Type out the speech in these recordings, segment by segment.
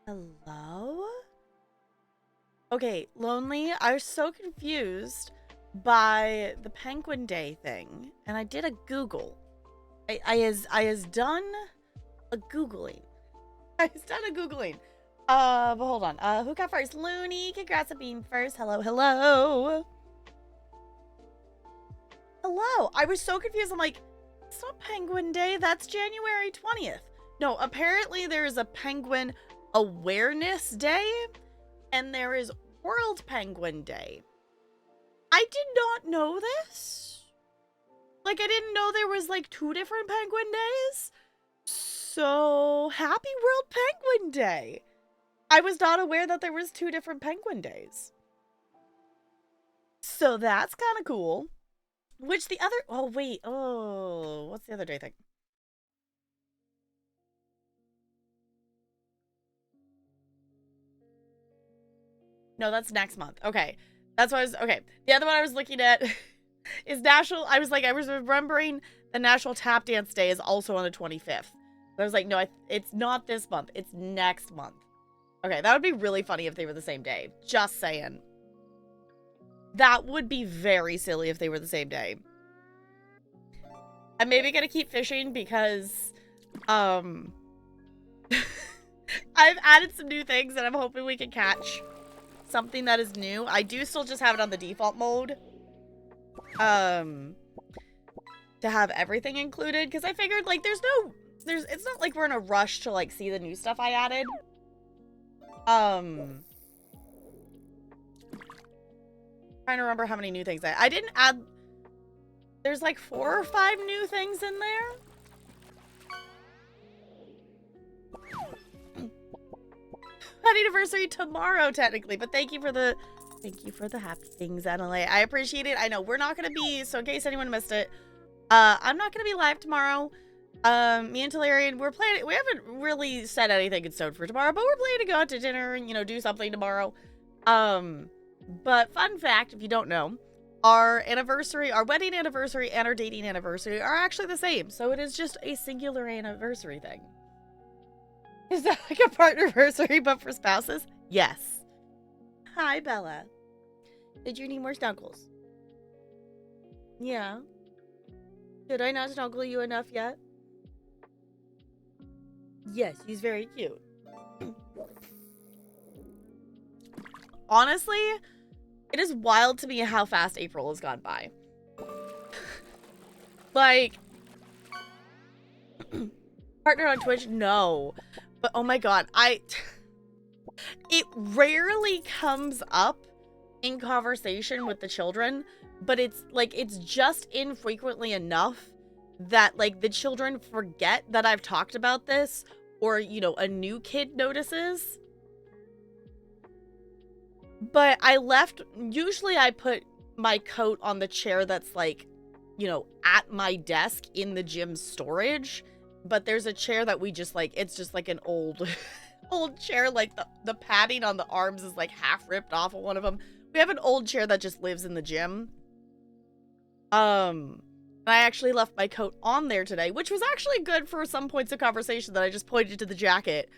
Hello? Okay, Lonely, I was so confused by the Penguin Day thing, and I did a Google. I has done a Googling. I has done a Googling. But hold on. Who got first? Looney, congrats on being first. Hello, hello. Hello. I was so confused. I'm like, it's not Penguin Day. That's January 20th. No, apparently there is a Penguin Awareness Day, and there is World Penguin Day. I did not know this. Like, I didn't know there was, like, two different Penguin Days. So, happy World Penguin Day. I was not aware that there was two different Penguin Days. So, that's kind of cool. Which the other... Oh, wait. Oh, what's the other day thing? No, that's next month. Okay. That's what I was... Okay. The other one I was looking at is National... I was remembering the National Tap Dance Day is also on the 25th. But I was like, no, it's not this month. It's next month. Okay, that would be really funny if they were the same day. Just saying. That would be very silly if they were the same day. I'm maybe gonna keep fishing because, I've added some new things and I'm hoping we can catch something that is new. I do still just have it on the default mode. To have everything included because I figured, like, it's not like we're in a rush to, like, see the new stuff I added. Trying to remember how many new things I didn't add. There's like 4 or 5 new things in there. Anniversary tomorrow, technically, but thank you for the happy things, Annalie. I appreciate it. I know we're not gonna be, so in case anyone missed it, I'm not gonna be live tomorrow. Me and Talarian, we haven't really said anything in stone for tomorrow, but we're planning to go out to dinner and, you know, do something tomorrow. But fun fact, if you don't know, our wedding anniversary and our dating anniversary are actually the same. So it is just a singular anniversary thing. Is that like a partner-versary but for spouses? Yes. Hi, Bella. Did you need more snuggles? Yeah. Did I not snuggle you enough yet? Yes, he's very cute. Honestly, it is wild to me how fast April has gone by. Like, partner on Twitch? No. But oh my god, it rarely comes up in conversation with the children, but it's just infrequently enough that, like, the children forget that I've talked about this, or, you know, a new kid notices. But usually I put my coat on the chair that's, like, you know, at my desk in the gym storage. But there's a chair that we just, like, it's just like an old chair, like the padding on the arms is like half ripped off of one of them. We have an old chair that just lives in the gym. I actually left my coat on there today, which was actually good for some points of conversation that I just pointed to the jacket.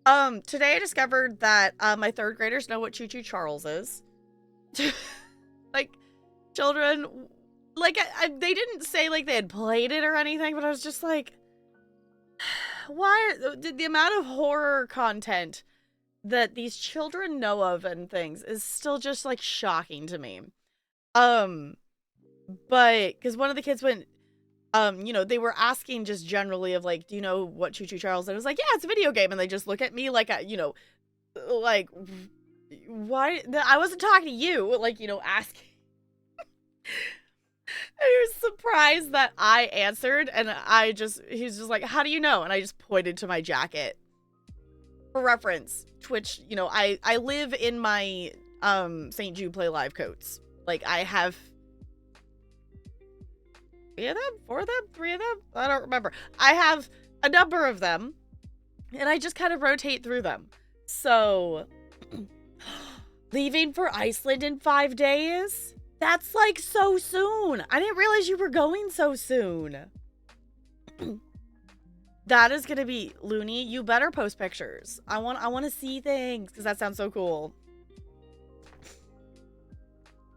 Today I discovered that my 3rd graders know what Choo Choo Charles is. Like, children, like, they didn't say, like, they had played it or anything, but I was just like, why the amount of horror content that these children know of and things is still just, like, shocking to me. But because one of the kids went, you know, they were asking just generally of, like, do you know what Choo Choo Charles? And it was like, yeah, it's a video game. And they just look at me like, you know, like, why? I wasn't talking to you, like, you know, asking. I was surprised that I answered, and he's just like, how do you know? And I just pointed to my jacket. For reference, Twitch, you know, I live in my St. Jude Play Live coats. Like, I have 3 of them, 4 of them, 3 of them. I don't remember. I have a number of them, and I just kind of rotate through them. So, leaving for Iceland in 5 days? That's, like, so soon. I didn't realize you were going so soon. That is gonna be Looney. You better post pictures. I want to see things because that sounds so cool.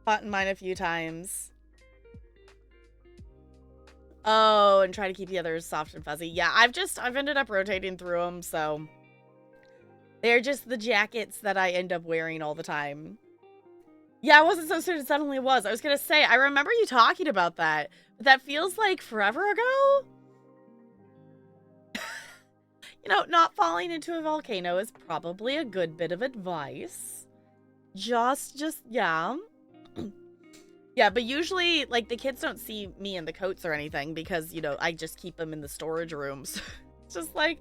Fought in mine a few times. Oh, and try to keep the others soft and fuzzy. Yeah, I've ended up rotating through them, so they're just the jackets that I end up wearing all the time. Yeah, it wasn't so soon, it suddenly was. I was gonna say, I remember you talking about that, but that feels like forever ago. You know, not falling into a volcano is probably a good bit of advice. Yeah. Yeah, but usually, like, the kids don't see me in the coats or anything because, you know, I just keep them in the storage rooms. It's just like,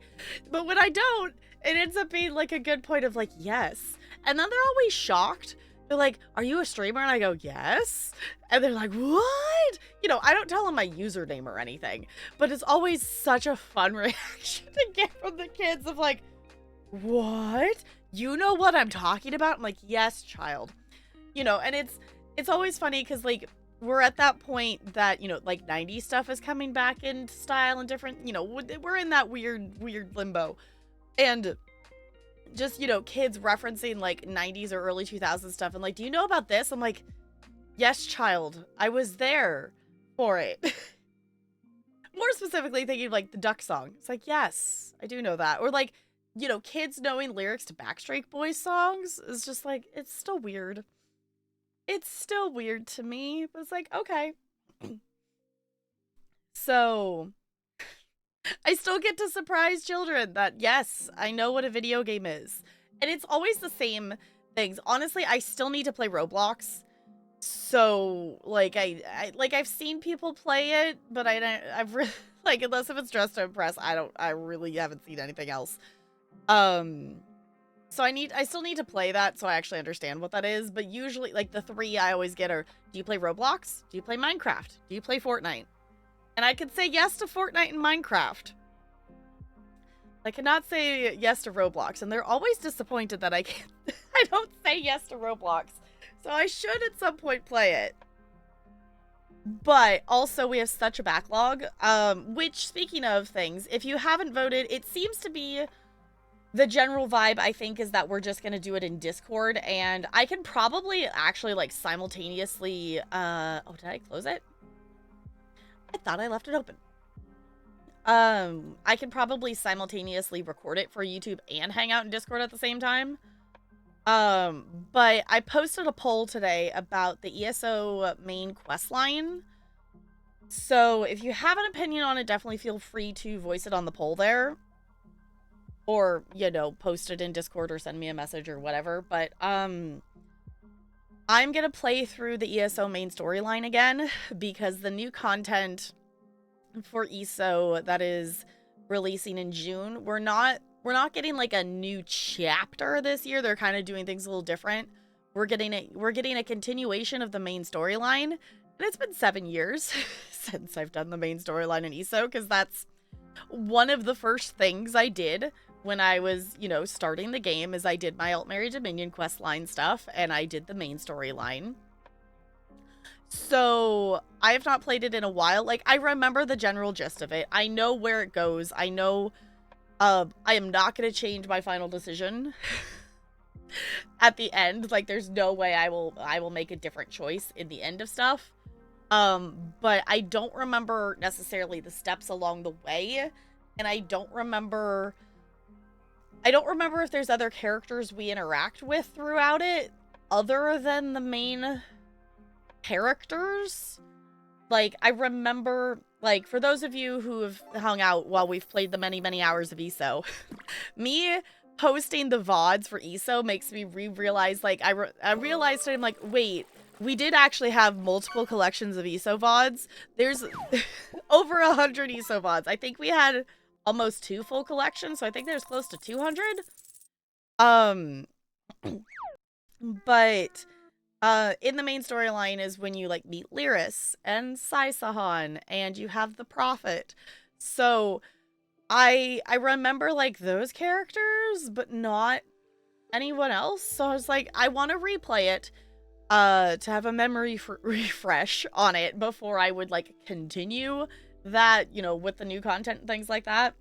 but when I don't, it ends up being, like, a good point of, like, yes. And then they're always shocked. They're like, are you a streamer? And I go, yes. And they're like, what? You know, I don't tell them my username or anything, but it's always such a fun reaction to get from the kids of like, what? You know what I'm talking about? I'm like, yes, child. You know, and it's always funny because, like, we're at that point that, you know, like, 90s stuff is coming back into style and different, you know, we're in that weird limbo. And just, you know, kids referencing, like, 90s or early 2000s stuff and, like, do you know about this? I'm like, yes, child. I was there for it. More specifically thinking of, like, the Duck song. It's like, yes, I do know that. Or, like, you know, kids knowing lyrics to Backstreet Boys songs is just, like, it's still weird. It's still weird to me, but it's like, okay. So, I still get to surprise children that, yes, I know what a video game is. And it's always the same things. Honestly, I still need to play Roblox. So, like, I've seen people play it, but I've really, like, unless if it's Dressed to Impress, I really haven't seen anything else. So I still need to play that so I actually understand what that is, but usually, like, the three I always get are, do you play Roblox? Do you play Minecraft? Do you play Fortnite? And I could say yes to Fortnite and Minecraft. I cannot say yes to Roblox, and they're always disappointed that I don't say yes to Roblox. So I should at some point play it. But also we have such a backlog, which, speaking of things, if you haven't voted, it seems to be the general vibe, I think, is that we're just going to do it in Discord, and I can probably actually, like, simultaneously, oh, did I close it? I thought I left it open. I can probably simultaneously record it for YouTube and hang out in Discord at the same time. But I posted a poll today about the ESO main quest line. So if you have an opinion on it, definitely feel free to voice it on the poll there. Or, you know, post it in Discord or send me a message or whatever. But, I'm gonna play through the ESO main storyline again because the new content for ESO that is releasing in June, we're not getting, like, a new chapter this year. They're kind of doing things a little different. We're getting a continuation of the main storyline. And it's been 7 years since I've done the main storyline in ESO, because that's one of the first things I did when I was, you know, starting the game, is I did my Altmary Dominion quest line stuff, and I did the main storyline. So, I have not played it in a while. Like, I remember the general gist of it. I know where it goes. I know, I am not going to change my final decision at the end. Like, there's no way I will make a different choice in the end of stuff. But I don't remember necessarily the steps along the way, and I don't remember if there's other characters we interact with throughout it other than the main characters. Like, I remember, like, for those of you who have hung out while we've played the many, many hours of ESO, me posting the VODs for ESO makes me realize, like, I realized I'm like, wait, we did actually have multiple collections of ESO VODs. There's over 100 ESO VODs. I think we had almost 2 full collections, so I think there's close to 200. But in the main storyline is when you, like, meet Lyris and Sai-Sahan, and you have the Prophet. So I remember, like, those characters, but not anyone else. So I was like, I want to replay it to have a memory refresh on it before I would, like, continue that, you know, with the new content and things like that.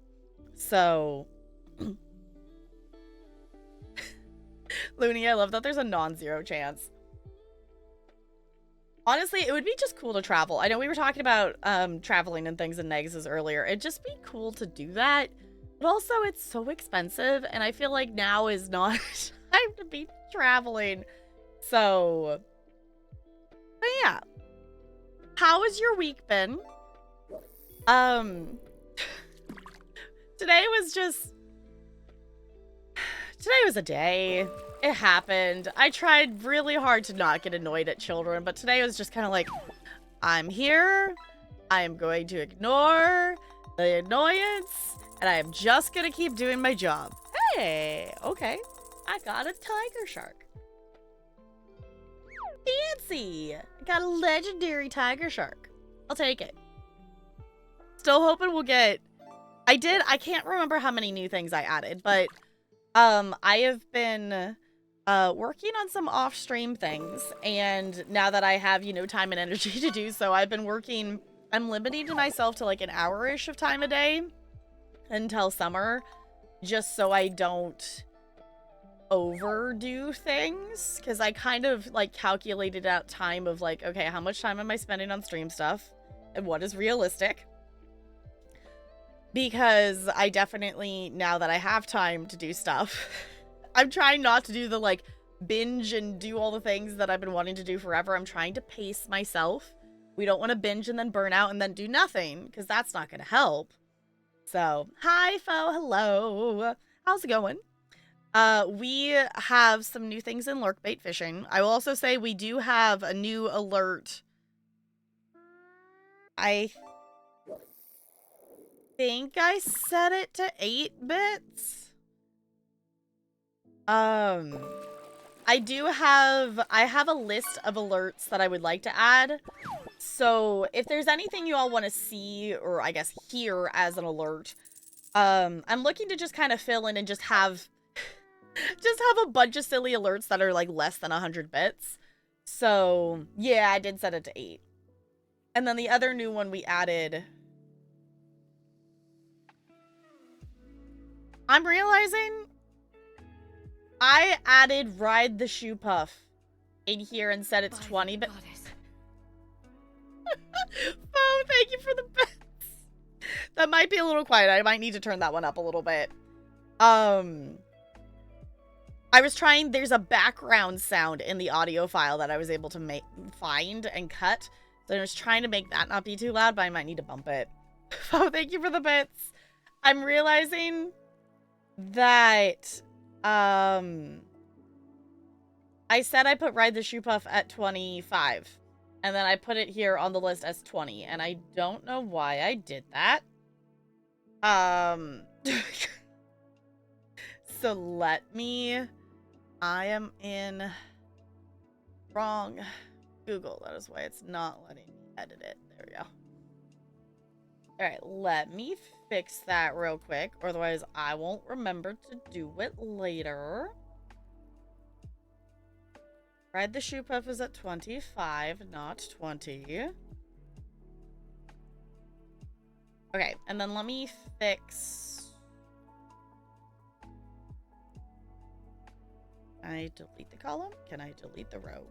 So, Looney, I love that there's a non-zero chance. Honestly, it would be just cool to travel. I know we were talking about traveling and things in Negs earlier. It'd just be cool to do that. But also, it's so expensive, and I feel like now is not time to be traveling. So, but yeah. How has your week been? Today was a day. It happened. I tried really hard to not get annoyed at children, but today was just kind of like, I'm here. I am going to ignore the annoyance, and I am just going to keep doing my job. Hey, okay. I got a tiger shark. Fancy. I got a legendary tiger shark. I'll take it. Still hoping we'll get... I can't remember how many new things I added, but I have been working on some off-stream things, and now that I have, you know, time and energy to do so, I've been working... I'm limiting to myself to like an hour-ish of time a day until summer, just so I don't overdo things, because I kind of like calculated out time of like, okay, how much time am I spending on stream stuff and what is realistic, because I definitely, now that I have time to do stuff, I'm trying not to do the like binge and do all the things that I've been wanting to do forever. I'm trying to pace myself. We don't want to binge and then burn out and then do nothing, because that's not going to help. So, hi, Fo. Hello. How's it going? We have some new things in lurkbait fishing. I will also say we do have a new alert. I think I set it to 8 bits. I have a list of alerts that I would like to add. So if there's anything you all want to see, or I guess hear as an alert, I'm looking to just kind of fill in and just have a bunch of silly alerts that are like less than 100 bits. So yeah, I did set it to 8. And then the other new one we added, I'm realizing I added Ride the Shoe Puff in here and said it's 20 bits. Oh, thank you for the bits. That might be a little quiet. I might need to turn that one up a little bit. I was trying, there's a background sound in the audio file that I was able to find and cut. So I was trying to make that not be too loud, but I might need to bump it. Oh, thank you for the bits. I'm realizing that, I said I put Ride the Shoe Puff at 25. And then I put it here on the list as 20. And I don't know why I did that. So let me... I am in wrong Google. That is why it's not letting me edit it. There we go. Alright, let me fix that real quick. Or otherwise, I won't remember to do it later. Ride the Shoe Puff is at 25, not 20. Okay, and then let me fix... Can I delete the column? Can I delete the row?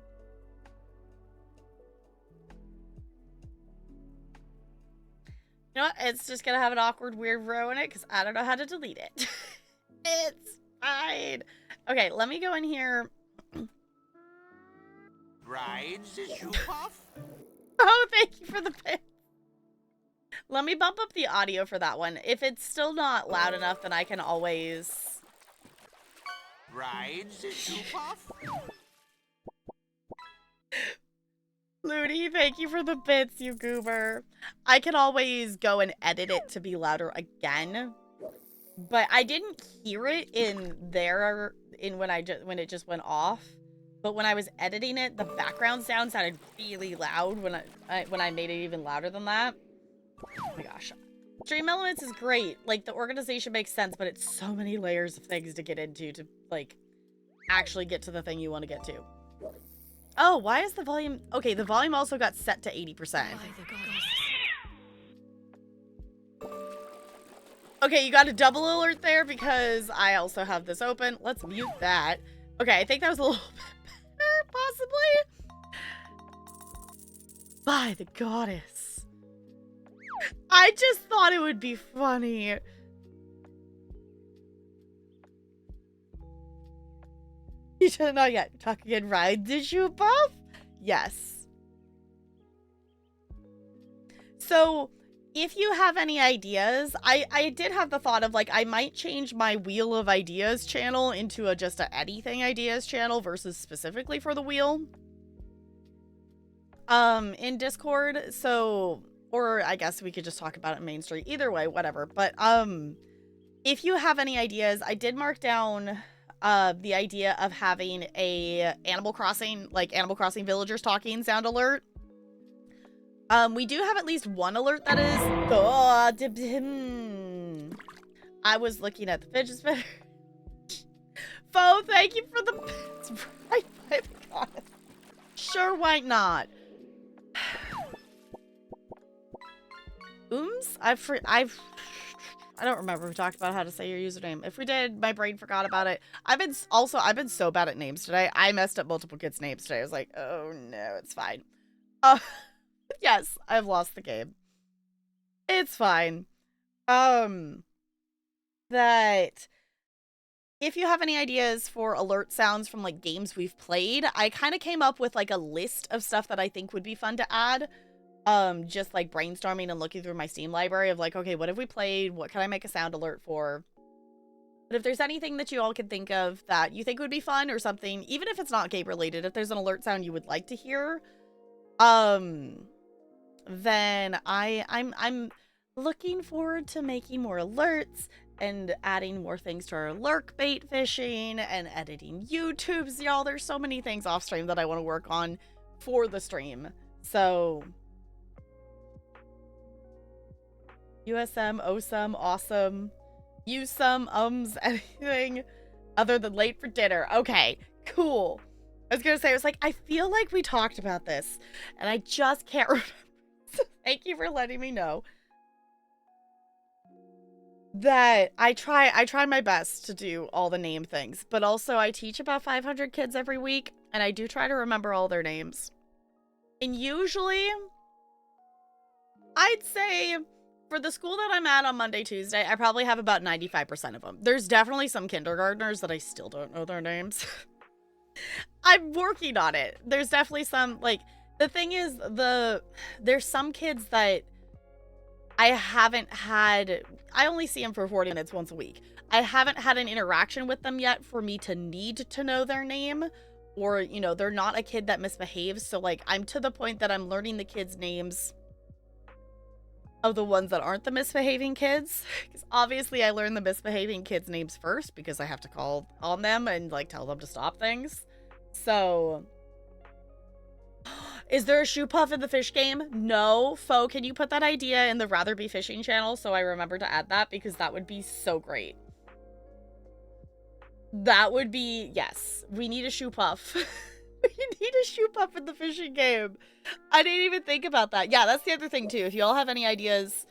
You know what? It's just gonna have an awkward, weird row in it because I don't know how to delete it. It's fine. Okay, let me go in here. Rides the Shoe Puff? Oh, thank you for the pin. Let me bump up the audio for that one. If it's still not loud enough, then I can always... Rides the Shoe Puff? Looney, thank you for the bits, you goober. I can always go and edit it to be louder again. But I didn't hear it in there when it just went off. But when I was editing it, the background sound sounded really loud when I made it even louder than that. Oh my gosh. Stream Elements is great. Like, the organization makes sense, but it's so many layers of things to get into to, like, actually get to the thing you want to get to. Oh, why is the volume... Okay, the volume also got set to 80%. Okay, you got a double alert there because I also have this open. Let's mute that. Okay, I think that was a little bit better, possibly. By the goddess. I just thought it would be funny. You should not yet. Talk again, ride the shoe puff? Yes. So, if you have any ideas, I did have the thought of, like, I might change my Wheel of Ideas channel into just a anything ideas channel versus specifically for the wheel. In Discord, so, or I guess we could just talk about it in Main Street. Either way, whatever. But, if you have any ideas, I did mark down, the idea of having a Animal Crossing villagers talking sound alert. We do have at least one alert that is... I was looking at the fidget spinner. Fo, thank you for the... It's right by the goddess. Sure, why not? I don't remember if we talked about how to say your username. If we did, my brain forgot about it. I've been so bad at names today. I messed up multiple kids' names today. I was like, oh no, it's fine. Yes, I've lost the game. It's fine. That if you have any ideas for alert sounds from like games we've played, I kind of came up with like a list of stuff that I think would be fun to add. Just like brainstorming and looking through my Steam library of like, okay, what have we played? What can I make a sound alert for? But if there's anything that you all can think of that you think would be fun or something, even if it's not game related, if there's an alert sound you would like to hear, then I'm looking forward to making more alerts and adding more things to our lurk bait fishing and editing YouTubes, y'all. There's so many things off stream that I want to work on for the stream. So USM, OSM, awesome. Use some anything other than late for dinner. Okay, cool. I was gonna say, I was like, I feel like we talked about this and I just can't remember. So thank you for letting me know that I try my best to do all the name things, but also I teach about 500 kids every week and I do try to remember all their names. And usually I'd say for the school that I'm at on Monday, Tuesday, I probably have about 95% of them. There's definitely some kindergartners that I still don't know their names. I'm working on it. There's definitely some, like, the thing is, there's some kids that I only see them for 40 minutes once a week. I haven't had an interaction with them yet for me to need to know their name, or, you know, they're not a kid that misbehaves. So, like, I'm to the point that I'm learning the kids' names of the ones that aren't the misbehaving kids. Because obviously I learn the misbehaving kids' names first because I have to call on them and, like, tell them to stop things. So... Is there a shoe puff in the fish game? No. Fo, can you put that idea in the Rather Be Fishing channel so I remember to add that? Because that would be so great. That would be... Yes. We need a shoe puff. We need a shoe puff in the fishing game. I didn't even think about that. Yeah, that's the other thing, too. If you all have any ideas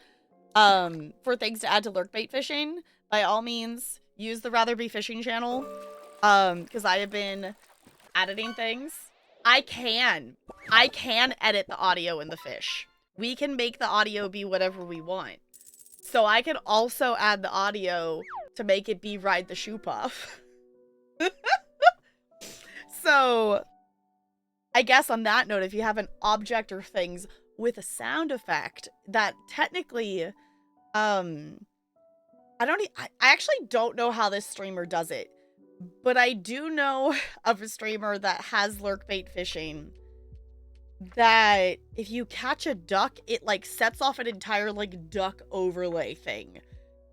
for things to add to lurkbait fishing, by all means, use the Rather Be Fishing channel. Because I have been editing things. I can edit the audio in the fish. We can make the audio be whatever we want. So I can also add the audio to make it be Ride the Shoe Puff. So I guess on that note, if you have an object or things with a sound effect that technically, I actually don't know how this streamer does it. But I do know of a streamer that has lurkbait fishing that if you catch a duck, it like sets off an entire like duck overlay thing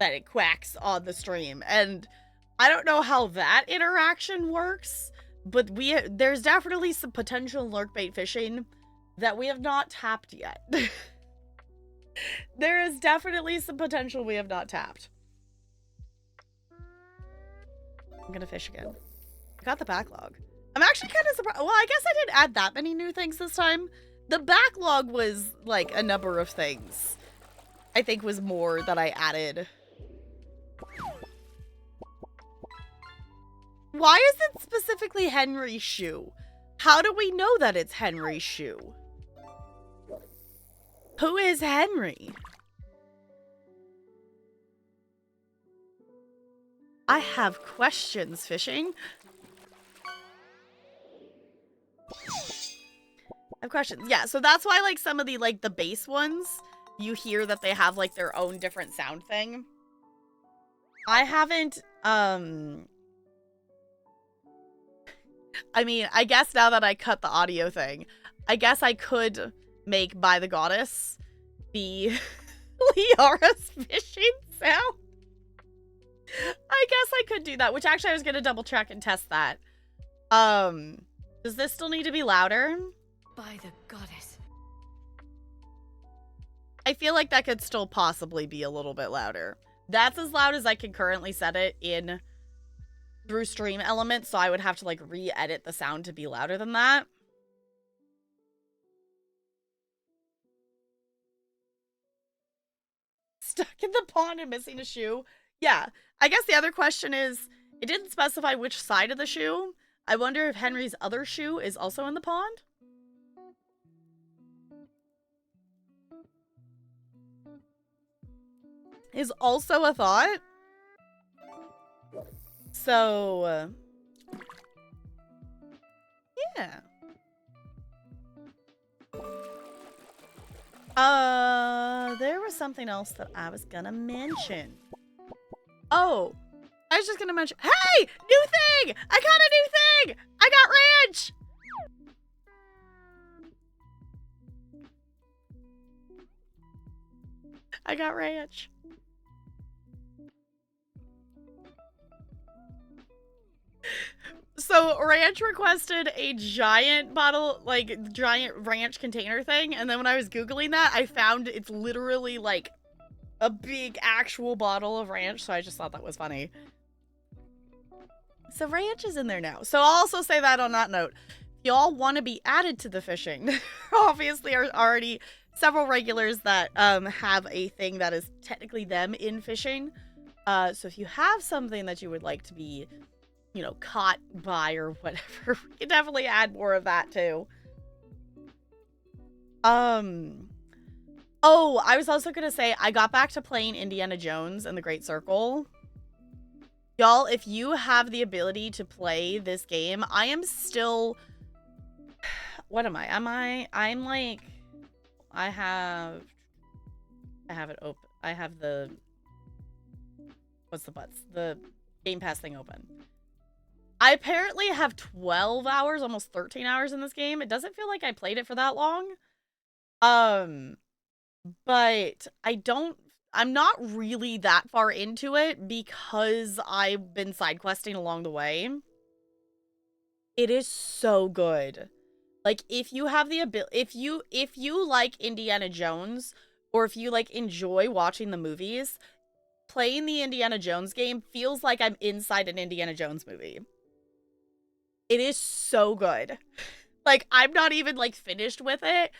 that it quacks on the stream. And I don't know how that interaction works, but there's definitely some potential lurkbait fishing that we have not tapped yet. There is definitely some potential we have not tapped. I'm gonna fish again. I got the backlog. I'm actually kind of surprised. Well, I guess I didn't add that many new things this time. The backlog was like a number of things. I think was more that I added Why is it specifically Henry's shoe? How do we know that it's Henry's shoe? Who is Henry? I have questions, Fishing. I have questions. Yeah, so that's why, like, some of the, like, the bass ones, you hear that they have, like, their own different sound thing. I haven't, I mean, I guess now that I cut the audio thing, I guess I could make By the Goddess be Liara's fishing sound. I guess I could do that, which actually I was going to double check and test that. Does this still need to be louder? By the Goddess. I feel like that could still possibly be a little bit louder. That's as loud as I can currently set it in through Stream Elements, so I would have to, like, re-edit the sound to be louder than that. Stuck in the pond and missing a shoe. Yeah, I guess the other question is, it didn't specify which side of the shoe. I wonder if Henry's other shoe is also in the pond? Is also a thought. So, yeah. There was something else that I was gonna mention. Oh, I was just gonna mention, hey, new thing! I got a new thing! I got ranch! I got ranch. So Ranch requested a giant bottle, like giant ranch container thing, and then when I was Googling that, I found it's literally like a big actual bottle of ranch, so I just thought that was funny. So ranch is in there now. So I'll also say that on that note, if y'all want to be added to the fishing, there obviously are already several regulars that have a thing that is technically them in fishing. So if you have something that you would like to be, you know, caught by or whatever, we can definitely add more of that too. Oh, I was also gonna say, I got back to playing Indiana Jones and the Great Circle. Y'all, if you have the ability to play this game, I am still... What am I? I'm like... I have it open. I have the... What's the butts? The Game Pass thing open. I apparently have 12 hours, almost 13 hours in this game. It doesn't feel like I played it for that long. But I'm not really that far into it because I've been side questing along the way. It is so good. Like, if you have the ability, if you like Indiana Jones, or if you like enjoy watching the movies, playing the Indiana Jones game feels like I'm inside an Indiana Jones movie. It is so good. Like, I'm not even like finished with it,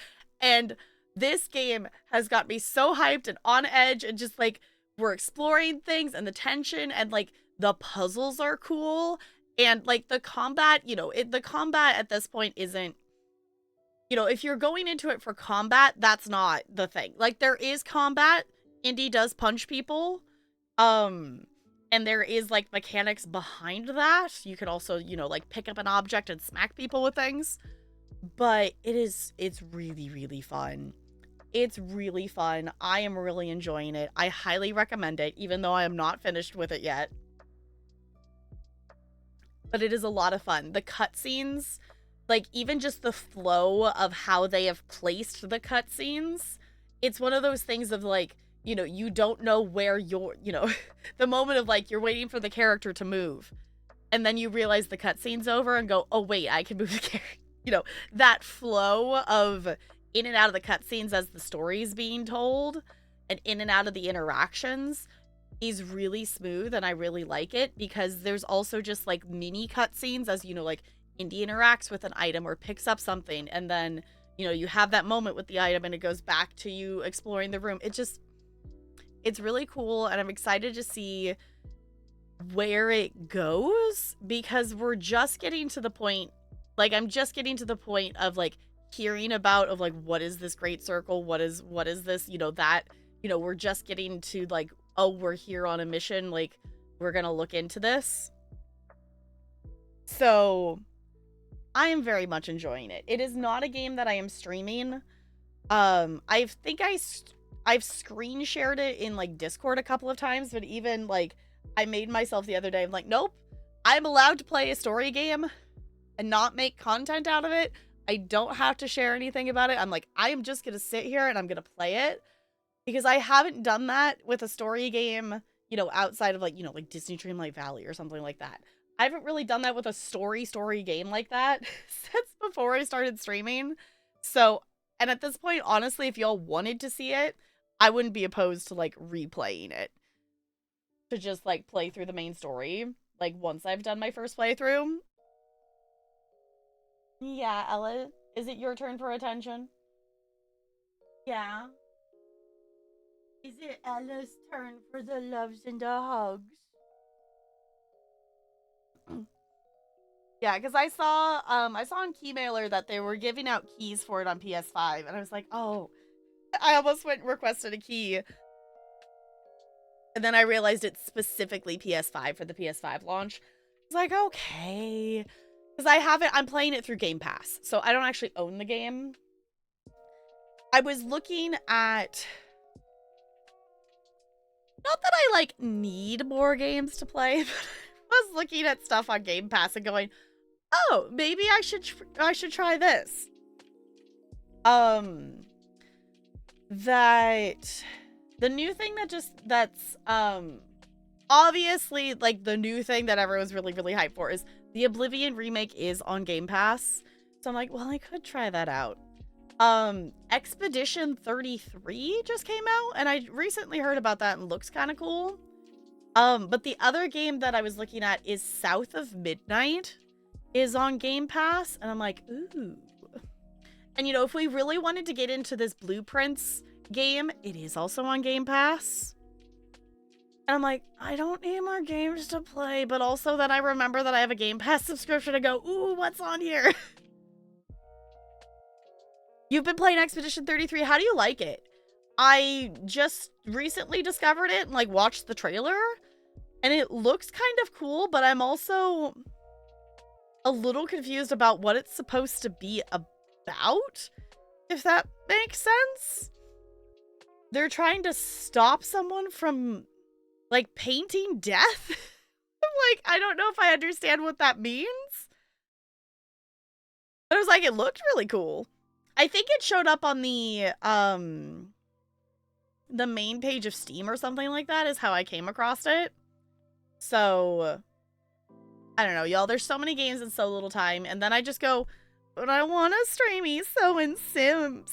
and this game has got me so hyped and on edge, and just like we're exploring things, and the tension, and like the puzzles are cool, and like the combat, you know, the combat at this point isn't, you know, if you're going into it for combat, that's not the thing. Like, there is combat. Indy does punch people. And there is like mechanics behind that. You could also, you know, like pick up an object and smack people with things. But it's really, really fun. It's really fun. I am really enjoying it. I highly recommend it, even though I am not finished with it yet. But it is a lot of fun. The cutscenes, like even just the flow of how they have placed the cutscenes, it's one of those things of like, you know, you don't know where you're, you know, the moment of like, you're waiting for the character to move. And then you realize the cutscene's over and go, oh wait, I can move the character. You know, that flow of in and out of the cutscenes as the story's being told and in and out of the interactions is really smooth, and I really like it because there's also just like mini cutscenes as, you know, like Indy interacts with an item or picks up something, and then, you know, you have that moment with the item and it goes back to you exploring the room. It's really cool, and I'm excited to see where it goes, because we're just getting to the point, like, I'm just getting to the point of, like, hearing about, of, like, what is this Great Circle? What is this, you know, that, you know, we're just getting to, like, oh, we're here on a mission, like, we're gonna look into this. So, I am very much enjoying it. It is not a game that I am streaming. I think I've screen shared it in, like, Discord a couple of times, but even, like, I made myself the other day, I'm like, nope, I'm allowed to play a story game and not make content out of it. I don't have to share anything about it. I'm like, I am just gonna sit here and I'm gonna play it, because I haven't done that with a story game, you know, outside of, like, you know, like Disney Dreamlight Valley or something like that. I haven't really done that with a story game like that since before I started streaming. So, and at this point, honestly, if y'all wanted to see it, I wouldn't be opposed to, like, replaying it. To just, like, play through the main story, like, once I've done my first playthrough. Yeah, Ella, is it your turn for attention? Yeah. Is it Ella's turn for the loves and the hugs? Yeah, because I saw on Keymailer that they were giving out keys for it on PS5, and I was like, oh, I almost went and requested a key. And then I realized it's specifically PS5 for the PS5 launch. I was like, okay. Because I'm playing it through Game Pass, so I don't actually own the game. I was looking at, not that I, like, need more games to play, but I was looking at stuff on Game Pass and going, oh, maybe I should try this. That the new thing that's obviously, like, the new thing that everyone's really, really hyped for is the Oblivion remake is on Game Pass. So I'm like, well, I could try that out. Expedition 33 just came out, and I recently heard about that and looks kind of cool. But the other game that I was looking at is South of Midnight is on Game Pass, and I'm like, ooh. And, you know, if we really wanted to get into this Blueprints game, it is also on Game Pass. And I'm like, I don't need more games to play, but also that I remember that I have a Game Pass subscription and go, ooh, what's on here? You've been playing Expedition 33. How do you like it? I just recently discovered it and, like, watched the trailer, and it looks kind of cool, but I'm also a little confused about what it's supposed to be about, if that makes sense. They're trying to stop someone from, like, painting death. I'm like, I don't know if I understand what that means. But it was like, it looked really cool. I think it showed up on the main page of Steam or something like that is how I came across it. So, I don't know, y'all. There's so many games in so little time. And then I just go, but I want to stream ESO and Sims.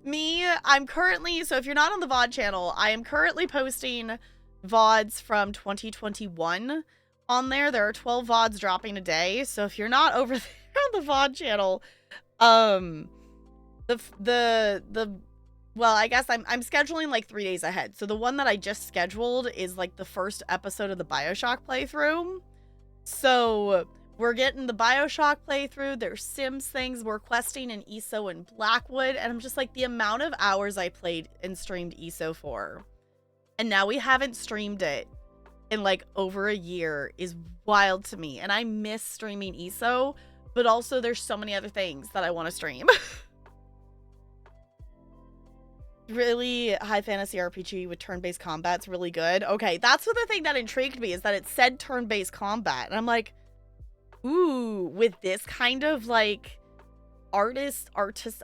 Me, I'm currently, so if you're not on the VOD channel, I am currently posting VODs from 2021 on there. There are 12 VODs dropping a day. So if you're not over there on the VOD channel, well, I guess I'm scheduling like 3 days ahead. So the one that I just scheduled is like the first episode of the BioShock playthrough. So we're getting the BioShock playthrough. There's Sims things. We're questing in ESO and Blackwood. And I'm just like, the amount of hours I played and streamed ESO for, and now we haven't streamed it in like over a year, is wild to me. And I miss streaming ESO, but also there's so many other things that I want to stream. Really high fantasy RPG with turn-based combat's really good. Okay, that's what the thing that intrigued me, is that it said turn-based combat. And I'm like, ooh, with this kind of like artist,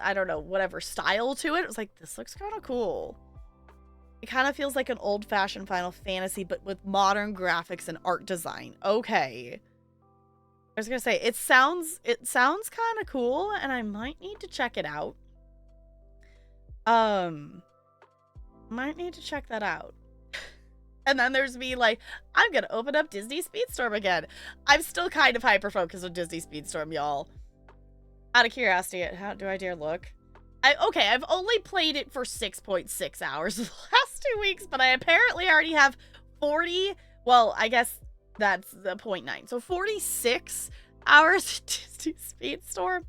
I don't know, whatever style to it. It was like, this looks kind of cool. It kind of feels like an old-fashioned Final Fantasy, but with modern graphics and art design. Okay. I was gonna say, it sounds kind of cool, and I might need to check it out. Might need to check that out. And then there's me like, I'm gonna open up Disney Speedstorm again. I'm still kind of hyper-focused on Disney Speedstorm, y'all. Out of curiosity, how do I dare look? Okay, I've only played it for 6.6 hours the last 2 weeks, but I apparently already have 40, well, I guess that's the 0.9. So 46 hours to Speedstorm.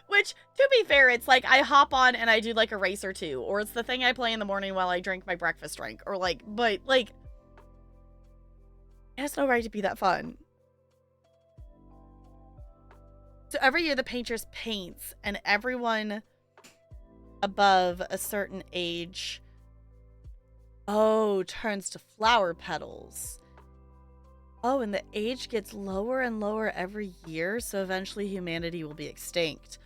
Which, to be fair, it's like I hop on and I do like a race or two. Or it's the thing I play in the morning while I drink my breakfast drink. Or like, but like, it has no right to be that fun. So every year the painters paints and everyone above a certain age, turns to flower petals. Oh, and the age gets lower and lower every year, so eventually humanity will be extinct.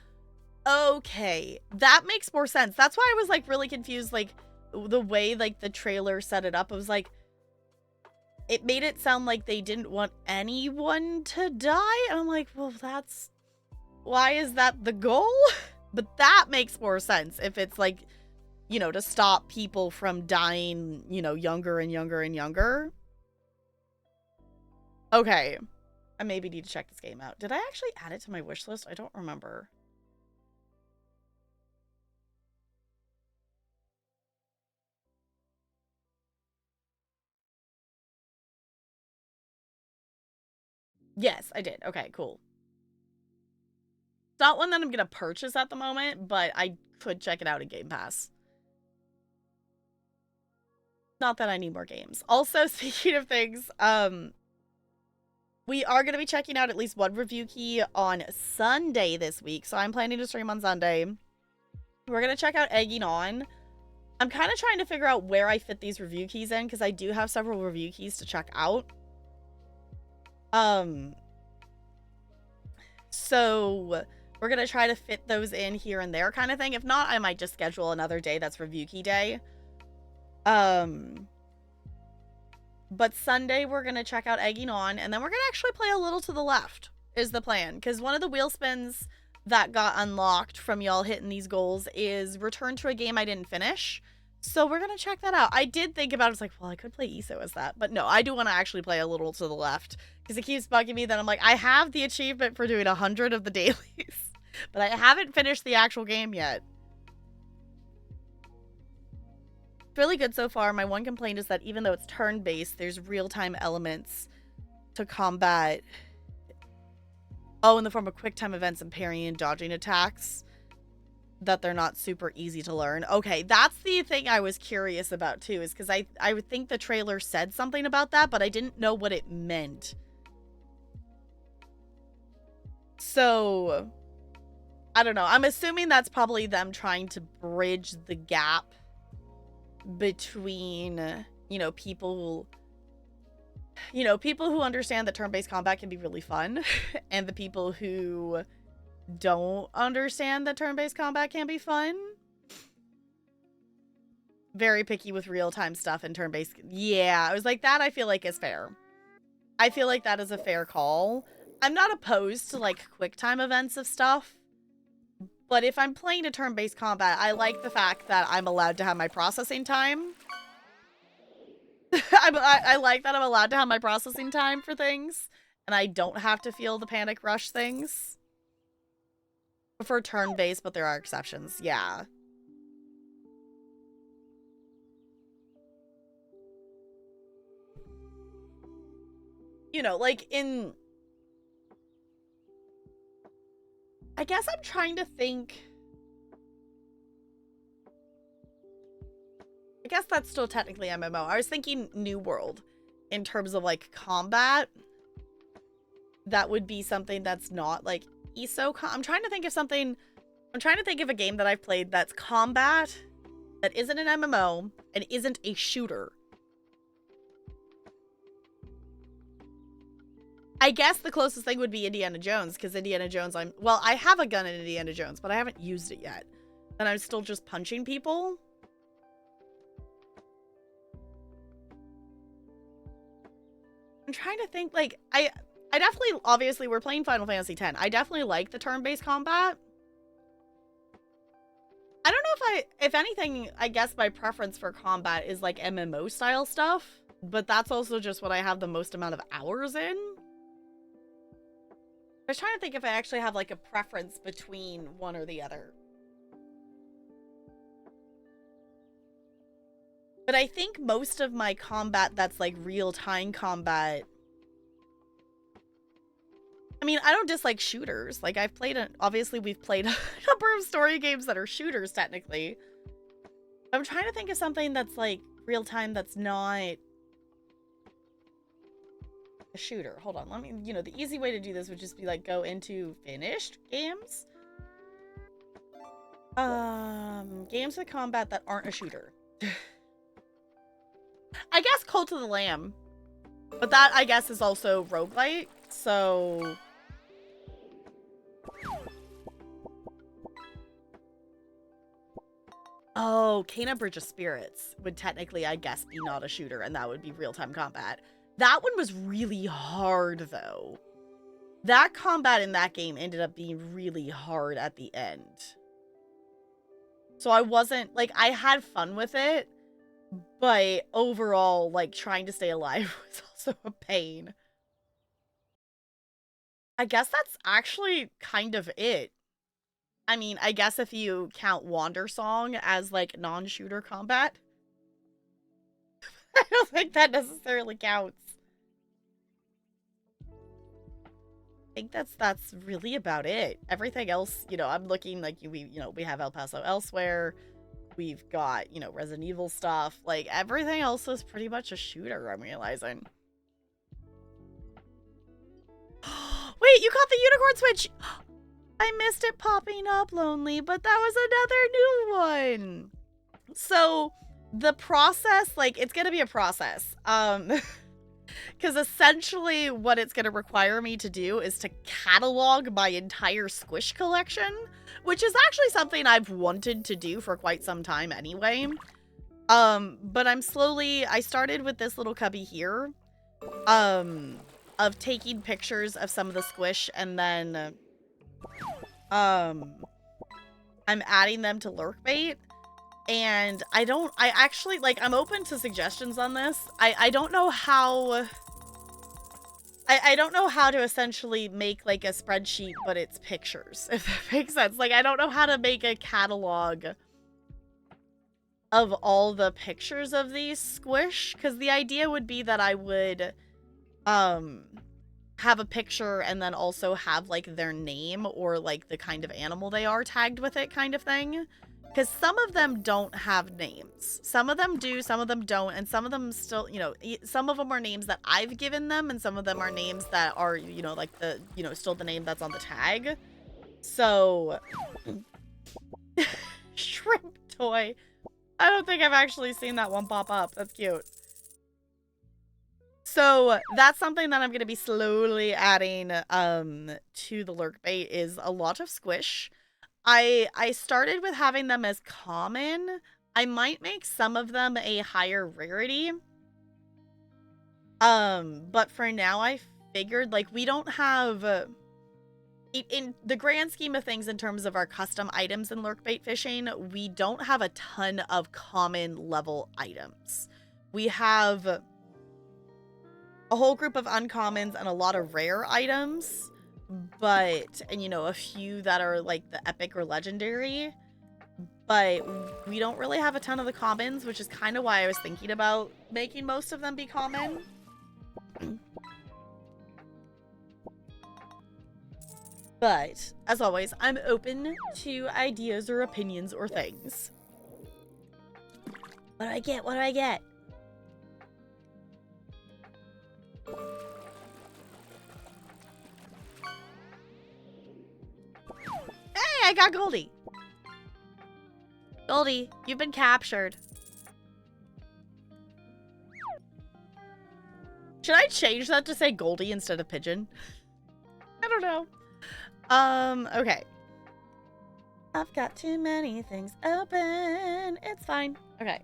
Okay, that makes more sense. That's why I was like really confused, like the way like the trailer set it up. I was like, it made it sound like they didn't want anyone to die, and I'm like, well, why is that the goal? But that makes more sense if it's like, you know, to stop people from dying, you know, younger and younger and younger. Okay. I maybe need to check this game out. Did I actually add it to my wish list? I don't remember. Yes, I did. Okay, cool. It's not one that I'm going to purchase at the moment, but I could check it out in Game Pass. Not that I need more games. Also, speaking of things, we are going to be checking out at least one review key on Sunday this week. So I'm planning to stream on Sunday. We're going to check out Egging On. I'm kind of trying to figure out where I fit these review keys in, because I do have several review keys to check out. So we're going to try to fit those in here and there kind of thing. If not, I might just schedule another day that's review key day. But Sunday we're going to check out Egging On, and then we're going to actually play A Little to the Left is the plan, because one of the wheel spins that got unlocked from y'all hitting these goals is return to a game I didn't finish. So we're going to check that out. I did think about it. I was like, well, I could play ESO as that. But no, I do want to actually play A Little to the Left, because it keeps bugging me that I'm like, I have the achievement for doing 100 of the dailies, but I haven't finished the actual game yet. Really good so far. My one complaint is that even though it's turn-based, there's real-time elements to combat. Oh, in the form of quick-time events and parrying and dodging attacks, that they're not super easy to learn. Okay, that's the thing I was curious about too, is because I would think the trailer said something about that, but I didn't know what it meant. So, I don't know. I'm assuming that's probably them trying to bridge the gap between, you know, people who understand that turn-based combat can be really fun and the people who don't understand that turn-based combat can be fun. Very picky with real-time stuff and turn-based. Yeah, I was like, that I feel like is fair. I feel like that is a fair call. I'm not opposed to like quick time events of stuff. But if I'm playing a turn-based combat, I like the fact that I'm allowed to have my processing time. I like that I'm allowed to have my processing time for things, and I don't have to feel the panic rush things. I prefer turn-based, but there are exceptions. Yeah. You know, like in... I guess I'm trying to think... I guess that's still technically MMO. I was thinking New World in terms of like combat. That would be something that's not like ESO. I'm trying to think of something. I'm trying to think of a game that I've played that's combat, that isn't an MMO, and isn't a shooter. I guess the closest thing would be Indiana Jones, because Indiana Jones, well, I have a gun in Indiana Jones, but I haven't used it yet. And I'm still just punching people. I'm trying to think, like, I definitely, obviously, we're playing Final Fantasy X. I definitely like the turn-based combat. I don't know if anything, I guess my preference for combat is, like, MMO-style stuff. But that's also just what I have the most amount of hours in. I was trying to think if I actually have, like, a preference between one or the other. But I think most of my combat that's like real-time combat... I mean, I don't dislike shooters. Like, I've played... Obviously, we've played a number of story games that are shooters, technically. I'm trying to think of something that's like real-time that's not a shooter. Hold on, let me... You know, the easy way to do this would just be like go into finished games. Games with combat that aren't a shooter. I guess Cult of the Lamb. But that, I guess, is also roguelite, so... Oh, Kena Bridge of Spirits would technically, I guess, be not a shooter, and that would be real-time combat. That one was really hard, though. That combat in that game ended up being really hard at the end. So I wasn't, like, I had fun with it, but overall, like, trying to stay alive was also a pain. I guess that's actually kind of it. I mean, I guess if you count Wander Song as, like, non-shooter combat. I don't think that necessarily counts. I think that's really about it. Everything else, you know, I'm looking like we have El Paso Elsewhere. We've got, you know, Resident Evil stuff. Like, everything else is pretty much a shooter, I'm realizing. Wait, you caught the unicorn switch! I missed it popping up, Lonely, but that was another new one. So, the process, like, it's gonna be a process. Because essentially what it's gonna require me to do is to catalog my entire Squish collection, which is actually something I've wanted to do for quite some time anyway. But I started with this little cubby here, of taking pictures of some of the Squish, and then, I'm adding them to Lurkbait, and I'm open to suggestions on this. I don't know how... I don't know how to essentially make, like, a spreadsheet, but it's pictures, if that makes sense. Like, I don't know how to make a catalog of all the pictures of these Squish, because the idea would be that I would, have a picture and then also have, like, their name or, like, the kind of animal they are tagged with it kind of thing. Because some of them don't have names. Some of them do, some of them don't, and some of them still, you know, some of them are names that I've given them, and some of them are names that are, you know, like the, you know, still the name that's on the tag. So, shrimp toy. I don't think I've actually seen that one pop up. That's cute. So, that's something that I'm going to be slowly adding to the Lurkbait, is a lot of Squish. I started with having them as common. I might make some of them a higher rarity. But for now, I figured, like, we don't have... in the grand scheme of things, in terms of our custom items in Lurkbait fishing, we don't have a ton of common level items. We have a whole group of uncommons and a lot of rare items. And, you know, a few that are, like, the epic or legendary. But we don't really have a ton of the commons, which is kind of why I was thinking about making most of them be common. But, as always, I'm open to ideas or opinions or things. What do I get? What do I get? Hey, I got Goldie. Goldie, you've been captured. Should I change that to say Goldie instead of Pigeon? I don't know. Okay. I've got too many things open. It's fine. Okay.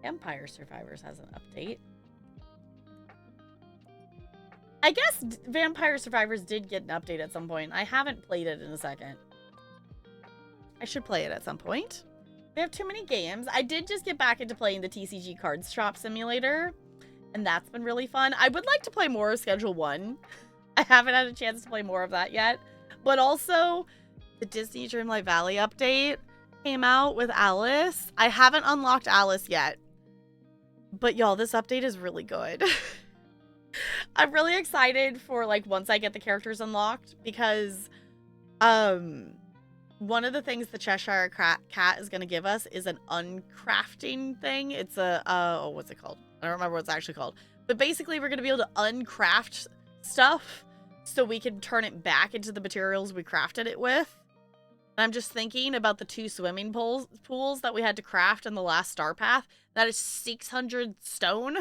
Vampire Survivors has an update. I guess Vampire Survivors did get an update at some point. I haven't played it in a second. I should play it at some point. We have too many games. I did just get back into playing the TCG Card Shop Simulator, and that's been really fun. I would like to play more of Schedule 1. I haven't had a chance to play more of that yet. But also, the Disney Dreamlight Valley update came out with Alice. I haven't unlocked Alice yet. But y'all, this update is really good. I'm really excited for like once I get the characters unlocked because one of the things the Cheshire Cat is going to give us is an uncrafting thing. It's a oh, what's it called? I don't remember what it's actually called. But basically we're going to be able to uncraft stuff so we can turn it back into the materials we crafted it with. And I'm just thinking about the 2 swimming pools that we had to craft in the last Star Path. That is 600 stone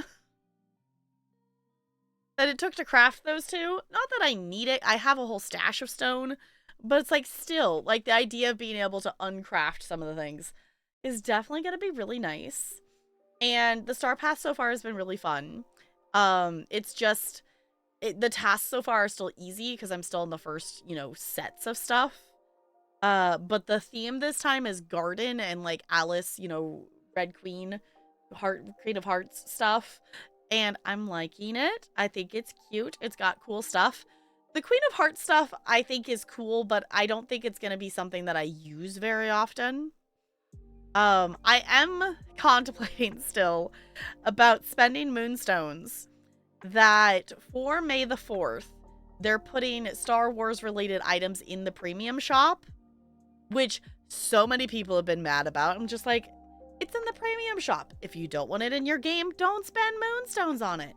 that it took to craft those 2. Not that I need it. I have a whole stash of stone. But it's like still, like the idea of being able to uncraft some of the things is definitely going to be really nice. And the Star Path so far has been really fun. It's just, the tasks so far are still easy because I'm still in the first, you know, sets of stuff. But the theme this time is garden and like Alice, you know, Red Queen, Queen of Hearts stuff. And I'm liking it. I think it's cute. It's got cool stuff. The Queen of Hearts stuff I think is cool, but I don't think it's going to be something that I use very often. I am contemplating still about spending moonstones that for May the 4th, they're putting Star Wars related items in the premium shop, which so many people have been mad about. I'm just like, it's in the premium shop. If you don't want it in your game, don't spend moonstones on it.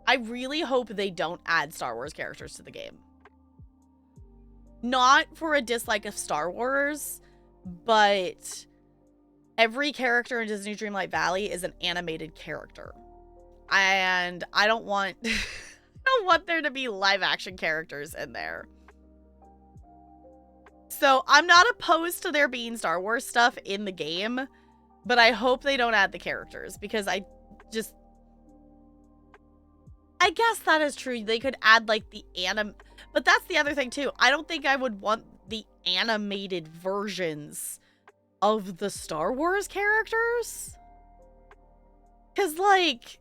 I really hope they don't add Star Wars characters to the game. Not for a dislike of Star Wars, but every character in Disney Dreamlight Valley is an animated character. And I don't want I don't want there to be live action characters in there. So I'm not opposed to there being Star Wars stuff in the game, but I hope they don't add the characters because I guess that is true. They could add like the but that's the other thing too. I don't think I would want the animated versions of the Star Wars characters. Cause like,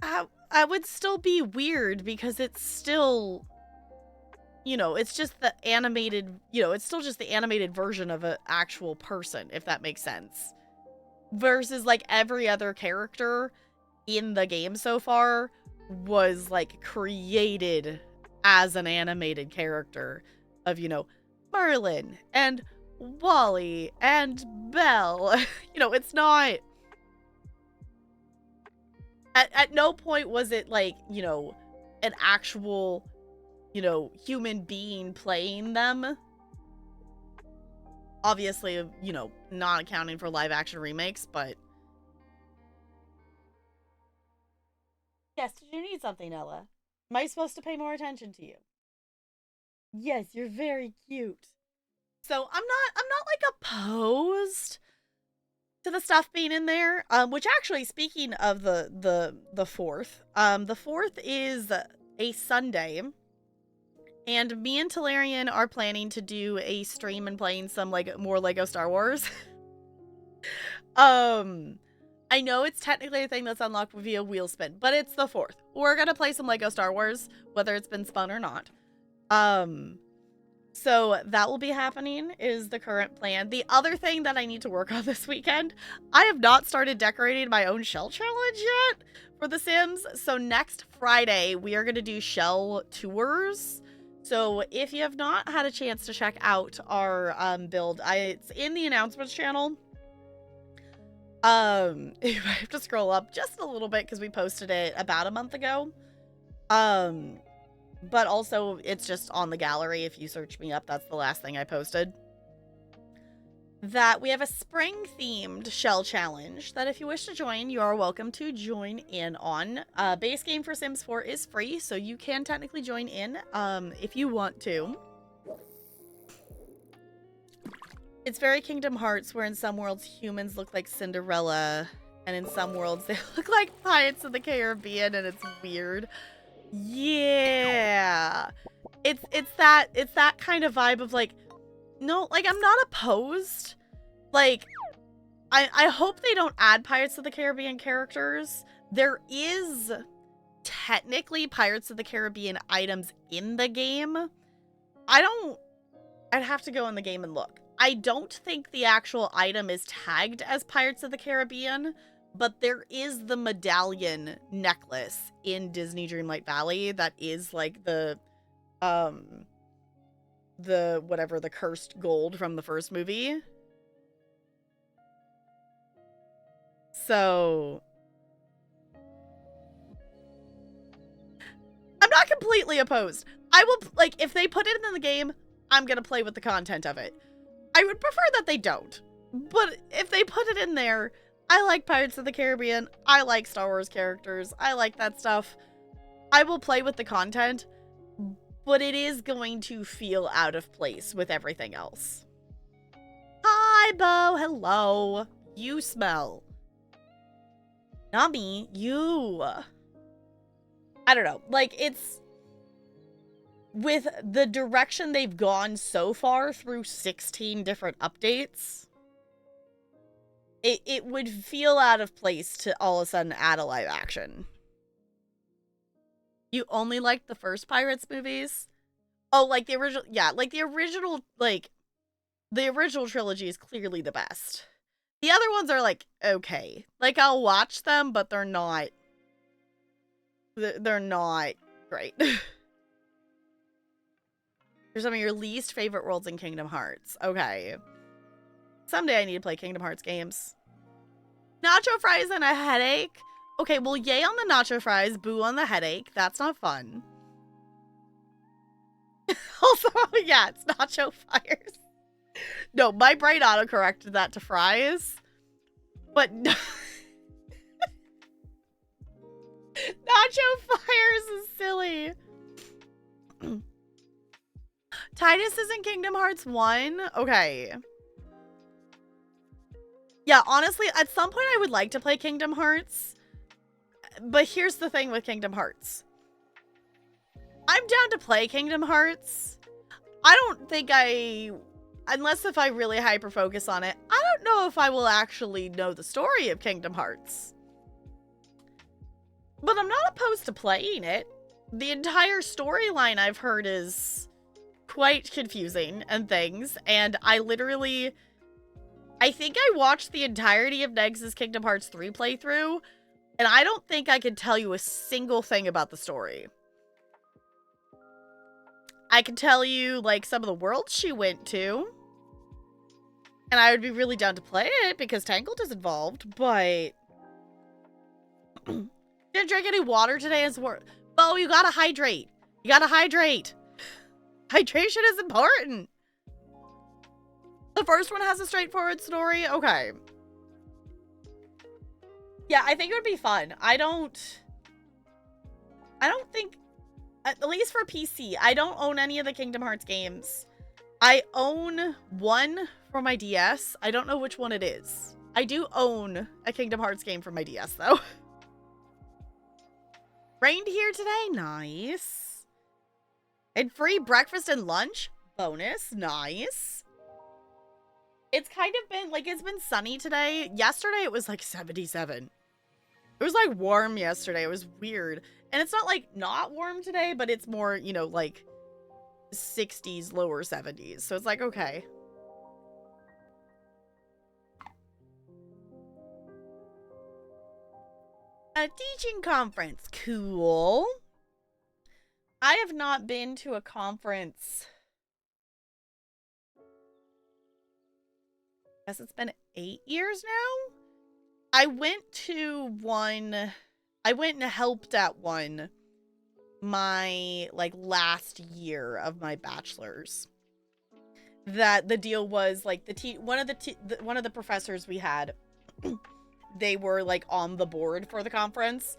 I would still be weird because it's still, you know, it's just the animated, you know, it's still just the animated version of an actual person, if that makes sense. Versus like every other character in the game so far was like created as an animated character of, you know, Merlin and Wally and Belle. You know, it's not, at no point was it like, you know, an actual, you know, human being playing them. Obviously, you know, not accounting for live action remakes, but yes, did you need something, Ella? Am I supposed to pay more attention to you? Yes, you're very cute. So I'm not like opposed to the stuff being in there. Which actually, speaking of the 4th, the 4th is a Sunday, and me and Talarian are planning to do a stream and playing some like more Lego Star Wars. I know it's technically a thing that's unlocked via wheel spin, but it's the 4th. We're gonna play some Lego Star Wars, whether it's been spun or not. So that will be happening is the current plan. The other thing that I need to work on this weekend, I have not started decorating my own shell challenge yet for The Sims. So next Friday, we are gonna do shell tours. So if you have not had a chance to check out our build, it's in the announcements channel. If I have to scroll up just a little bit because we posted it about a month ago. But also it's just on the gallery. If you search me up, that's the last thing I posted. That we have a spring themed shell challenge that if you wish to join, you are welcome to join in on. Base game for Sims 4 is free, so you can technically join in if you want to. It's very Kingdom Hearts, where in some worlds humans look like Cinderella, and in some worlds they look like Pirates of the Caribbean, and it's weird. Yeah, it's that kind of vibe of like, no, like I'm not opposed. Like, I hope they don't add Pirates of the Caribbean characters. There is technically Pirates of the Caribbean items in the game. I'd have to go in the game and look. I don't think the actual item is tagged as Pirates of the Caribbean, but there is the medallion necklace in Disney Dreamlight Valley that is like the whatever, the cursed gold from the first movie. So I'm not completely opposed. I will, like, if they put it in the game, I'm gonna play with the content of it. I would prefer that they don't, but if they put it in there, I like Pirates of the Caribbean, I like Star Wars characters, I like that stuff. I will play with the content, but it is going to feel out of place with everything else. Hi, Bo. Hello. You smell. Not me. You. I don't know. Like, it's... with the direction they've gone so far through 16 different updates, it would feel out of place to all of a sudden add a live action. You only liked the first Pirates movies? Oh, like the original, yeah, like the original trilogy is clearly the best. The other ones are like, okay. Like, I'll watch them, but they're not great. There's some of your least favorite worlds in Kingdom Hearts. Okay. Someday I need to play Kingdom Hearts games. Nacho fries and a headache? Okay, well, yay on the nacho fries, boo on the headache. That's not fun. Also, yeah, it's nacho fires. No, my brain auto-corrected that to fries. But nacho fires is silly. Titus is in Kingdom Hearts 1? Okay. Yeah, honestly, at some point I would like to play Kingdom Hearts. But here's the thing with Kingdom Hearts. I'm down to play Kingdom Hearts. I don't think unless if I really hyper-focus on it, I don't know if I will actually know the story of Kingdom Hearts. But I'm not opposed to playing it. The entire storyline I've heard is quite confusing and things, and I think I watched the entirety of Negs' Kingdom Hearts 3 playthrough, and I don't think I could tell you a single thing about the story. I can tell you, like, some of the worlds she went to, and I would be really down to play it because Tangled is involved, but didn't drink any water today and support. Bo, you gotta hydrate. You gotta hydrate. Hydration is important. The first one has a straightforward story. Okay. Yeah, I think it would be fun. I don't think, at least for PC, I don't own any of the Kingdom Hearts games. I own one for my DS. I don't know which one it is. I do own a Kingdom Hearts game for my DS, though. Rained here today? Nice. And free breakfast and lunch? Bonus. Nice. It's kind of been, like, it's been sunny today. Yesterday, it was, like, 77. It was, like, warm yesterday. It was weird. And it's not, like, not warm today, but it's more, you know, like, 60s, lower 70s. So it's like, okay. A teaching conference. Cool. I have not been to a conference. I guess it's been 8 years now? I went to one. I went and helped at one my, like, last year of my bachelor's. That the deal was, like, one of the professors we had, they were, like, on the board for the conference.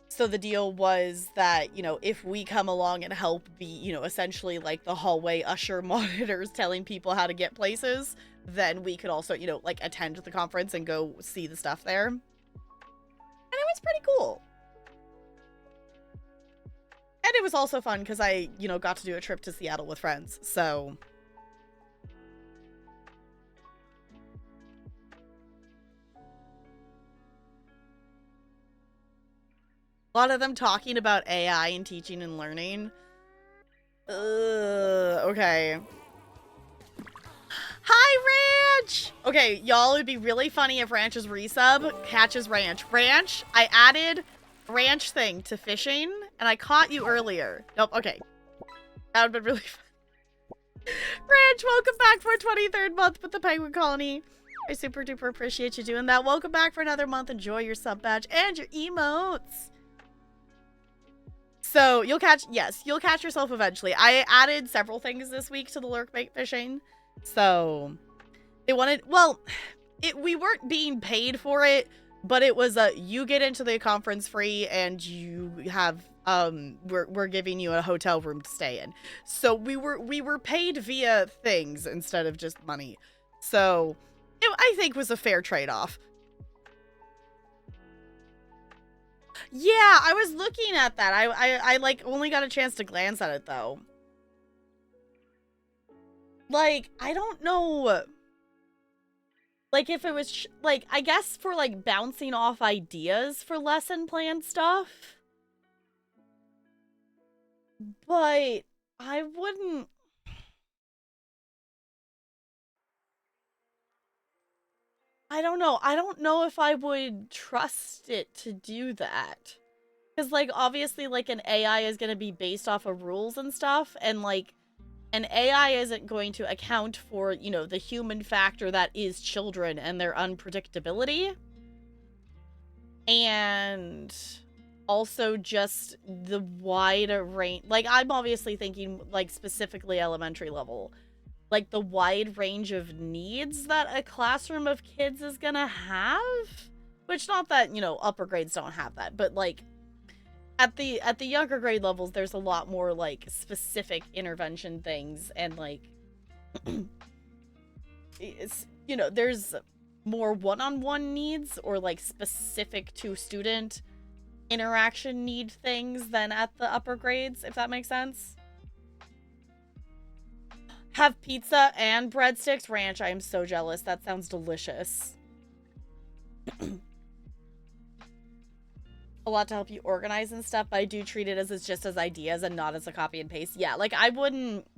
So the deal was that, you know, if we come along and help be, you know, essentially like the hallway usher monitors telling people how to get places, then we could also, you know, like, attend the conference and go see the stuff there. And it was pretty cool. And it was also fun because I, you know, got to do a trip to Seattle with friends, so... A lot of them talking about AI and teaching and learning. Okay. Hi, Ranch! Okay, y'all, it'd be really funny if Ranch's resub catches Ranch. Ranch, I added Ranch thing to fishing, and I caught you earlier. Nope, okay. That would've been really fun. Ranch, welcome back for a 23rd month with the Penguin Colony. I super duper appreciate you doing that. Welcome back for another month. Enjoy your sub badge and your emotes. So you'll catch yourself eventually. I added several things this week to the lurk bait fishing. So they wanted, well, we weren't being paid for it, but it was you get into the conference free and you have we're giving you a hotel room to stay in. So we were paid via things instead of just money. So I think was a fair trade-off. Yeah, I was looking at that. I like only got a chance to glance at it though. Like, I don't know. Like if it was like, I guess for like bouncing off ideas for lesson plan stuff. But I wouldn't. I don't know. I don't know if I would trust it to do that. Because, like, obviously, like, an AI is going to be based off of rules and stuff. And, like, an AI isn't going to account for, you know, the human factor that is children and their unpredictability. And also just the wide range. Like, I'm obviously thinking, like, specifically elementary level. Like, the wide range of needs that a classroom of kids is gonna have. Which, not that, you know, upper grades don't have that. But, like, at the younger grade levels, there's a lot more, like, specific intervention things. And, like, it's, you know, there's more one-on-one needs or, like, specific to student interaction need things than at the upper grades, if that makes sense. Have pizza and breadsticks? Ranch, I am so jealous. That sounds delicious. A lot to help you organize and stuff, but I do treat it as it's just as ideas and not as a copy and paste. Yeah, like I wouldn't...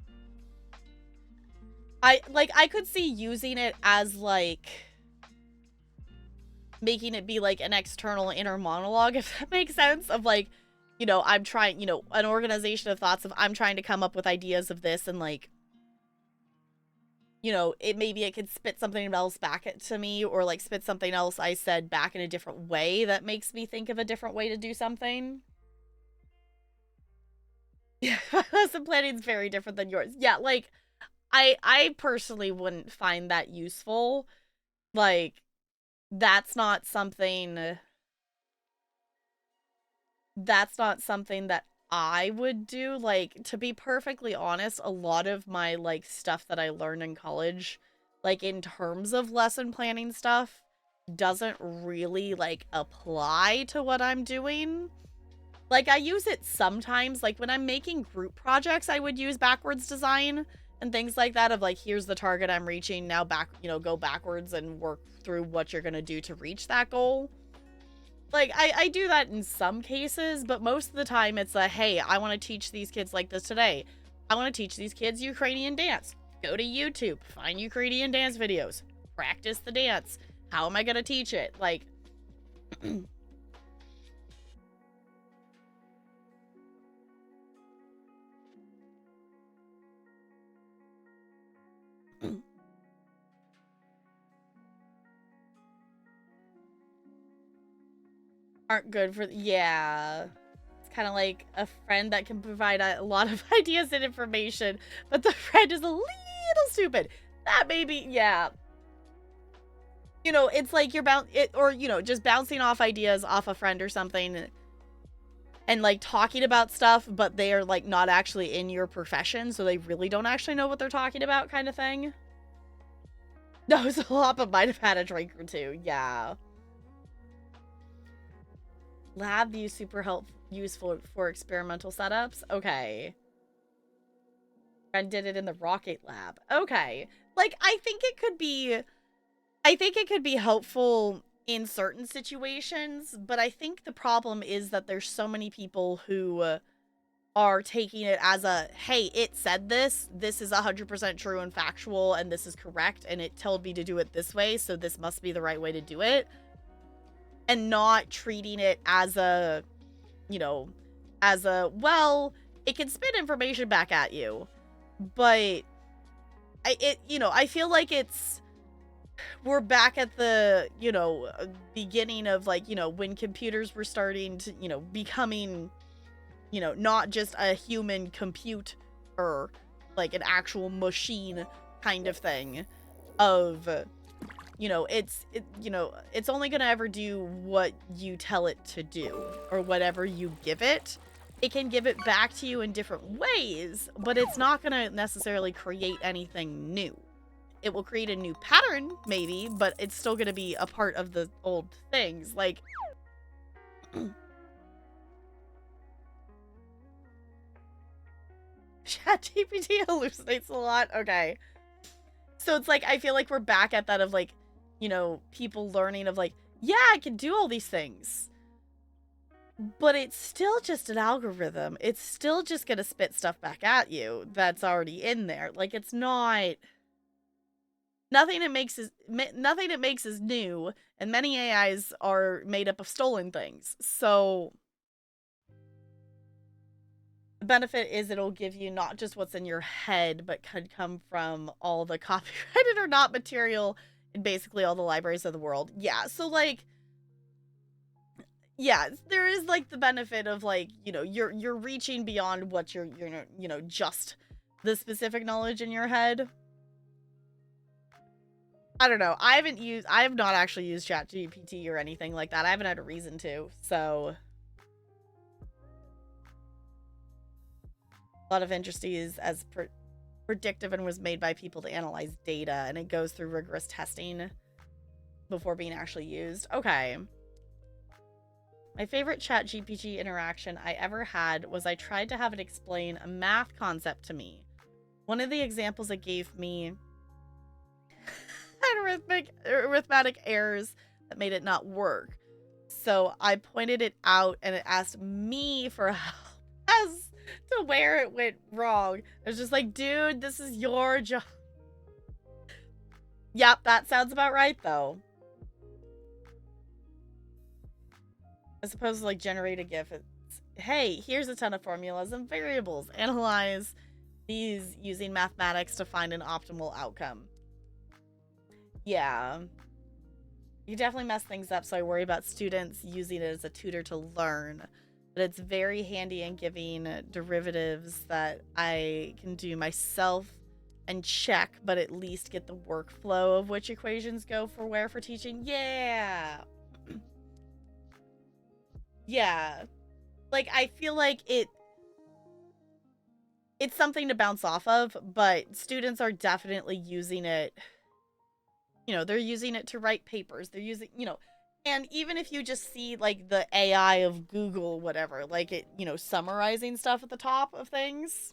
I could see using it as like... making it be like an external inner monologue, if that makes sense. Of like, you know, I'm trying, you know, an organization of thoughts of I'm trying to come up with ideas of this and like... you know, maybe it could spit something else back to me or like spit something else I said back in a different way that makes me think of a different way to do something. Yeah, lesson planning is very different than yours. Yeah, like I personally wouldn't find that useful. Like that's not something that I would do. Like, to be perfectly honest, a lot of my, like, stuff that I learned in college, like, in terms of lesson planning stuff, doesn't really, like, apply to what I'm doing. Like, I use it sometimes. Like, when I'm making group projects, I would use backwards design and things like that of, like, here's the target I'm reaching, now back, you know, go backwards and work through what you're gonna do to reach that goal. Like, I do that in some cases, but most of the time it's a, hey, I want to teach these kids like this today. I want to teach these kids Ukrainian dance. Go to YouTube, find Ukrainian dance videos, practice the dance. How am I going to teach it? Like, aren't good for, yeah. It's kind of like a friend that can provide a lot of ideas and information, but the friend is a little stupid. That maybe, yeah. You know, it's like you're or, you know, just bouncing off ideas off a friend or something and like talking about stuff, but they are like not actually in your profession, so they really don't actually know what they're talking about kind of thing. No, Zalapa might have had a drink or two, yeah. Lab view super useful for experimental setups. Okay. And did it in the rocket lab. Okay. Like, I think it could be helpful in certain situations, but I think the problem is that there's so many people who are taking it as a, hey, it said this is 100% true and factual, and this is correct, and it told me to do it this way, so this must be the right way to do it, and not treating it as a, you know, as a, well, it can spit information back at you, but I feel like we're back at the, beginning of, like, when computers were starting to, becoming, not just a human compute or like an actual machine kind of thing of, it's only going to ever do what you tell it to do or whatever you give it. It can give it back to you in different ways, but it's not going to necessarily create anything new. It will create a new pattern, maybe, but it's still going to be a part of the old things. Like, ChatGPT hallucinates a lot. Okay. So it's like, I feel like we're back at that of, like, people learning of, like, yeah, I can do all these things. But it's still just an algorithm. It's still just going to spit stuff back at you that's already in there. Like, it's not... Nothing it makes is new, and many AIs are made up of stolen things. So the benefit is it'll give you not just what's in your head, but could come from all the copyrighted or not material in basically all the libraries of the world. Yeah, so, like, yeah, there is, like, the benefit of, like, you're reaching beyond what you're just the specific knowledge in your head. I don't know. I have not actually used ChatGPT or anything like that. I haven't had a reason to, so. A lot of Industry is as predictive and was made by people to analyze data, and it goes through rigorous testing before being actually used. Okay. My favorite ChatGPT interaction I ever had was I tried to have it explain a math concept to me. One of the examples it gave me arithmetic errors that made it not work. So I pointed it out and it asked me for help as to where it went wrong. I was just like, dude, this is your job. Yep, that sounds about right, though. As opposed to, like, generate a GIF, it's, hey, here's a ton of formulas and variables. Analyze these using mathematics to find an optimal outcome. Yeah. You definitely mess things up, so I worry about students using it as a tutor to learn. But it's very handy in giving derivatives that I can do myself and check, but at least get the workflow of which equations go for where for teaching. Yeah. Yeah. Like, I feel like it's something to bounce off of, but students are definitely using it. They're using it to write papers. They're using, and even if you just see, like, the AI of Google, whatever, like, it, summarizing stuff at the top of things.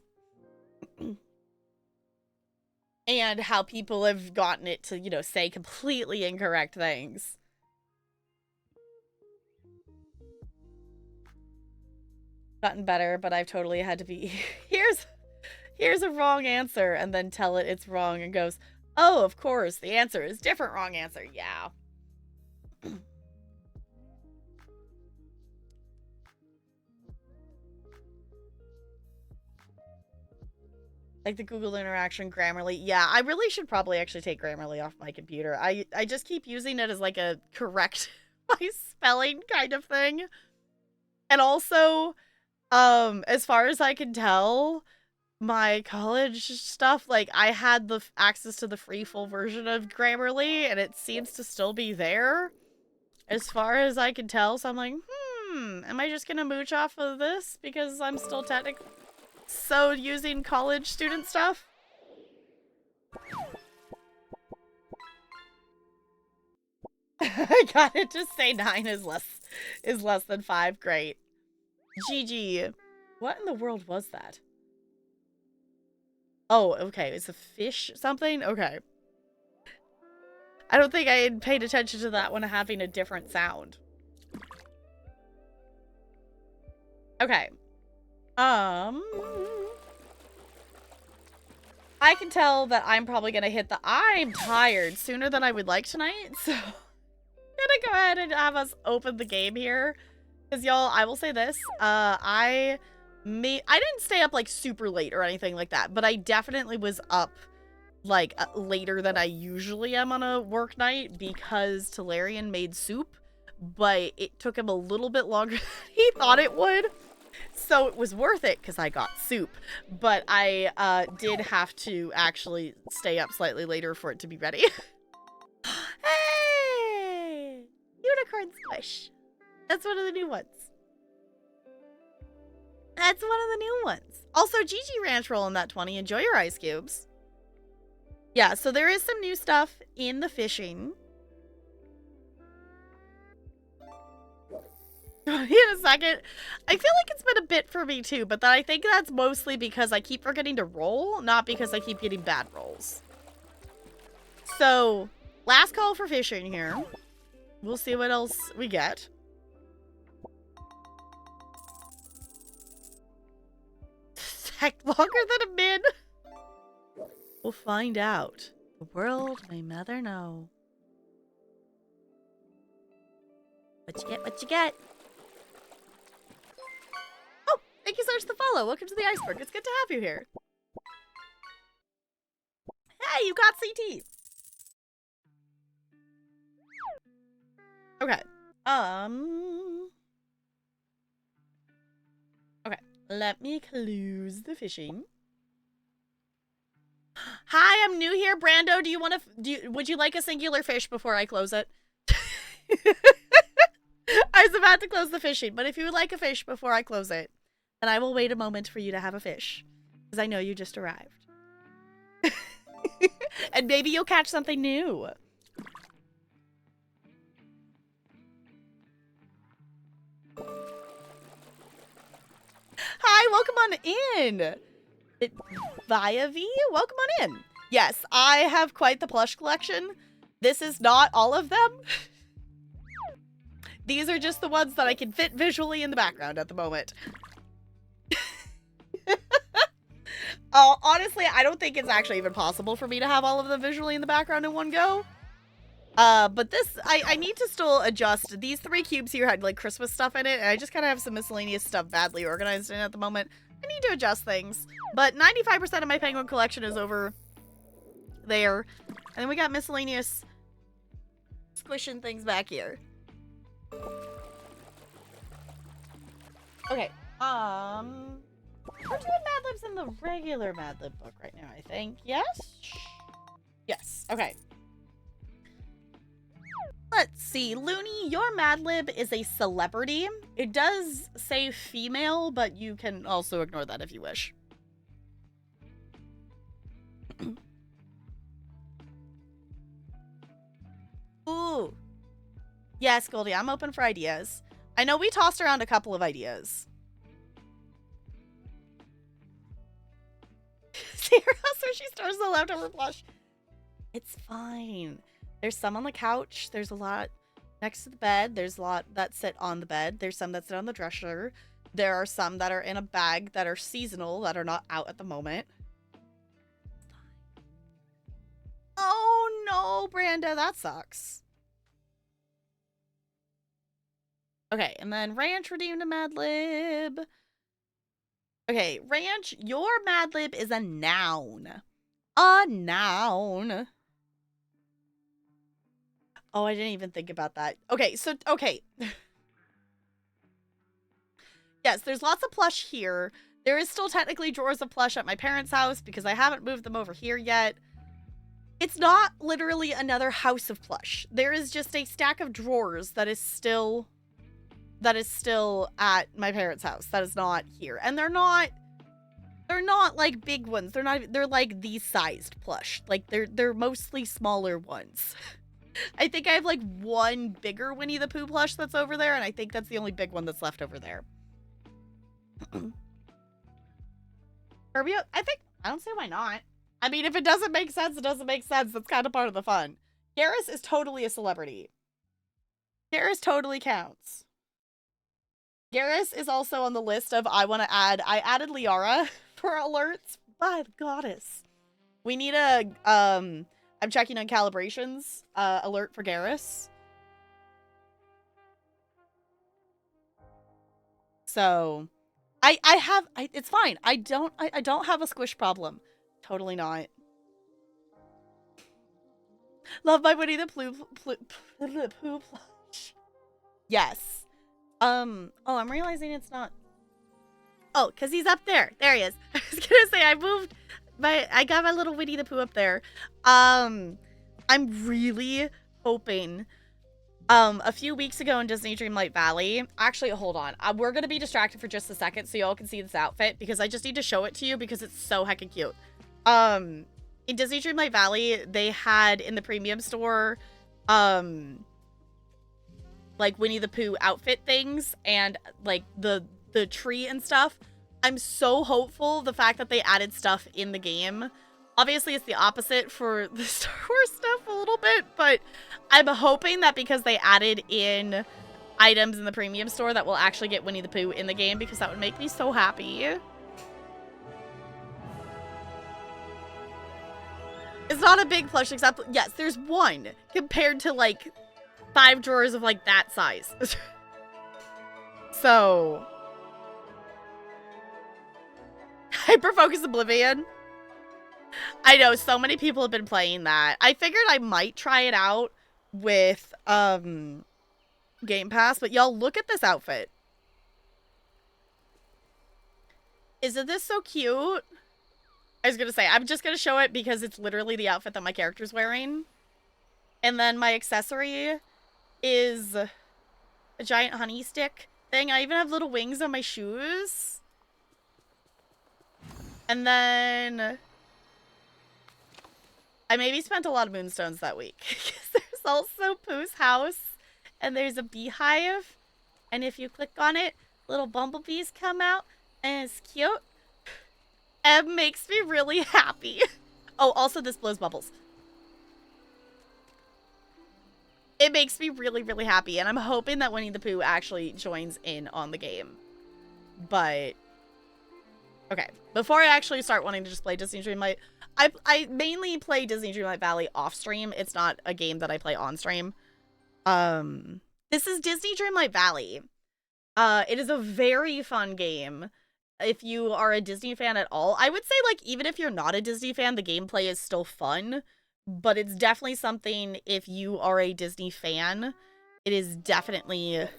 And how people have gotten it to, say completely incorrect things. Gotten better, but I've totally had to be, here's a wrong answer, and then tell it it's wrong, and goes, oh, of course, the answer is different wrong answer. Yeah. Like the Google interaction, Grammarly. Yeah, I really should probably actually take Grammarly off my computer. I just keep using it as, like, a correct my spelling kind of thing. And also, as far as I can tell, my college stuff, like, I had the access to the free full version of Grammarly, and it seems to still be there, as far as I can tell. So I'm like, am I just gonna mooch off of this because I'm still technically using college student stuff? I got it to say 9 is less than 5. Great. GG. What in the world was that? Oh, okay. It's a fish something? Okay. I don't think I had paid attention to that one having a different sound. Okay. I can tell that I'm probably gonna hit the I'm tired sooner than I would like tonight, so I'm gonna go ahead and have us open the game here. Because y'all, I will say this, I didn't stay up like super late or anything like that, but I definitely was up like later than I usually am on a work night because Talarian made soup, but it took him a little bit longer than he thought it would. So it was worth it because I got soup, but I did have to actually stay up slightly later for it to be ready. Hey! Unicorn Squish. That's one of the new ones. That's one of the new ones. Also, GG Ranch rolling that 20. Enjoy your ice cubes. Yeah, so there is some new stuff in the fishing. In a second. I feel like it's been a bit for me too, but I think that's mostly because I keep forgetting to roll, not because I keep getting bad rolls. So, last call for fishing here. We'll see what else we get. Heck, longer than a min. We'll find out. The world may never know. What you get, what you get. Oh, thank you so much for the follow. Welcome to the iceberg. It's good to have you here. Hey, you got CT. Okay. Okay. Let me close the fishing. Hi, I'm new here. Brando, do you want to... would you like a singular fish before I close it? I was about to close the fishing, but if you would like a fish before I close it, then I will wait a moment for you to have a fish. Because I know you just arrived. And maybe you'll catch something new. Hi, welcome on in. Via V, welcome on in. Yes, I have quite the plush collection. This is not all of them. These are just the ones that I can fit visually in the background at the moment. Honestly, I don't think it's actually even possible for me to have all of them visually in the background in one go. But this, I need to still adjust. These 3 cubes here had like Christmas stuff in it, and I just kind of have some miscellaneous stuff badly organized in it at the moment. I need to adjust things. But 95% of my penguin collection is over there. And then we got miscellaneous squishing things back here. Okay. We're doing Mad Libs in the regular Mad Lib book right now, I think. Yes? Yes. Okay. Let's see. Looney, your Mad Lib is a celebrity. It does say female, but you can also ignore that if you wish. Ooh. Yes, Goldie, I'm open for ideas. I know we tossed around a couple of ideas. Sarah, so she stores the leftover plush. It's fine. There's some on the couch. There's a lot next to the bed. There's a lot that sit on the bed. There's some that sit on the dresser. There are some that are in a bag that are seasonal that are not out at the moment. Oh no, Branda, that sucks. Okay, and then Ranch redeemed a Mad Lib. Okay, Ranch, your Mad Lib is a noun. A noun. Oh, I didn't even think about that. Okay, so, okay. Yes, there's lots of plush here. There is still technically drawers of plush at my parents' house because I haven't moved them over here yet. It's not literally another house of plush. There is just a stack of drawers that is still at my parents' house. That is not here. And they're not like big ones. They're like these sized plush. Like they're mostly smaller ones. I think I have like one bigger Winnie the Pooh plush that's over there, and I think that's the only big one that's left over there. Kirby, I don't see why not. I mean, if it doesn't make sense, it doesn't make sense. That's kind of part of the fun. Garrus is totally a celebrity. Garrus totally counts. Garrus is also on the list of I added Liara for alerts. By the goddess. We need a, I'm checking on calibrations, alert for Garrus. So, it's fine. I don't have a squish problem. Totally not. Love my Winnie the Pooh plush. Yes. Oh, I'm realizing it's not. Oh, because he's up there. There he is. I was gonna say I got my little Winnie the Pooh up there. I'm really hoping. A few weeks ago in Disney Dreamlight Valley, actually, hold on. We're gonna be distracted for just a second so y'all can see this outfit because I just need to show it to you because it's so heckin' cute. In Disney Dreamlight Valley, they had in the premium store, like Winnie the Pooh outfit things and like the tree and stuff. I'm so hopeful the fact that they added stuff in the game. Obviously, it's the opposite for the Star Wars stuff a little bit, but I'm hoping that because they added in items in the premium store that we'll actually get Winnie the Pooh in the game because that would make me so happy. It's not a big plush except, yes, there's one compared to like 5 drawers of like that size. So, Hyperfocus Oblivion. I know so many people have been playing that. I figured I might try it out with Game Pass, but y'all look at this outfit. Isn't this so cute? I was gonna say, I'm just gonna show it because it's literally the outfit that my character's wearing. And then my accessory is a giant honey stick thing. I even have little wings on my shoes. And then I maybe spent a lot of moonstones that week. There's also Pooh's house. And there's a beehive. And if you click on it, little bumblebees come out. And it's cute. It makes me really happy. Oh, also this blows bubbles. It makes me really, really happy. And I'm hoping that Winnie the Pooh actually joins in on the game. But, okay. Before I actually start wanting to just play Disney Dreamlight, I mainly play Disney Dreamlight Valley off stream. It's not a game that I play on stream. This is Disney Dreamlight Valley. It is a very fun game. If you are a Disney fan at all, I would say, like, even if you're not a Disney fan, the gameplay is still fun. But it's definitely something, if you are a Disney fan, it's definitely a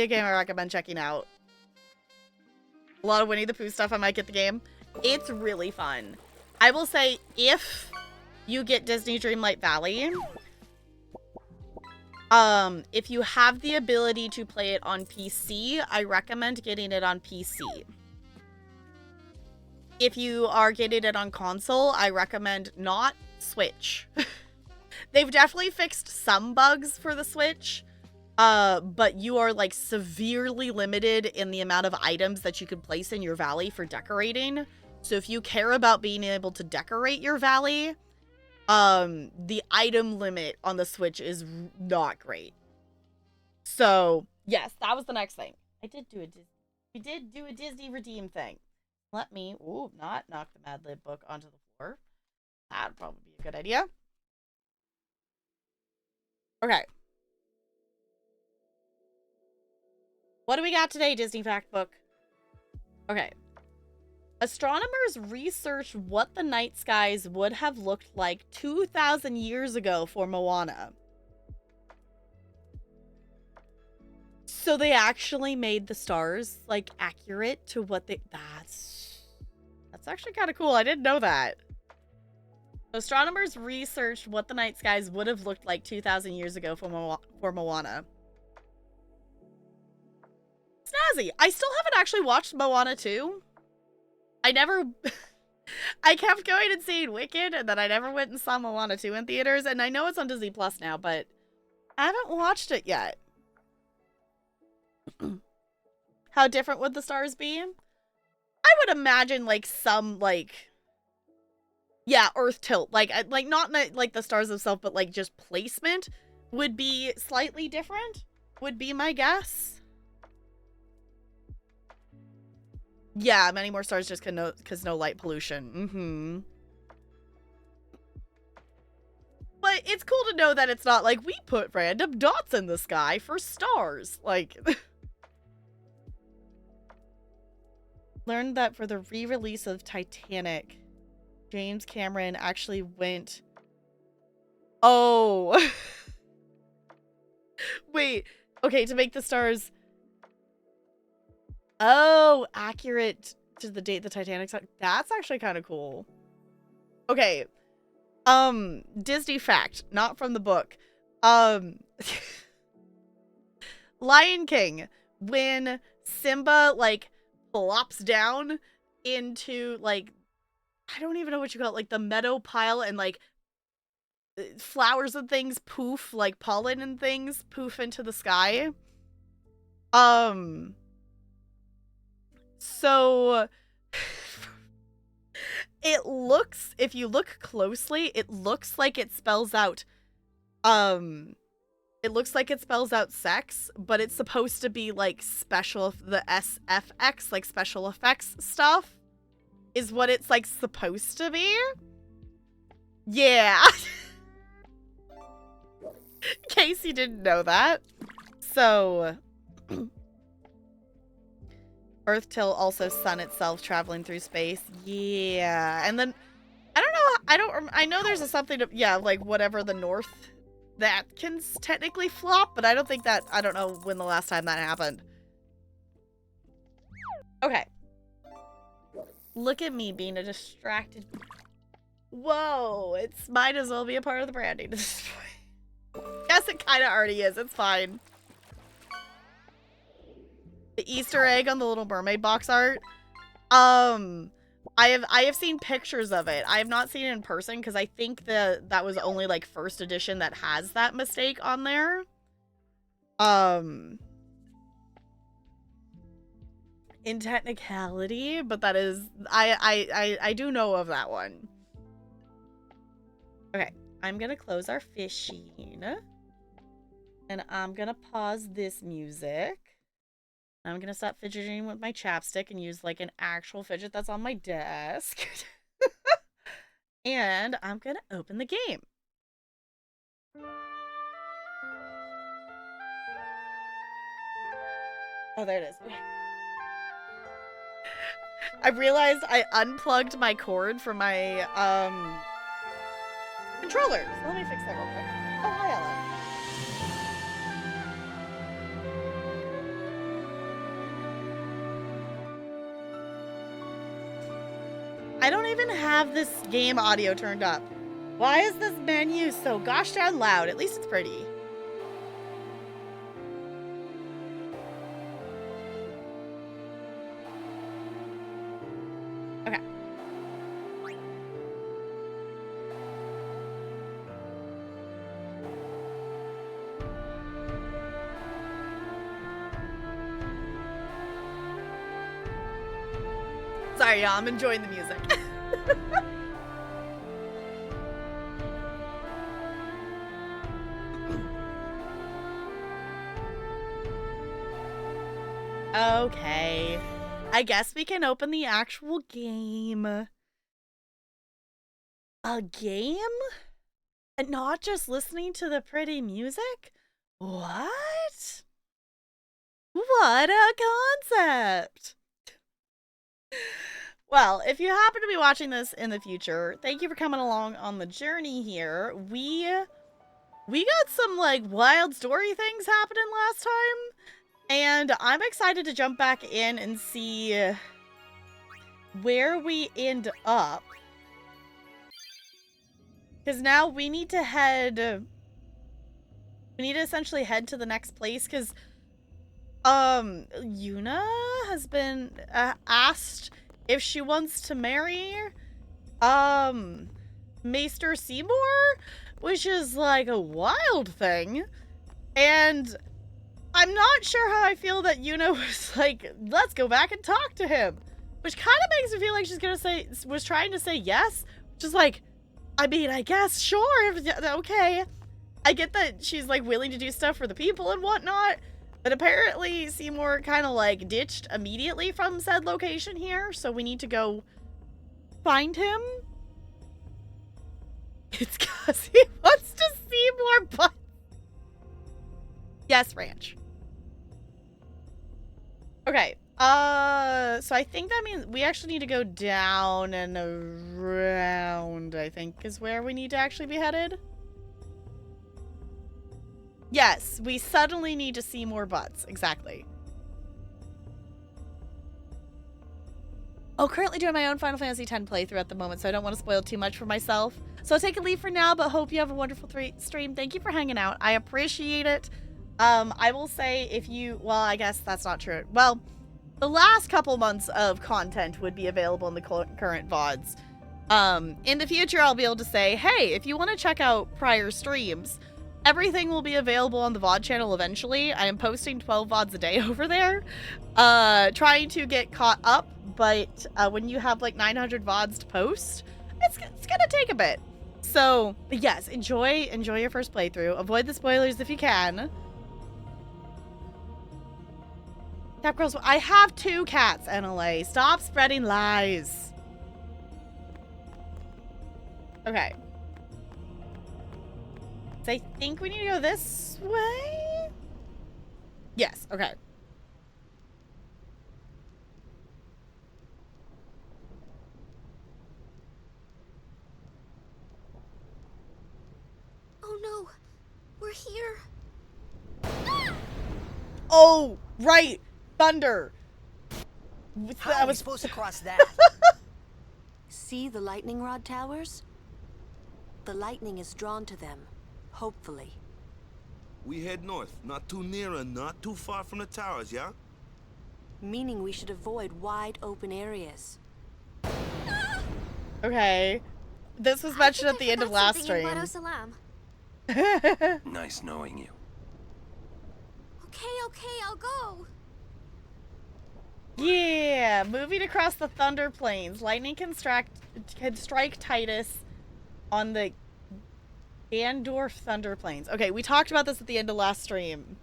game I recommend checking out. A lot of Winnie the Pooh stuff, I might get the game. It's really fun. I will say, if you get Disney Dreamlight Valley, if you have the ability to play it on PC, I recommend getting it on PC. If you are getting it on console, I recommend not Switch. They've definitely fixed some bugs for the Switch, but you are like severely limited in the amount of items that you can place in your valley for decorating. So if you care about being able to decorate your valley, the item limit on the Switch is not great. So, yes, that was the next thing. We did do a Disney Redeem thing. Let me, not knock the Mad Lib book onto the floor. That'd probably be a good idea. Okay. What do we got today, Disney Fact Book? Okay. Astronomers researched what the night skies would have looked like 2,000 years ago for Moana. So they actually made the stars, like, accurate to what they... That's actually kind of cool. I didn't know that. Astronomers researched what the night skies would have looked like 2,000 years ago for Moana. Snazzy. I still haven't actually watched Moana 2. I kept going and seeing Wicked, and then I never went and saw Moana 2 in theaters, and I know it's on Disney Plus now, but I haven't watched it yet. How different would the stars be? I would imagine, like, some, like... Yeah, Earth tilt. Like not like the stars themselves, but like just placement would be slightly different, would be my guess. Yeah, many more stars just because no light pollution. But it's cool to know that it's not like we put random dots in the sky for stars. Like, learned that for the re-release of Titanic, James Cameron actually went... Oh. Wait. Okay, to make the stars... Oh, accurate to the date the Titanic... That's actually kind of cool. Okay. Disney fact, not from the book. Lion King, when Simba, like, plops down into, like, I don't even know what you call it, like, the meadow pile, and, like, flowers and things poof, like, pollen and things poof into the sky. So... It looks, if you look closely, it looks like it spells out, sex, but it's supposed to be, like, the SFX, like, special effects stuff, is what it's, like, supposed to be. Yeah. In case you didn't know that. So... Earth tilt, also sun itself traveling through space. Yeah. And then, I know there's something, yeah, like whatever the north, that can technically flop, but I don't know when the last time that happened. Okay. Look at me being a distracted. Whoa, it's might as well be a part of the branding. Yes, it kind of already is. It's fine. The Easter egg on the Little Mermaid box art. I have seen pictures of it. I have not seen it in person because I think that was only like first edition that has that mistake on there. In technicality, but that is I do know of that one. Okay, I'm gonna close our fishing. And I'm gonna pause this music. I'm gonna stop fidgeting with my chapstick and use like an actual fidget that's on my desk. And I'm gonna open the game. Oh, there it is. I realized I unplugged my cord from my controller. So let me fix that real quick. Oh, hi, Ella. I don't even have this game audio turned up. Why is this menu so gosh darn loud? At least it's pretty. Okay. Sorry, y'all. I'm enjoying the music. Okay. I guess we can open the actual game. A game? And not just listening to the pretty music? What? What a concept! Well, if you happen to be watching this in the future, thank you for coming along on the journey here. We got some, like, wild story things happening last time, and I'm excited to jump back in and see where we end up. Because now we need to essentially head to the next place, because Yuna has been asked if she wants to marry Maester Seymour, which is like a wild thing. And I'm not sure how I feel that Yuna was like, let's go back and talk to him. Which kind of makes me feel like she's gonna was trying to say yes, Just like, I mean, I guess, sure, okay. I get that she's like willing to do stuff for the people and whatnot, but apparently Seymour kind of like ditched immediately from said location here, so we need to go find him. It's because he wants to see more butts. Yes, Ranch. Okay. So I think that means we actually need to go down and around, I think, is where we need to actually be headed. Yes, we suddenly need to see more butts. Exactly. Oh, currently doing my own Final Fantasy X playthrough at the moment, so I don't want to spoil too much for myself. So I'll take a leave for now, but hope you have a wonderful stream. Thank you for hanging out. I appreciate it. I will say if you... Well, I guess that's not true. Well, the last couple months of content would be available in the current VODs. In the future, I'll be able to say, hey, if you want to check out prior streams, everything will be available on the VOD channel eventually. I am posting 12 VODs a day over there, trying to get caught up, but when you have like 900 VODs to post, it's gonna take a bit. So, but yes, enjoy your first playthrough. Avoid the spoilers if you can. Cat Girls, I have 2 cats, NLA. Stop spreading lies. Okay. So I think we need to go this way? Yes, okay. Oh no, we're here. Oh, right. Thunder. How are we supposed to cross that? See the lightning rod towers? The lightning is drawn to them, hopefully. We head north, not too near and not too far from the towers, yeah? Meaning we should avoid wide open areas. Okay. This was mentioned at the end of last stream. Salam. Nice knowing you. Okay, I'll go. Yeah, moving across the Thunder Plains. Lightning can strike Titus on the Gandorf Thunder Plains. Okay, we talked about this at the end of last stream.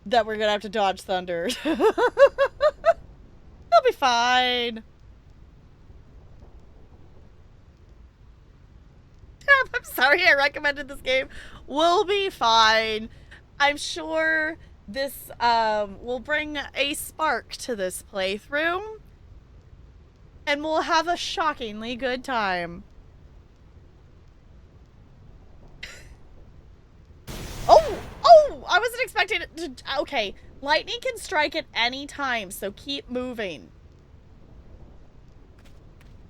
That we're gonna have to dodge thunder. It'll be fine. I'm sorry I recommended this game. We'll be fine. I'm sure this will bring a spark to this playthrough. And we'll have a shockingly good time. Oh, I wasn't expecting it to... Okay, lightning can strike at any time, so keep moving.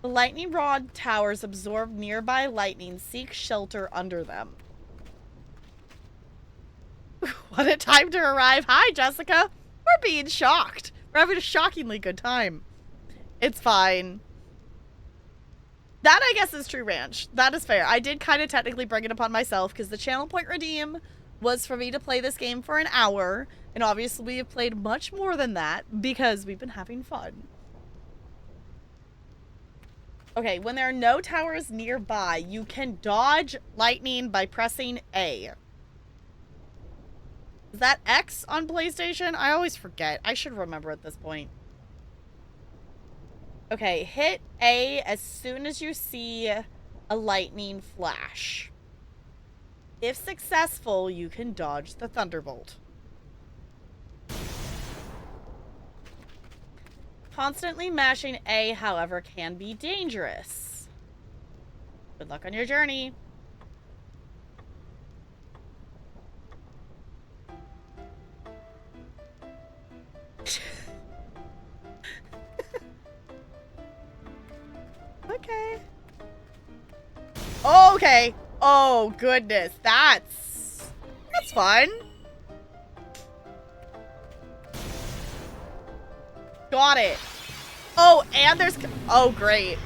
The lightning rod towers absorb nearby lightning, seek shelter under them. What a time to arrive. Hi, Jessica. We're being shocked. We're having a shockingly good time. It's fine. That, I guess, is true, Ranch. That is fair. I did kind of technically bring it upon myself because the channel point redeem was for me to play this game for an hour. And obviously we have played much more than that because we've been having fun. Okay, when there are no towers nearby, you can dodge lightning by pressing A. Is that X on PlayStation? I always forget. I should remember at this point. Okay, hit A as soon as you see a lightning flash. If successful, you can dodge the Thunderbolt. Constantly mashing A, however, can be dangerous. Good luck on your journey. Okay. Okay. Oh, goodness. That's fun. Got it. Oh, and there's... Oh, great.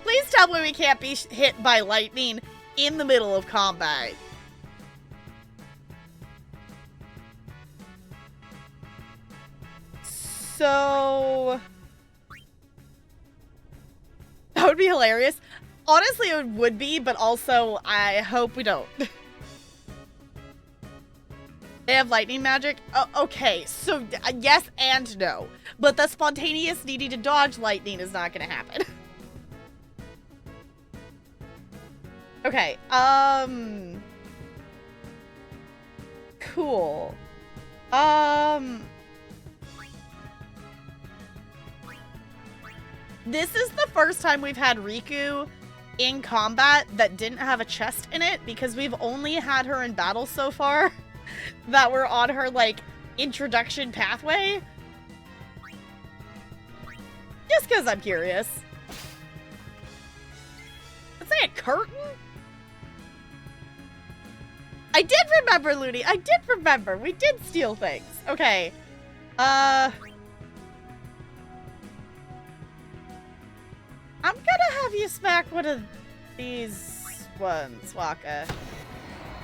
Please tell me we can't be hit by lightning in the middle of combat. So... That would be hilarious. Honestly, it would be, but also I hope we don't. They have lightning magic? Oh, okay, so yes and no. But the spontaneous needing to dodge lightning is not gonna happen. Okay, cool. This is the first time we've had Riku in combat that didn't have a chest in it, because we've only had her in battle so far that were on her, like, introduction pathway. Just because I'm curious. Let's say a curtain? I did remember, Looney. I did remember. We did steal things. Okay. I'm gonna have you smack one of these ones, Waka.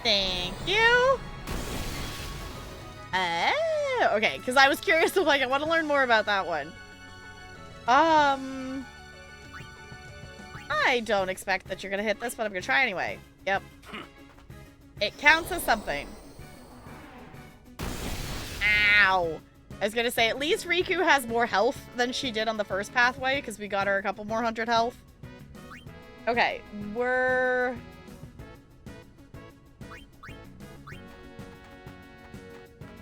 Thank you. Okay, because I was curious, like, I want to learn more about that one. I don't expect that you're gonna hit this, but I'm gonna try anyway. Yep. It counts as something. Ow. I was gonna say, at least Riku has more health than she did on the first pathway, because we got her a couple more 100 health. Okay, we're...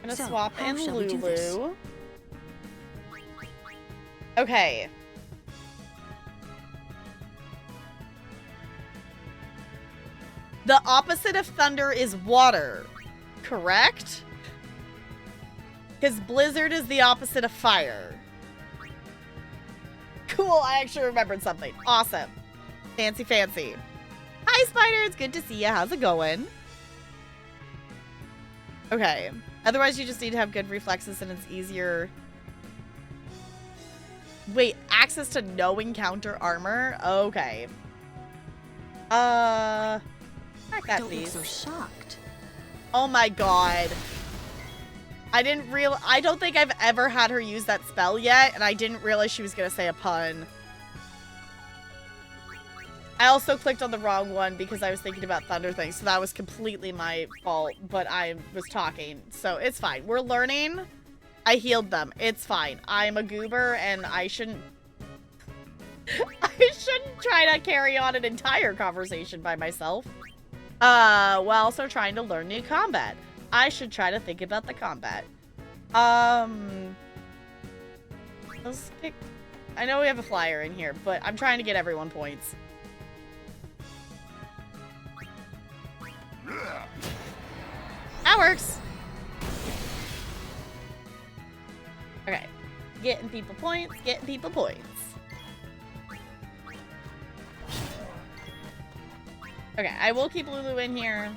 gonna swap in Lulu. Okay. The opposite of thunder is water, correct? Because blizzard is the opposite of fire. Cool, I actually remembered something. Awesome. Fancy, fancy. Hi, Spider. It's good to see you. How's it going? Okay. Otherwise, you just need to have good reflexes and it's easier. Wait, access to no encounter armor? Okay. Back that, please. Don't look so shocked. Oh my god. I don't think I've ever had her use that spell yet, and I didn't realize she was gonna say a pun. I also clicked on the wrong one because I was thinking about thunder things, so that was completely my fault, but I was talking, so it's fine. We're learning. I healed them. It's fine. I'm a goober, and I shouldn't... I shouldn't try to carry on an entire conversation by myself. While also trying to learn new combat. I should try to think about the combat. Let's pick... I know we have a flyer in here, but I'm trying to get everyone points. That works. Okay. Getting people points, getting people points. Okay, I will keep Lulu in here.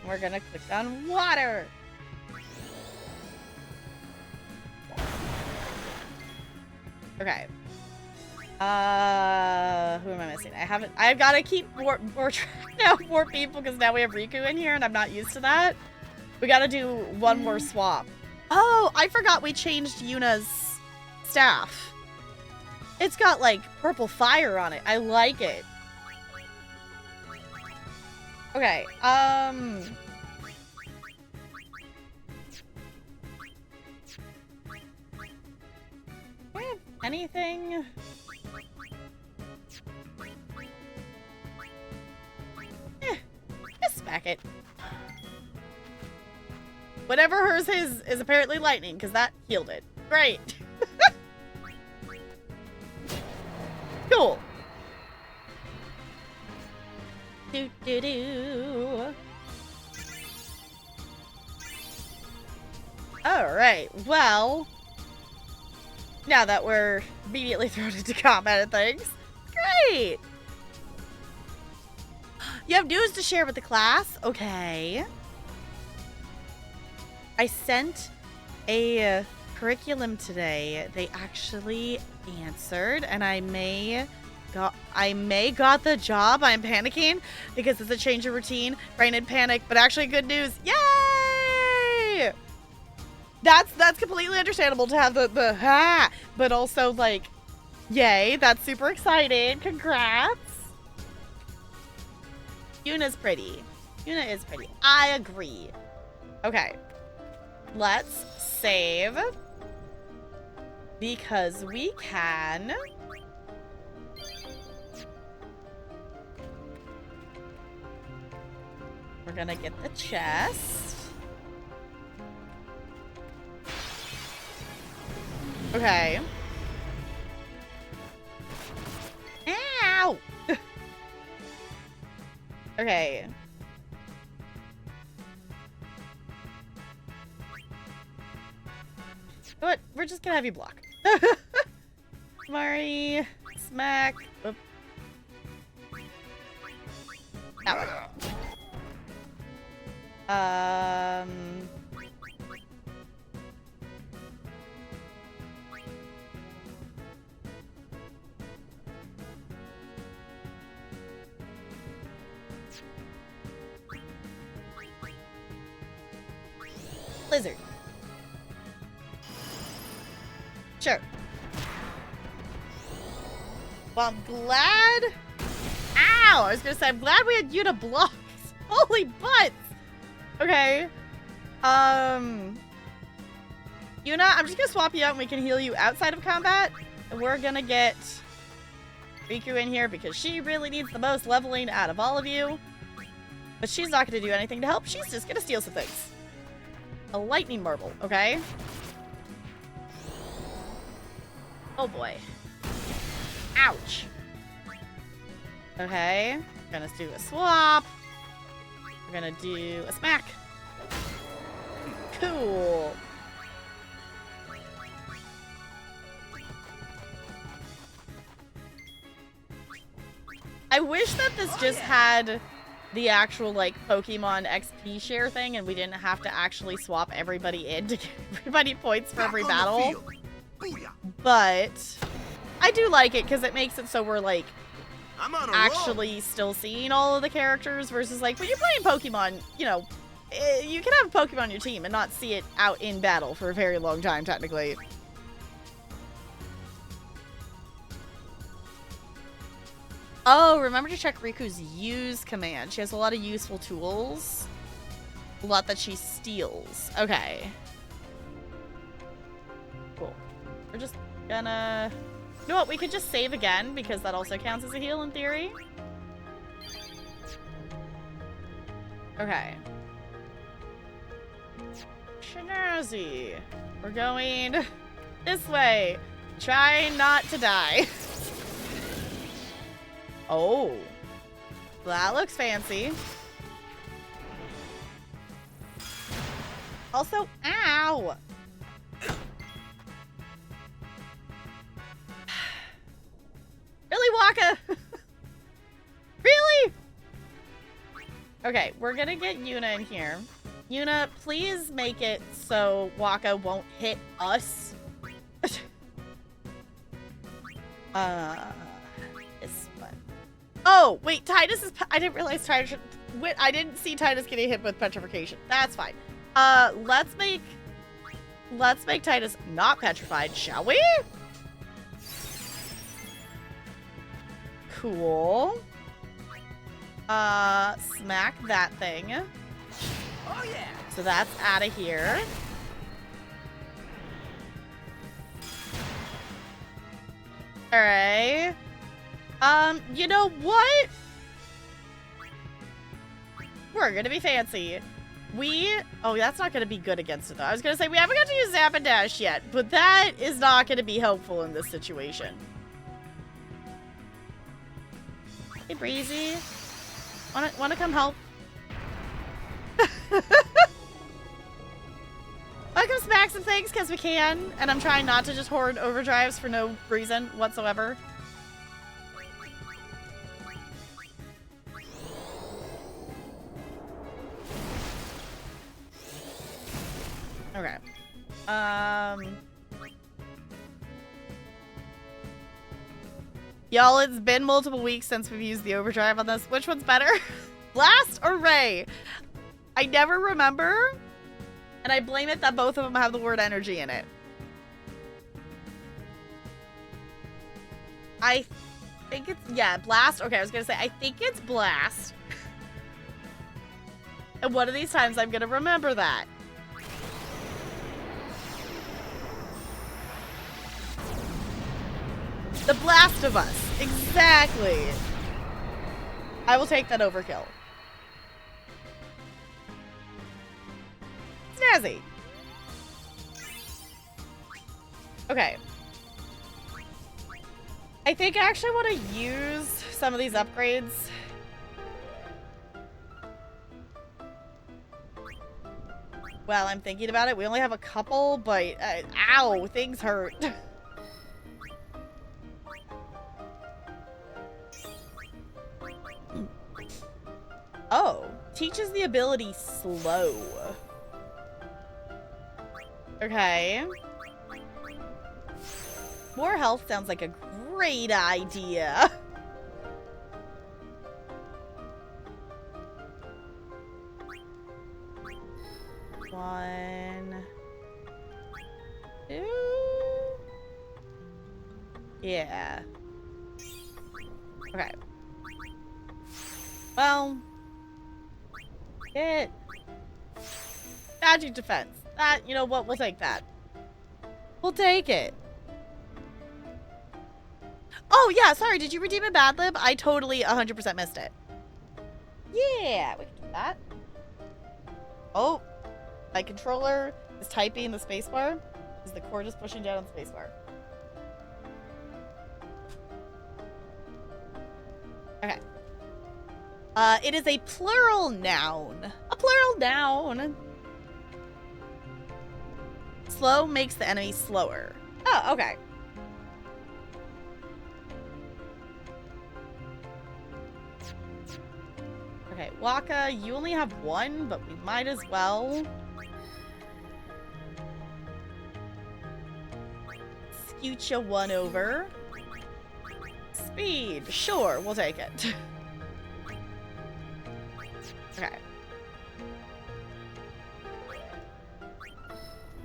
We're gonna click on water. Okay. Who am I missing? I've got to keep more people because now we have Riku in here and I'm not used to that. We got to do one more swap. Oh, I forgot we changed Yuna's staff. It's got like purple fire on it. I like it. Okay, do I have anything? Just smack it. Whatever hers is apparently lightning, because that healed it. Great. Cool. Do. Alright, well, now that we're immediately thrown into combat and things, great! You have news to share with the class? Okay. I sent a curriculum today. They actually answered, and I may got the job. I'm panicking because it's a change of routine. Brain in panic, but actually good news. Yay! That's completely understandable to have the but also like Yay, that's super exciting. Congrats. Yuna's pretty. Yuna is pretty. I agree. Okay. Let's save. Because we can. We're gonna get the chest. Okay. Ow! Okay. What? We're just gonna have you block. Mari, smack. Oop. That one. Lizard. Sure. Well, I'm glad. Ow! I was gonna say, I'm glad we had Yuna blocks. Holy butts! Okay. Yuna, I'm just gonna swap you out and we can heal you outside of combat. And we're gonna get Riku in here because she really needs the most leveling out of all of you. But she's not gonna do anything to help. She's just gonna steal some things. A lightning marble, okay? Oh boy. Ouch. Okay. We're gonna do a swap. We're gonna do a smack. Cool. I wish that this just had the actual, like, Pokemon XP share thing and we didn't have to actually swap everybody in to get everybody points for every battle. But I do like it because it makes it so we're, like, actually still seeing all of the characters versus, like, when you're playing Pokemon, you know, you can have a Pokemon on your team and not see it out in battle for a very long time, technically. Oh, remember to check Riku's use command. She has a lot of useful tools. A lot that she steals. Okay. Cool. We're just gonna... You know what? We could just save again because that also counts as a heal in theory. Okay. Shinazi. We're going this way. Try not to die. Oh. That looks fancy. Also, ow! Really, Wakka? Really? Okay, we're gonna get Yuna in here. Yuna, please make it so Wakka won't hit us. This one. Oh, wait, Tidus is... I didn't realize Tidus... I didn't see Tidus getting hit with petrification. That's fine. Let's make Tidus not petrified, shall we? Cool. Smack that thing. Oh yeah. So that's out of here. Alright. You know what? We're gonna be fancy. Oh, that's not gonna be good against it though. I was gonna say we haven't got to use Zap and Dash yet, but that is not gonna be helpful in this situation. Hey, Breezy. Wanna come help? Wanna come smack some things because we can, and I'm trying not to just hoard overdrives for no reason whatsoever. Okay. Y'all, it's been multiple weeks since we've used the overdrive on this. Which one's better? Blast or Ray? I never remember, and I blame it that both of them have the word energy in it. I think it's, yeah, blast. Okay, I was gonna say, I think it's blast. And one of these times I'm gonna remember that. The blast of us. Exactly. I will take that overkill. Snazzy. Okay. I think I actually want to use some of these upgrades. Well, I'm thinking about it. We only have a couple, but ow, things hurt. Oh, teaches the ability slow. Okay. More health sounds like a great idea. One, two. Yeah. Okay. Well, it. Magic defense. That, you know what? We'll take that. We'll take it. Oh, yeah. Sorry. Did you redeem a Bad Lib? I totally 100% missed it. Yeah. We can do that. Oh. My controller is typing the spacebar. Is the cord just pushing down on the spacebar? Okay. It is a plural noun. A plural noun. Slow makes the enemy slower. Oh, okay. Okay, Waka, you only have one, but we might as well. Scoot you one over. Speed, sure, we'll take it. Okay.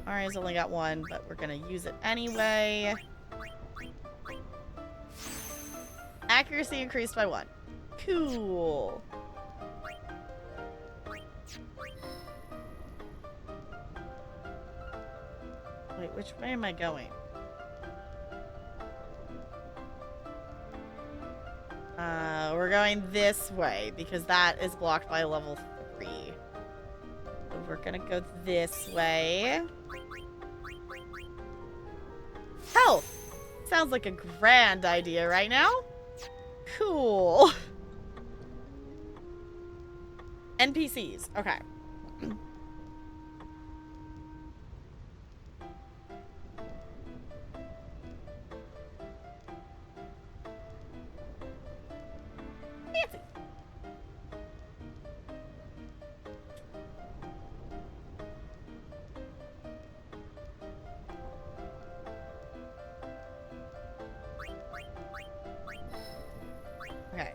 Ari's only got one, but we're gonna use it anyway. Accuracy increased by 1. Cool. Wait, which way am I going? We're going this way because that is blocked by level 3. So we're gonna go this way. Health! Sounds like a grand idea right now. Cool. NPCs. Okay. Fancy. Okay.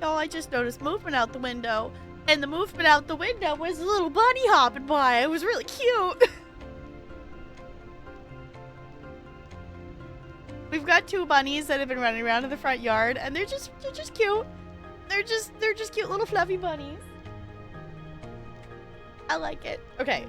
Oh, I just noticed movement out the window. And the movement out the window was a little bunny hopping by. It was really cute. We've got 2 bunnies that have been running around in the front yard, and they're just cute. They're just cute little fluffy bunnies. I like it. Okay,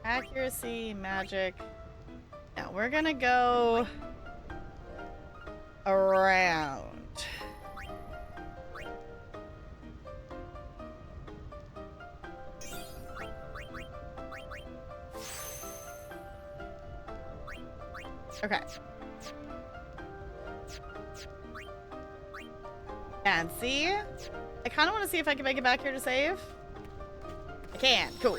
accuracy, magic. Now we're gonna go around. Okay. Fancy. I kind of want to see if I can make it back here to save. I can. Cool.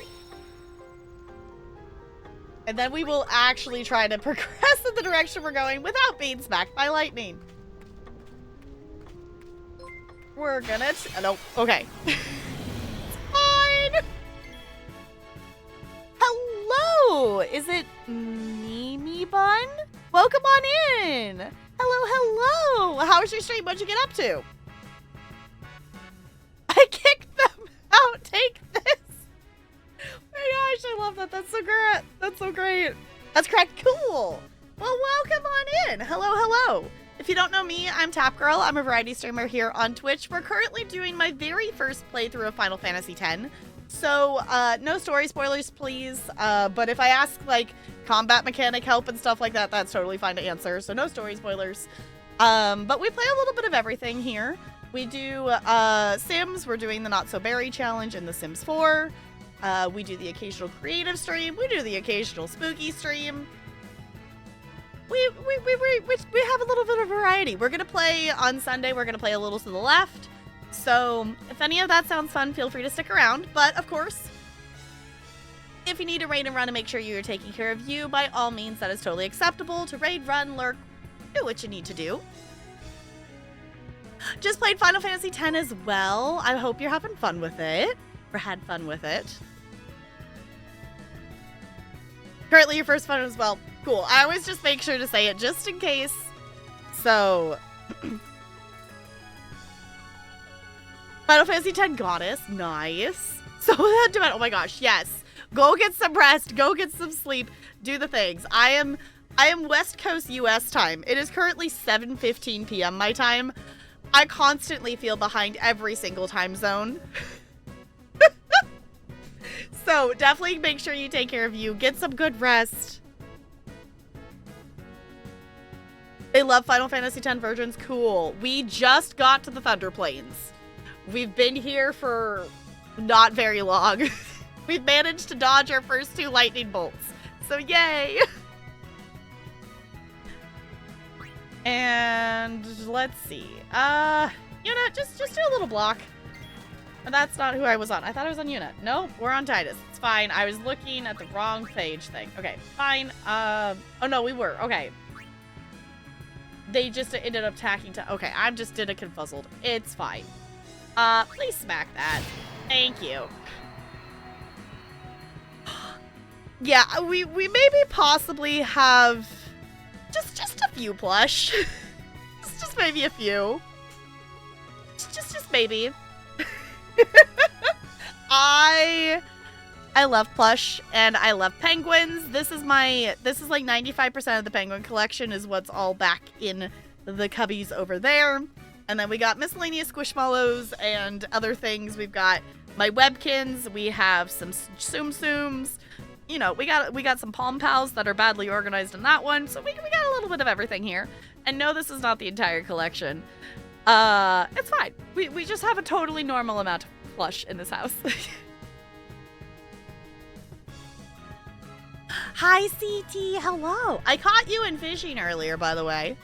And then we will actually try to progress in the direction we're going without being smacked by lightning. We're gonna... no. Okay. It's fine. hello! Is it Mimi Bun? Welcome on in! Hello! How's your stream? What'd you get up to? I kicked them out! Take this! My gosh, I love that. That's so great. That's so great. That's correct. Cool. Well, welcome on in. Hello. If you don't know me, I'm Tap Girl. I'm a variety streamer here on Twitch. We're currently doing my very first playthrough of Final Fantasy X. So, no story spoilers, please. But if I ask, like, combat mechanic help and stuff like that, that's totally fine to answer. So, no story spoilers. But we play a little bit of everything here. We do Sims. We're doing the Not So Berry challenge in The Sims 4. We do the occasional creative stream. We do the occasional spooky stream. We have a little bit of variety. We're going to play on Sunday. We're going to play a little to the left. So if any of that sounds fun, feel free to stick around. But of course, if you need to raid and run and make sure you're taking care of you, by all means, that is totally acceptable. To raid, run, lurk, do what you need to do. Just played Final Fantasy X as well. I hope you're having fun with it. Or had fun with it. Currently your first fun as well. Cool. I always just make sure to say it just in case. So, Final Fantasy X Goddess. Nice. So, oh my gosh, yes. Go get some rest. Go get some sleep. Do the things. I am West Coast US time. It is currently 7:15 p.m. my time. I constantly feel behind every single time zone. So, definitely make sure you take care of you. Get some good rest. They love Final Fantasy X versions. Cool. We just got to the Thunder Plains. We've been here for not very long. We've managed to dodge our first 2 lightning bolts. So, yay! And let's see. Unit, just do a little block. That's not who I was on. I thought I was on Unit. Nope, we're on Tidus. It's fine. I was looking at the wrong page thing. Okay, fine. Oh no, we were. Okay. They just ended up tacking to. Okay, I'm just did a confuzzled. It's fine. Please smack that. Thank you. Yeah, we maybe possibly have just a few plush. just maybe a few. Just maybe. I love plush and I love penguins. This is like 95% of the penguin collection is what's all back in the cubbies over there. And then we got miscellaneous squishmallows and other things. We've got my webkins. We have some Tsum Tsums. You know, we got some Palm Pals that are badly organized in that one. So we got a little bit of everything here. And no, this is not the entire collection. It's fine. We just have a totally normal amount of plush in this house. Hi, CT. Hello. I caught you in fishing earlier, by the way.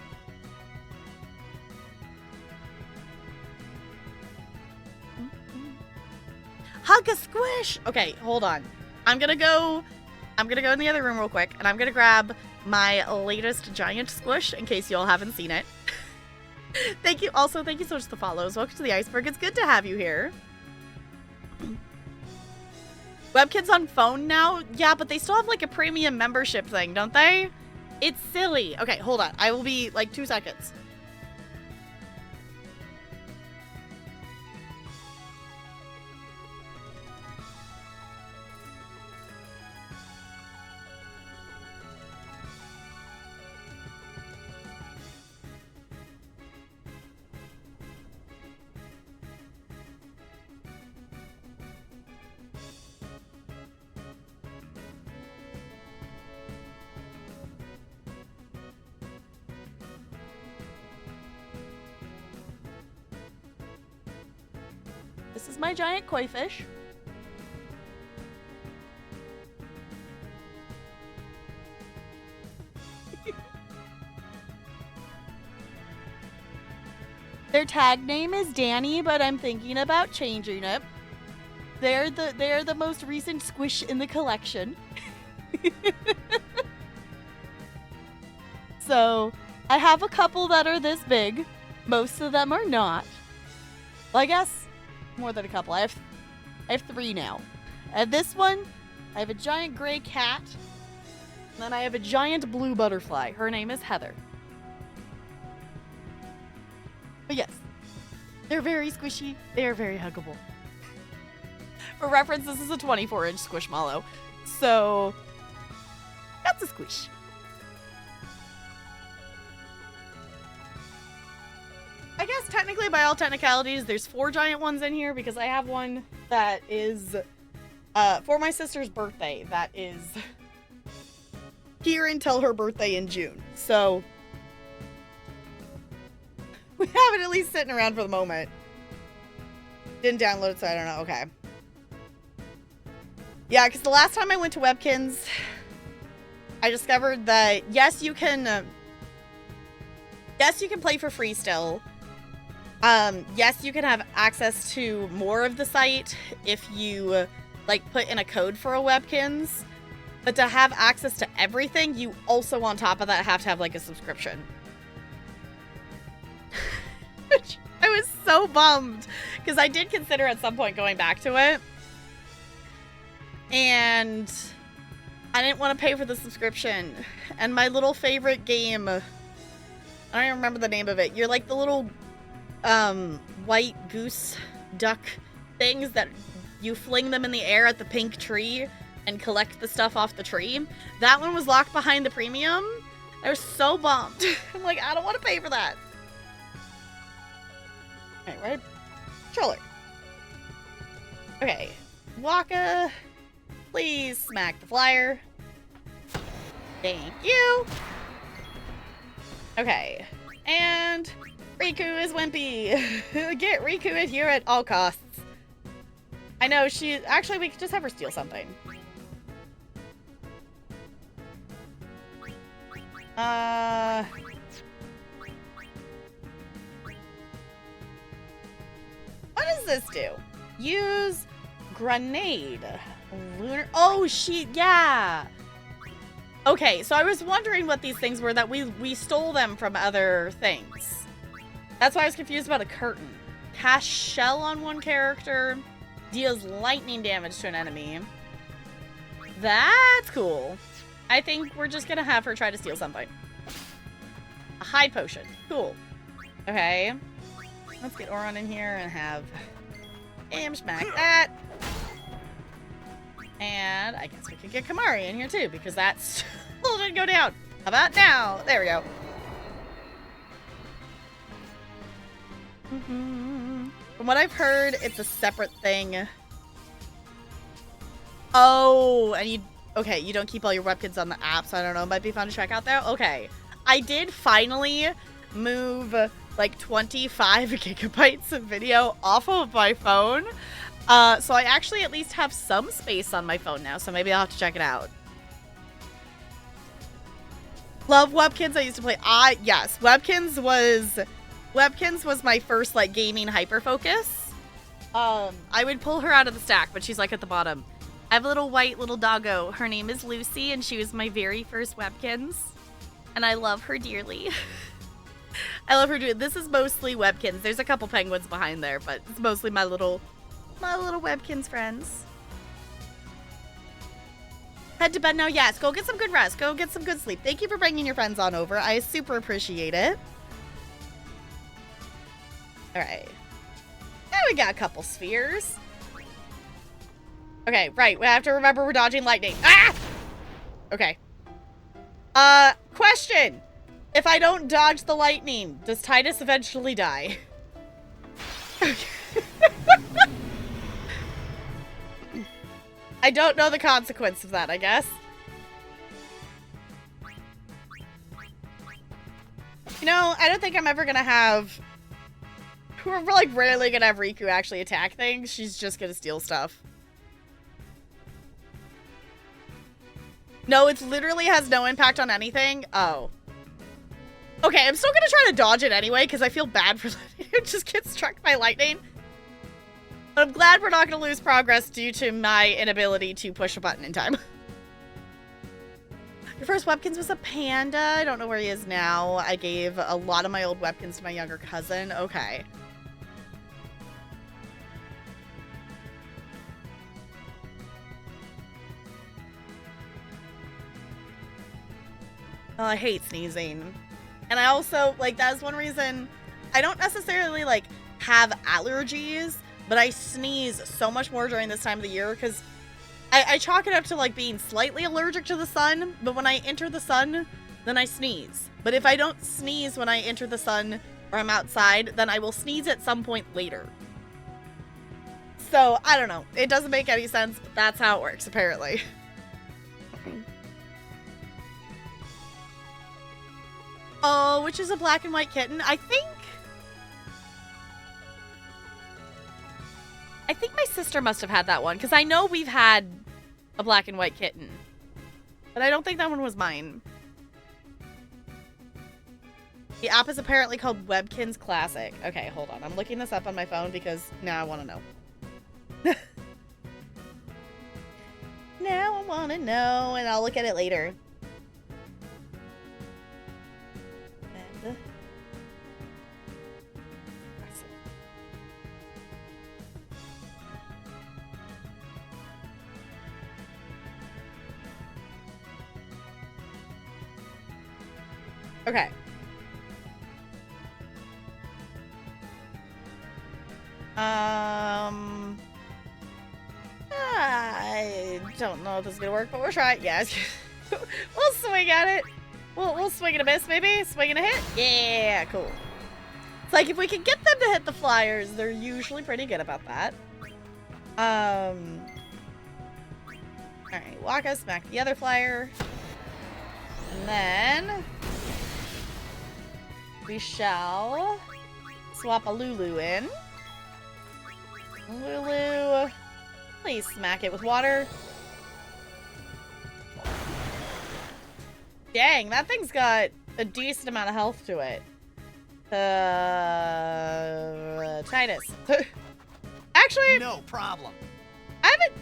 Hug a squish. Okay, hold on. I'm gonna go in the other room real quick, and I'm gonna grab my latest giant squish in case you all haven't seen it. Thank you. Also, thank you so much for the follows. Welcome to the Iceberg. It's good to have you here. Webkins on phone now? Yeah, but they still have like a premium membership thing, don't they? It's silly. Okay, hold on. I will be like 2 seconds. This is my giant koi fish. Their tag name is Danny, but I'm thinking about changing it. They're the most recent squish in the collection. So, I have a couple that are this big. Most of them are not. Well, I guess more than a couple. I have 3 now. This one, I have a giant gray cat. And then I have a giant blue butterfly. Her name is Heather. But yes, they're very squishy. They are very huggable. For reference, this is a 24-inch Squishmallow. So, that's a squish. I guess technically, by all technicalities, there's 4 giant ones in here because I have one that is for my sister's birthday. That is here until her birthday in June. So we have it at least sitting around for the moment. Didn't download it, so I don't know. Okay. Yeah, because the last time I went to Webkinz, I discovered that yes, you can play for free still. Yes, you can have access to more of the site if you like put in a code for a Webkinz. But to have access to everything, you also on top of that have to have like a subscription. Which I was so bummed because I did consider at some point going back to it. And I didn't want to pay for the subscription. And my little favorite game, I don't even remember the name of it. You're like the little white goose duck things that you fling them in the air at the pink tree and collect the stuff off the tree. That one was locked behind the premium. I was so bummed. I'm like, I don't want to pay for that. Alright, right? Controller. Okay. Waka, please smack the flyer. Thank you. Okay. And Riku is wimpy. Get Riku in here at all costs. I know she... Actually, we could just have her steal something. What does this do? Use grenade. Lunar... Oh, yeah. Okay, so I was wondering what these things were that we stole them from other things. That's why I was confused about a curtain. Cast shell on one character. Deals lightning damage to an enemy. That's cool. I think we're just gonna have her try to steal something. A hide potion. Cool. Okay. Let's get Auron in here and have him smack that. And I guess we could get Kamari in here too, because that still didn't go down. How about now? There we go. From what I've heard, it's a separate thing. Oh, and you don't keep all your Webkinz on the app, so I don't know. It might be fun to check out though. Okay. I did finally move like 25 gigabytes of video off of my phone. So I actually at least have some space on my phone now, so maybe I'll have to check it out. Love Webkinz. I used to play. Yes, Webkinz was my first like gaming hyper focus. I would pull her out of the stack, but she's like at the bottom. I have a little white little doggo. Her name is Lucy, and she was my very first Webkinz, and I love her dearly. I love her dearly. This is mostly Webkinz. There's a couple penguins behind there, but it's mostly my little Webkinz friends. Head to bed now. Yes, go get some good rest. Go get some good sleep. Thank you for bringing your friends on over. I super appreciate it. All right. Now we got a couple spheres. Okay, right. We have to remember we're dodging lightning. Ah! Okay. Question. If I don't dodge the lightning, does Tidus eventually die? I don't know the consequence of that, I guess. You know, I don't think I'm ever gonna have... We're like rarely gonna have Riku actually attack things. She's just gonna steal stuff. No, it literally has no impact on anything. Oh. Okay, I'm still gonna try to dodge it anyway, because I feel bad for letting it just get struck by lightning. But I'm glad we're not gonna lose progress due to my inability to push a button in time. Your first Webkinz was a panda. I don't know where he is now. I gave a lot of my old Webkinz to my younger cousin. Okay. Oh, I hate sneezing. And I also, like, that's one reason I don't necessarily, like, have allergies, but I sneeze so much more during this time of the year because I chalk it up to, like, being slightly allergic to the sun, but when I enter the sun, then I sneeze. But if I don't sneeze when I enter the sun or I'm outside, then I will sneeze at some point later. So, I don't know. It doesn't make any sense, but that's how it works, apparently. Oh, which is a black and white kitten. I think my sister must have had that one, because I know we've had a black and white kitten. But I don't think that one was mine. The app is apparently called Webkinz Classic. Okay, hold on. I'm looking this up on my phone because now I want to know. Now I want to know, and I'll look at it later. And, okay. I don't know if this is gonna work, but we'll try it. Yeah, we'll swing at it. We'll swing and a miss, maybe. Swing and a hit. Yeah, cool. It's like if we can get them to hit the flyers, they're usually pretty good about that. All right, Waka, smack the other flyer, and then we shall swap a Lulu in. Lulu, please smack it with water. Dang, that thing's got a decent amount of health to it. Titus. Actually, No problem.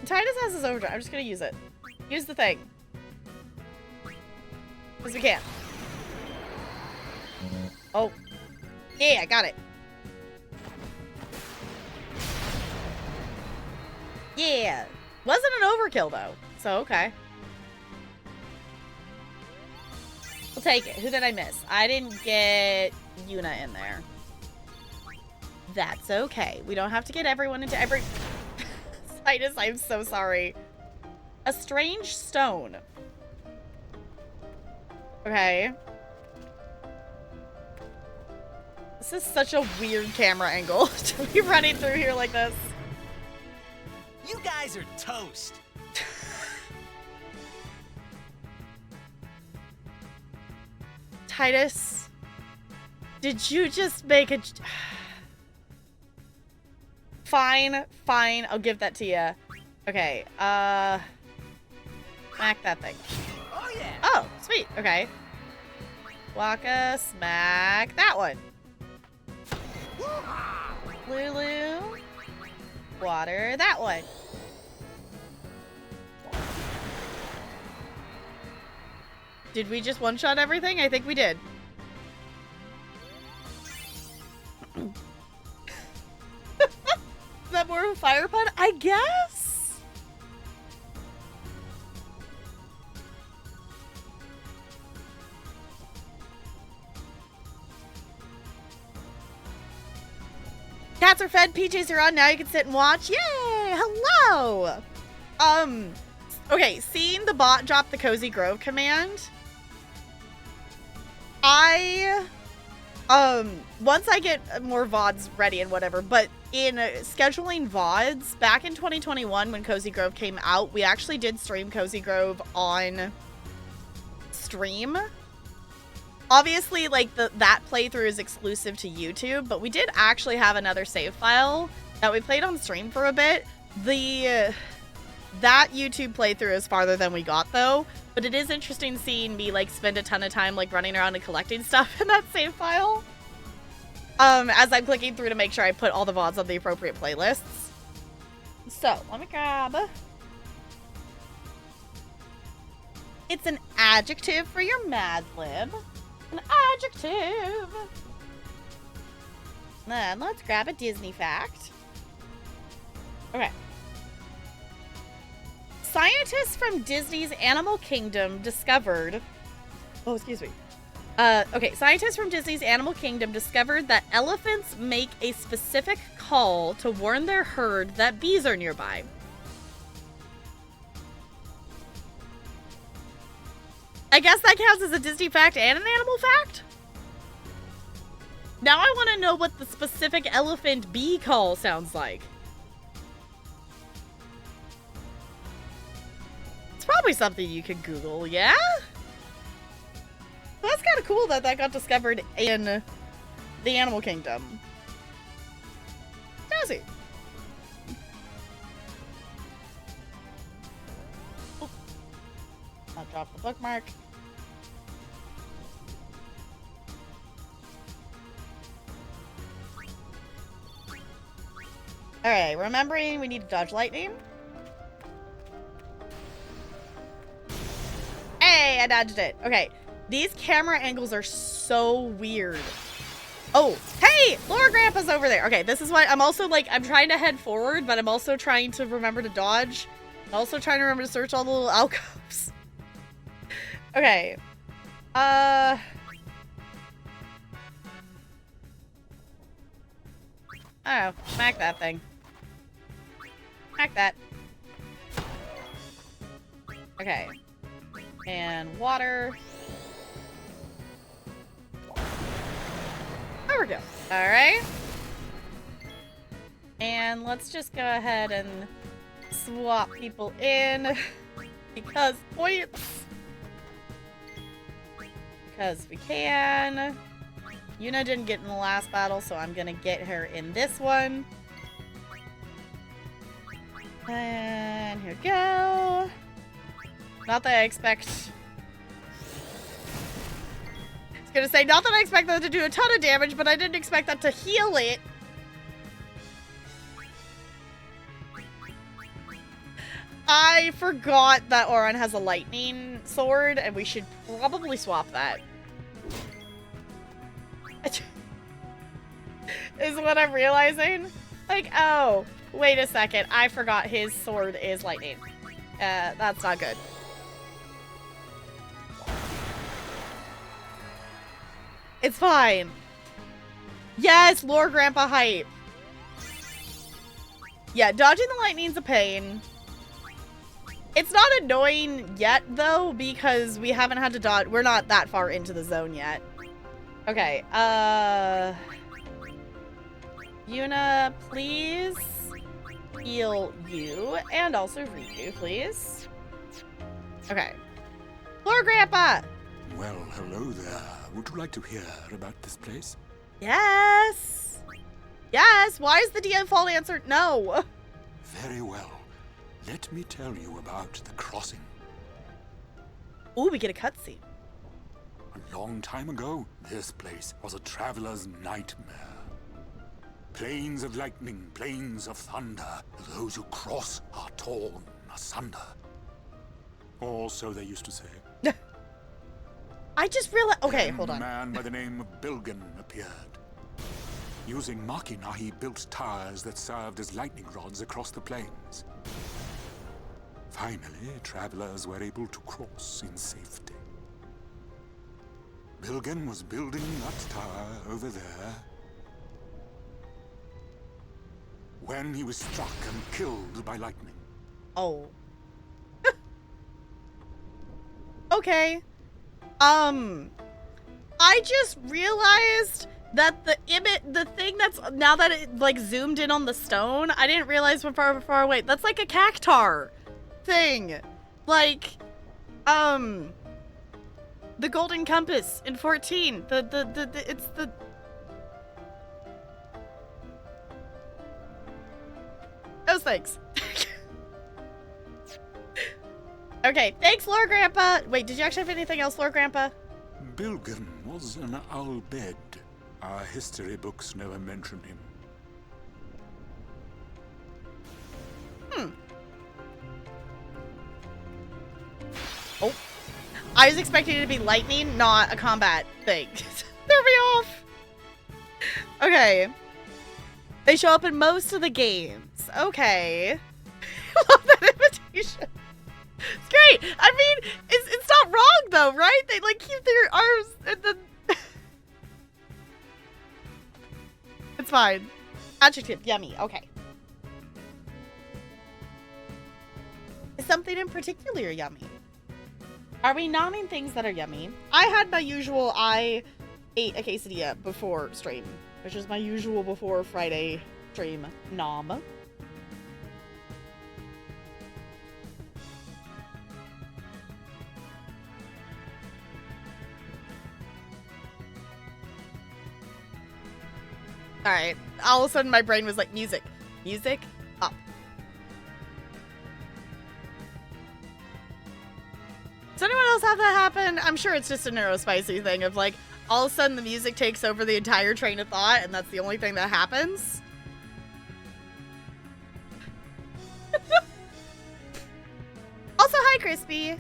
Titus has his overdrive. I'm just gonna use it. Use the thing. Because we can. Oh. Yeah, I got it. Yeah. Wasn't an overkill, though. So, okay. We'll take it. Who did I miss? I didn't get Yuna in there. That's okay. We don't have to get everyone into every... Titus, I'm so sorry. A strange stone. Okay. This is such a weird camera angle to be running through here like this. You guys are toast. Titus, did you just make a... Fine, fine, I'll give that to you. Okay, smack that thing. Oh yeah. Oh, sweet, okay. Waka, smack that one. Lulu, water that one. Did we just one-shot everything? I think we did. Is that more of a fire pun? I guess? Cats are fed, PJs are on, now you can sit and watch. Yay! Hello! Okay, seeing the bot drop the Cozy Grove command, once I get more VODs ready and whatever, but in scheduling VODs, back in 2021 when Cozy Grove came out, we actually did stream Cozy Grove on stream. Obviously, like, that playthrough is exclusive to YouTube, but we did actually have another save file that we played on stream for a bit. That YouTube playthrough is farther than we got, though, but it is interesting seeing me, like, spend a ton of time, like, running around and collecting stuff in that save file. As I'm clicking through to make sure I put all the VODs on the appropriate playlists. So, let me grab... It's an adjective for your Mad Lib. An adjective! Then, let's grab a Disney fact. Okay. Scientists from Disney's Animal Kingdom discovered Oh, excuse me. Okay, scientists from Disney's Animal Kingdom discovered that elephants make a specific call to warn their herd that bees are nearby. I guess that counts as a Disney fact and an animal fact? Now I want to know what the specific elephant bee call sounds like. It's probably something you could Google, yeah? That's kind of cool that that got discovered in the Animal Kingdom. Jazzy. Oh. I'll drop the bookmark. Alright, remembering we need to dodge lightning. Hey, I dodged it. Okay. These camera angles are so weird. Oh, hey! Lore Grandpa's over there. Okay, this is why I'm also like, I'm trying to head forward, but I'm also trying to remember to dodge. I'm also trying to remember to search all the little alcoves. Okay. Oh, smack that thing. Smack that. Okay. And water. There we go. Alright. And let's just go ahead and swap people in. Because points. Because we can. Yuna didn't get in the last battle, so I'm gonna get her in this one. And here we go. Not that I expect... I was gonna say, not that I expect that to do a ton of damage, but I didn't expect that to heal it. I forgot that Auron has a lightning sword, and we should probably swap that. Is what I'm realizing. Like, oh, wait a second. I forgot his sword is lightning. That's not good. It's fine. Yes, Lore Grandpa hype. Yeah, dodging the lightning's a pain. It's not annoying yet, though, because we haven't had to dodge. We're not that far into the zone yet. Okay, Yuna, please heal you, and also Riku, please. Okay. Lore Grandpa! Well, hello there. Would you like to hear about this place? Yes! Yes! Why is the default answer no? Very well. Let me tell you about the crossing. Ooh, we get a cutscene. A long time ago, this place was a traveler's nightmare. Plains of lightning, plains of thunder. Those who cross are torn asunder. Or so they used to say. I just realized... Okay, Then hold on. A man by the name of Bilgen appeared. Using Machina, he built towers that served as lightning rods across the plains. Finally, travelers were able to cross in safety. Bilgen was building that tower over there when he was struck and killed by lightning. Oh. Okay. I just realized that the thing that's, now that it, like, zoomed in on the stone, I didn't realize from far away. That's like a cactar thing. Like, the golden compass in 14. It's the... Those things. Okay, thanks, Lore Grandpa. Wait, did you actually have anything else, Lore Grandpa? Bilgen was an Al Bhed. Our history books never mention him. Oh. I was expecting it to be lightning, not a combat thing. Threw me off. Okay. They show up in most of the games. Okay. Love that invitation. It's great. I mean, it's not wrong though, right? They like keep their arms and then it's fine. Adjective, yummy. Okay. Is something in particular yummy? Are we nomming things that are yummy? I had my usual, I ate a quesadilla before stream, which is my usual before Friday stream nom. Alright, all of a sudden my brain was like, music. Music, up. Does anyone else have that happen? I'm sure it's just a neurospicy thing of like, all of a sudden the music takes over the entire train of thought and that's the only thing that happens. Also, hi Crispy.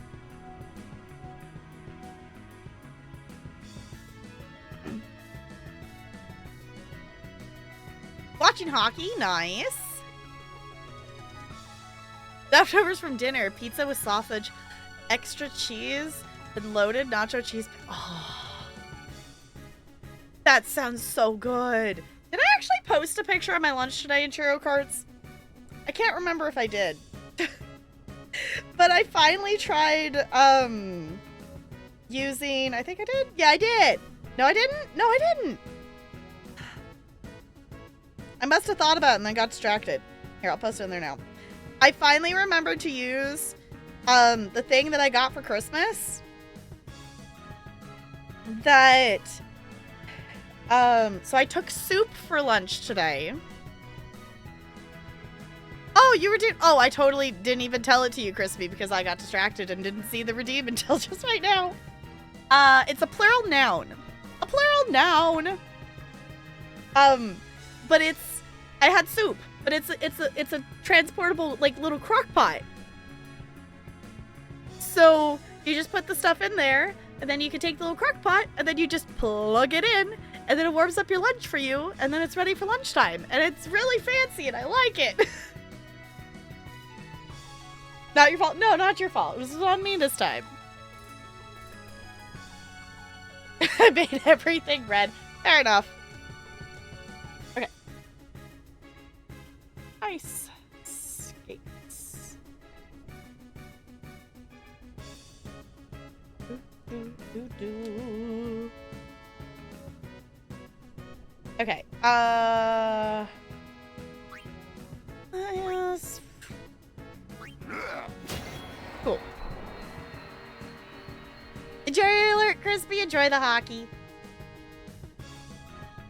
Watching hockey, nice. Leftovers from dinner, pizza with sausage, extra cheese, and loaded nacho cheese. Oh, that sounds so good. Did I actually post a picture of my lunch today in Churro Carts? I can't remember if I did. But I finally tried using, I think I did? Yeah, I did. No, I didn't? No, I didn't. I must have thought about it and then got distracted. Here, I'll post it in there now. I finally remembered to use the thing that I got for Christmas. That so I took soup for lunch today. Oh, you were doing, oh, I totally didn't even tell it to you, Crispy, because I got distracted and didn't see the redeem until just right now. It's a plural noun. A plural noun. But I had soup, but it's a transportable, like, little crock pot. So you just put the stuff in there, and then you can take the little crock pot, and then you just plug it in, and then it warms up your lunch for you, and then it's ready for lunchtime. And it's really fancy, and I like it. Not your fault. No, not your fault. This was on me this time. I made everything red. Fair enough. Okay. Ice skates. Okay. Yes. Cool. Enjoy your alert, Crispy. Enjoy the hockey.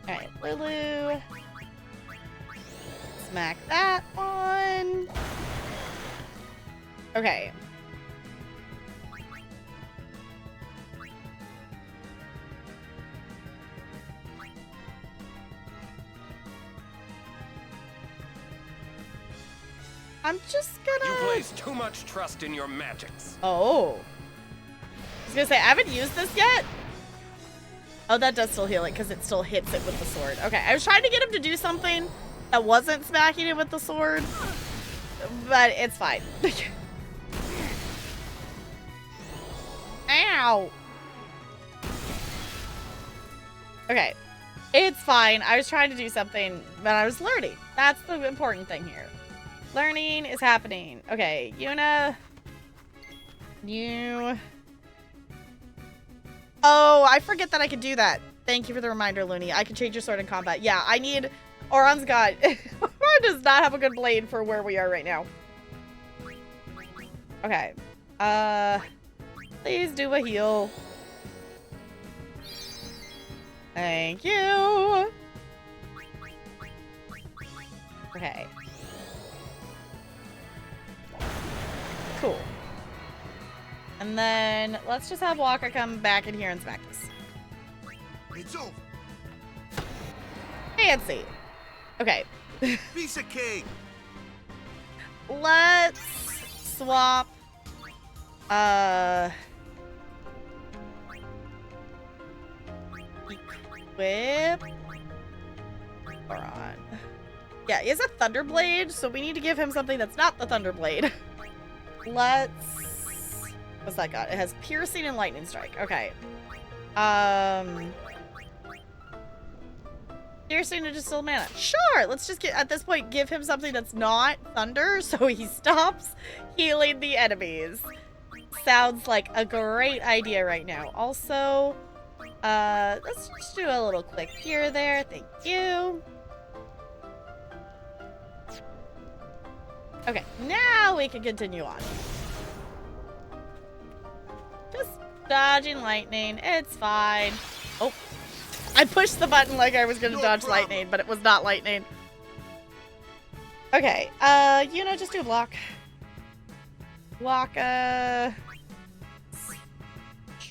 Alright, Lulu. Smack that on. Okay. I'm just gonna... You place too much trust in your magics. Oh. I was gonna say, I haven't used this yet. Oh, that does still heal it because it still hits it with the sword. Okay, I was trying to get him to do something that wasn't smacking it with the sword, but it's fine. Ow. Okay, it's fine. I was trying to do something, but I was learning. That's the important thing here. Learning is happening. Okay, Yuna. You. Oh, I forget that I could do that. Thank you for the reminder, Looney. I can change your sword in combat. Yeah, I need... Oron's got... Oron does not have a good blade for where we are right now. Okay. Please do a heal. Thank you. Okay. Cool. And then let's just have Walker come back in here and smack this. It's over. Fancy. Okay. Piece of cake. Let's swap. Equip. Oron. Yeah, he has a Thunderblade, so we need to give him something that's not the Thunderblade. Let's What's that got? It has piercing and lightning strike. Okay. Piercing and distilled mana. Sure, let's just get, at this point, give him something that's not thunder so he stops healing the enemies. Sounds like a great idea right now. Also, let's just do a little quick cure there. Thank you. Okay, now we can continue on. Just dodging lightning. It's fine. Oh, I pushed the button like I was gonna dodge lightning, but it was not lightning. Okay, just do a block. Block,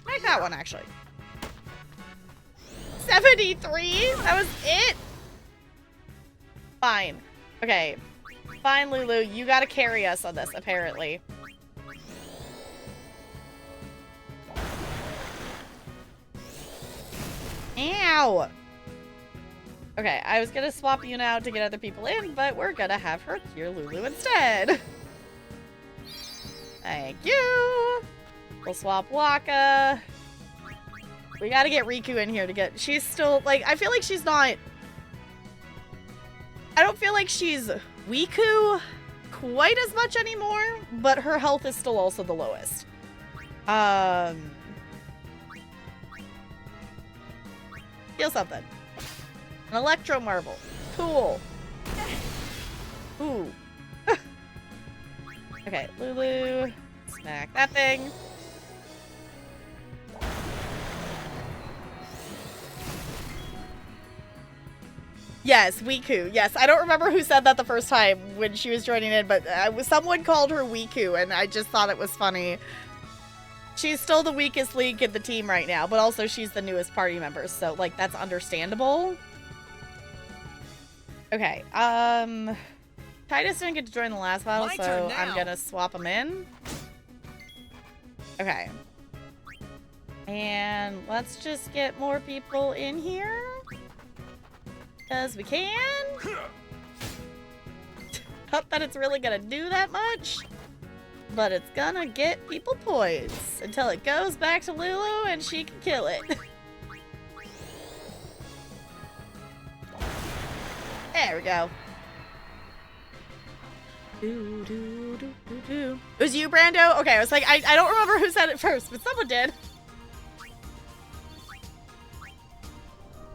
make that one, actually. 73? That was it? Fine. Okay. Fine, Lulu. You gotta carry us on this, apparently. Ow! Okay, I was gonna swap Yuna out to get other people in, but we're gonna have her cure Lulu instead. Thank you! We'll swap Wakka. We gotta get Riku in here to get... She's still, like, I feel like she's not... I don't feel like she's Wiku quite as much anymore, but her health is still also the lowest. Feel something. An Electro Marble. Cool. Ooh. Okay, Lulu. Smack that thing. Yes, Wiku. Yes, I don't remember who said that the first time when she was joining in, but someone called her Wiku, and I just thought it was funny. She's still the weakest link in the team right now, but also she's the newest party member, so, like, that's understandable. Okay, Titus didn't get to join the last battle, so I'm gonna swap him in. Okay. And let's just get more people in here. Because we can. Not that it's really gonna do that much, but it's gonna get people points until it goes back to Lulu and she can kill it. There we go. It was you, Brando? Okay, I was like, I don't remember who said it first, but someone did.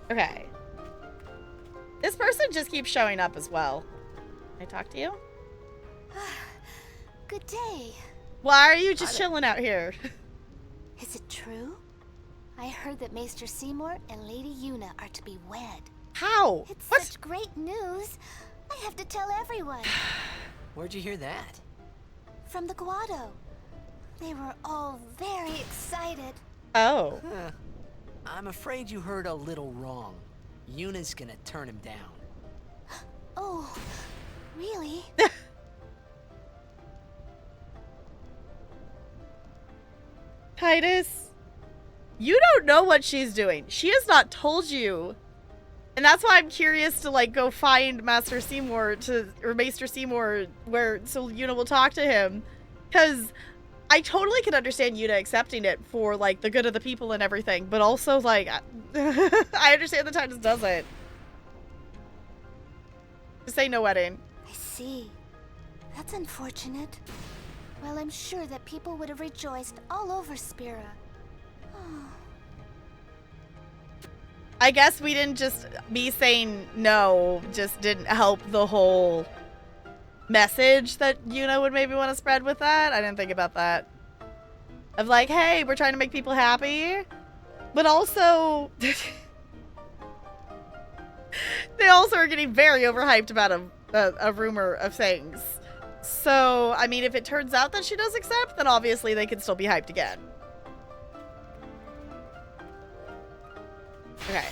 Okay. This person just keeps showing up as well. Can I talk to you? Good day. Why are you just chilling out here? Is it true? I heard that Maester Seymour and Lady Yuna are to be wed. How? It's What? such great news. I have to tell everyone. Where'd you hear that? From the Guado. They were all very excited. Oh. Huh. I'm afraid you heard a little wrong. Yuna's gonna turn him down. Oh, really? Titus, you don't know what she's doing. She has not told you. And that's why I'm curious to, like, go find Master Seymour or Maester Seymour so Yuna will talk to him. Because I totally can understand Yuna accepting it for, like, the good of the people and everything. But also, like, I understand that Titus doesn't. Just say no wedding. I see. That's unfortunate. Well, I'm sure that people would have rejoiced all over Spira. I guess we didn't just... Me saying no just didn't help the whole message that Yuna would maybe want to spread with that. I didn't think about that. Of like, hey, we're trying to make people happy. But also... they also are getting very overhyped about a rumor of things. So, I mean, if it turns out that she does accept, then obviously they can still be hyped again. Okay.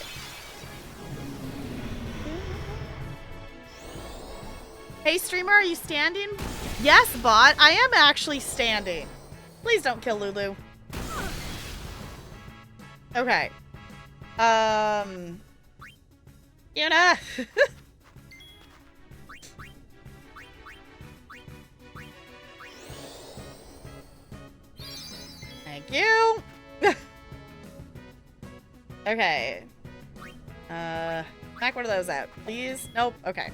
Hey, streamer, are you standing? Yes, bot. I am actually standing. Please don't kill Lulu. Okay. Yuna. Thank you. Okay. Knock one of those out, please. Nope. Okay.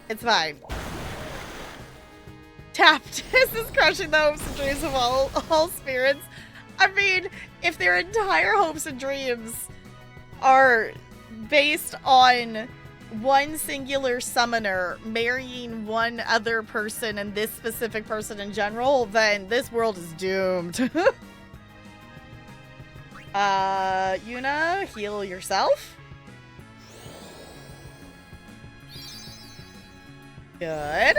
It's fine. Tapped. This is crushing the hopes and dreams of all spirits. I mean, if their entire hopes and dreams are based on one singular summoner marrying one other person and this specific person in general, then this world is doomed. Yuna, heal yourself. Good.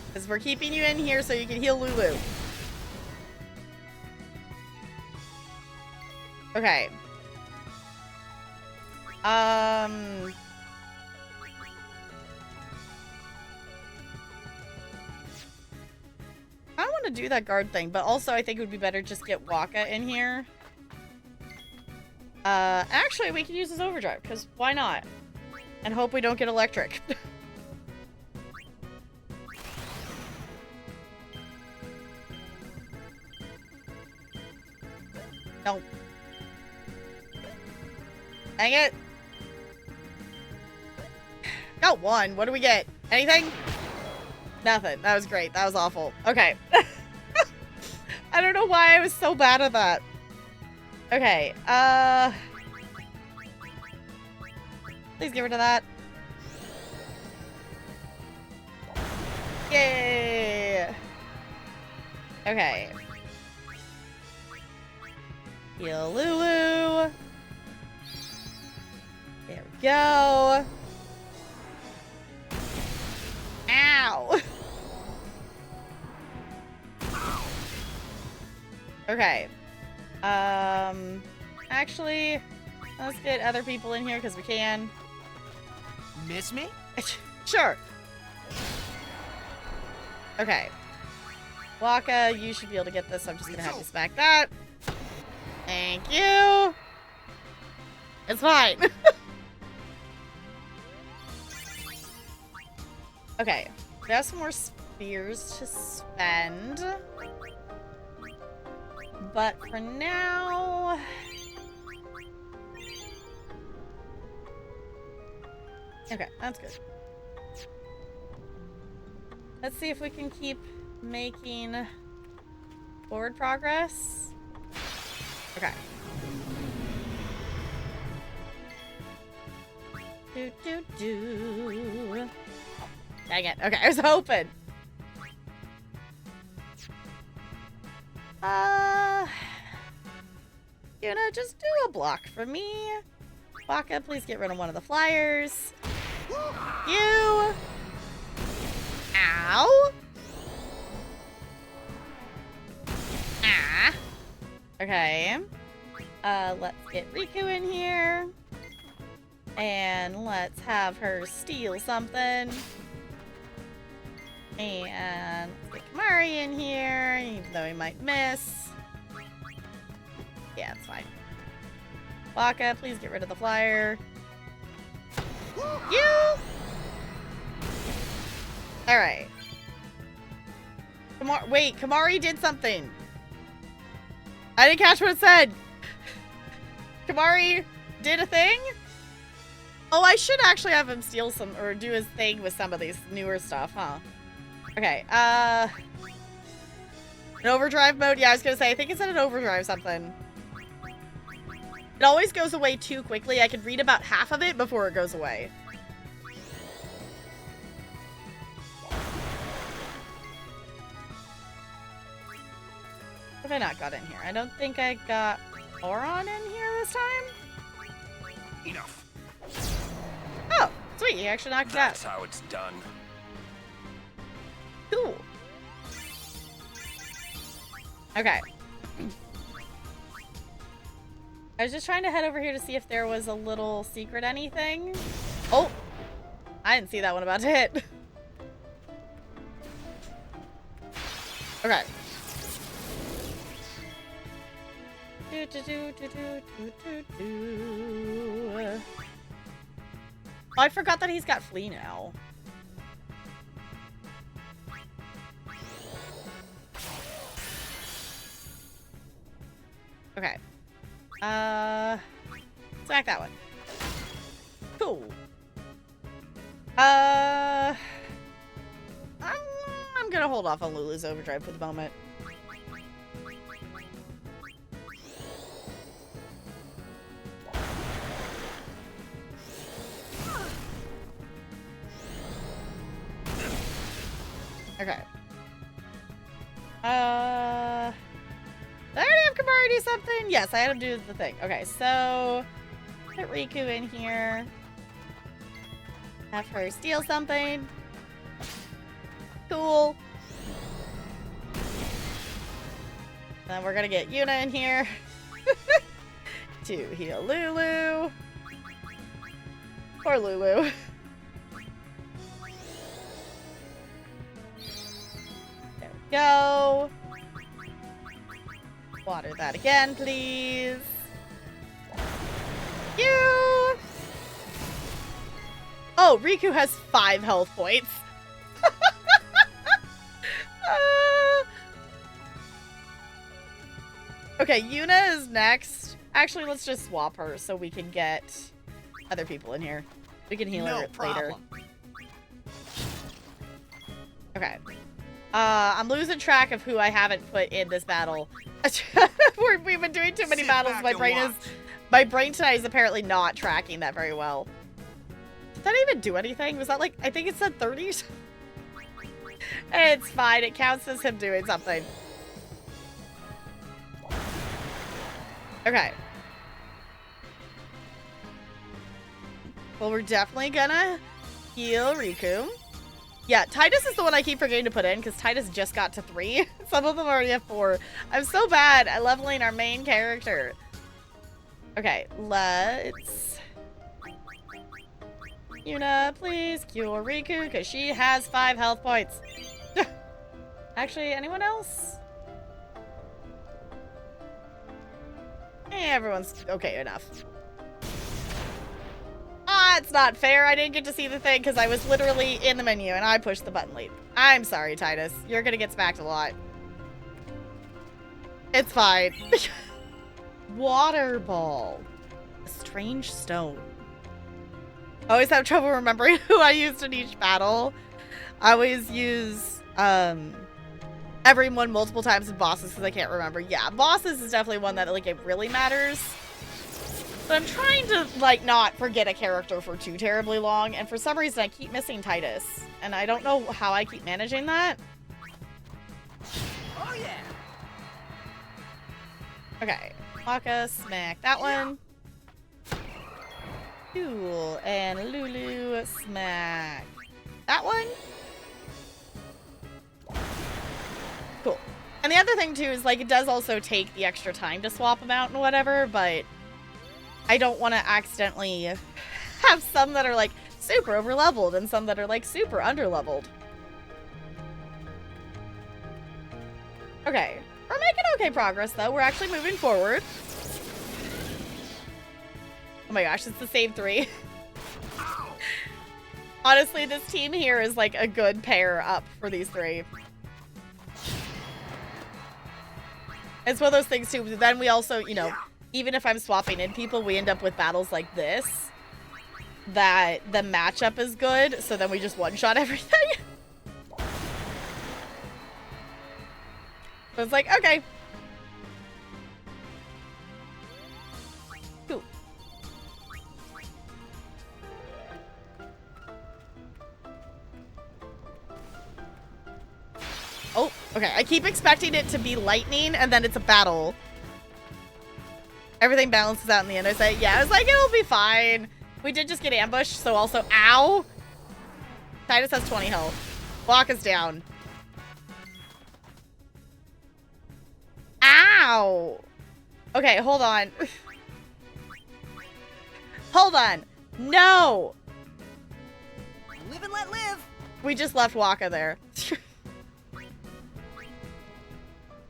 Because we're keeping you in here so you can heal Lulu. Okay. I don't want to do that guard thing, but also I think it would be better just get Waka in here. Actually, we can use his overdrive, because why not? And hope we don't get electric. Nope. Dang it. Got one. What do we get? Anything? Nothing. That was great. That was awful. Okay. I don't know why I was so bad at that. Okay. Please get rid of that. Yay. Okay. Heal Lulu. There we go. Ow. Okay. Actually, let's get other people in here because we can. Miss me? Sure. Okay. Waka, you should be able to get this. I'm just gonna have you smack that. Thank you. It's fine. Okay. We have some more spears to spend. But for now... Okay, that's good. Let's see if we can keep making forward progress. Okay. Do. Dang it. Okay, I was hoping. You know, just do a block for me. Waka, please get rid of one of the flyers. You. Ow. Ah. Okay. Let's get Riku in here. And let's have her steal something. And let's get Kamari in here, even though he might miss. Yeah, it's fine. Waka, please get rid of the flyer. You! Alright. Wait, Kamari did something. I didn't catch what it said. Kamari did a thing? Oh, I should actually have him steal some, or do his thing with some of these newer stuff, huh? Okay, an overdrive mode? Yeah, I was gonna say, I think it's in an overdrive something. It always goes away too quickly. I could read about half of it before it goes away. What have I not got in here? I don't think I got Auron in here this time. Enough. Oh, sweet, you actually knocked it out. That's how it's done. Cool. Okay. I was just trying to head over here to see if there was a little secret anything. Oh! I didn't see that one about to hit. Okay. Oh, I forgot that he's got Flea now. Okay. Smack that one. Cool. I'm gonna hold off on Lulu's Overdrive for the moment. Okay. Did I already have Kamari do something? Yes, I had him do the thing. Okay, so put Riku in here. Have her steal something. Cool. Then we're gonna get Yuna in here to heal Lulu. Poor Lulu. There we go. Water that again, please. You. Oh, Riku has 5 health points. Okay, Yuna is next. Actually, let's just swap her so we can get other people in here. We can heal her later. Okay. I'm losing track of who I haven't put in this battle. We've been doing too many battles. My brain tonight is apparently not tracking that very well. Did that even do anything? Was that like, I think it said 30s? It's fine. It counts as him doing something. Okay. Well, we're definitely gonna heal Riku. Yeah, Titus is the one I keep forgetting to put in because Titus just got to 3. Some of them already have 4. I'm so bad at leveling our main character. Okay, let's... Yuna, please cure Riku because she has 5 health points. Actually, anyone else? Everyone's okay enough. Ah, it's not fair. I didn't get to see the thing because I was literally in the menu and I pushed the button late. I'm sorry, Titus. You're gonna get smacked a lot. It's fine. Water ball. A strange stone. I always have trouble remembering who I used in each battle. I always use everyone multiple times in bosses because I can't remember. Yeah, bosses is definitely one that like it really matters. But I'm trying to like not forget a character for too terribly long, and for some reason I keep missing Titus, and I don't know how I keep managing that. Oh yeah. Okay, Waka, smack that one. Cool, and Lulu, smack that one. Cool. And the other thing too is like it does also take the extra time to swap them out and whatever, but I don't want to accidentally have some that are like super over leveled and some that are like super under leveled. Okay, we're making okay progress though. We're actually moving forward. Oh my gosh, it's the same 3. Honestly, this team here is like a good pair up for these 3. It's one of those things too. Then we also, you know, even if I'm swapping in people, we end up with battles like this that the matchup is good, so then we just one-shot everything. So it's like, okay. Cool. Oh, okay. I keep expecting it to be lightning, and then it's a battle. Everything balances out in the end. I say, yeah, I was like, it'll be fine. We did just get ambushed, so also, ow. Titus has 20 health. Waka's down. Ow. Okay, hold on. Hold on. No. Live and let live. We just left Waka there.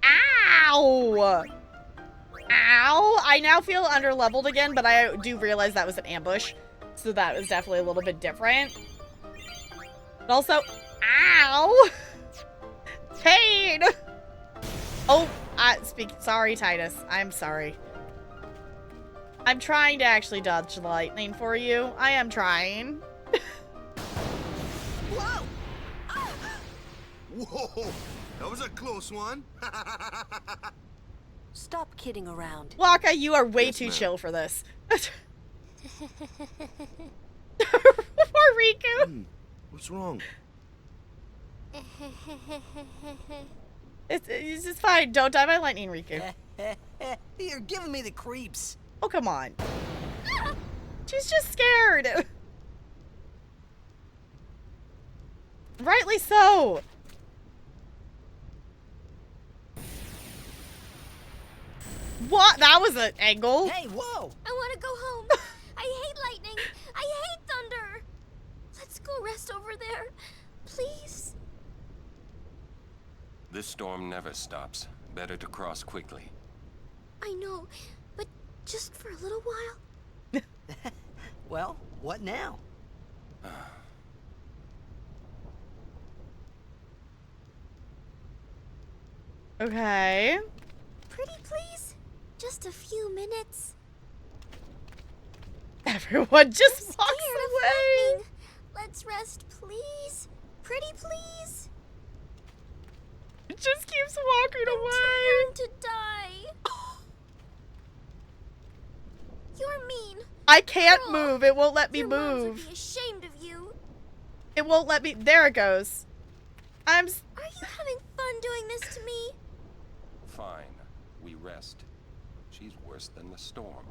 Ow. Ow! I now feel underleveled again, but I do realize that was an ambush. So that was definitely a little bit different. But also, ow! Pain! Oh, sorry, Titus. I'm sorry. I'm trying to actually dodge the lightning for you. I am trying. Whoa! Whoa! That was a close one. Stop kidding around. Wakka, you are way Yes, too ma'am. chill for this. Poor Riku. What's wrong? It's just fine. Don't die by lightning, Riku. You're giving me the creeps. Oh, come on. She's just scared. Rightly so. What? That was an angle. Hey, whoa! I want to go home. I hate lightning. I hate thunder. Let's go rest over there. Please. This storm never stops. Better to cross quickly. I know, but just for a little while. Well, what now? Okay. Pretty please? Just a few minutes. Everyone just Scared walks of away. lightning. Let's rest, please. Pretty please. It just keeps walking I'm away. trying to die. You're mean. I can't Girl, move. It won't let me Your moms would move. be ashamed of you. It won't let me. There it goes. Are you having fun doing this to me? Fine. We rest. She's worse than the storm.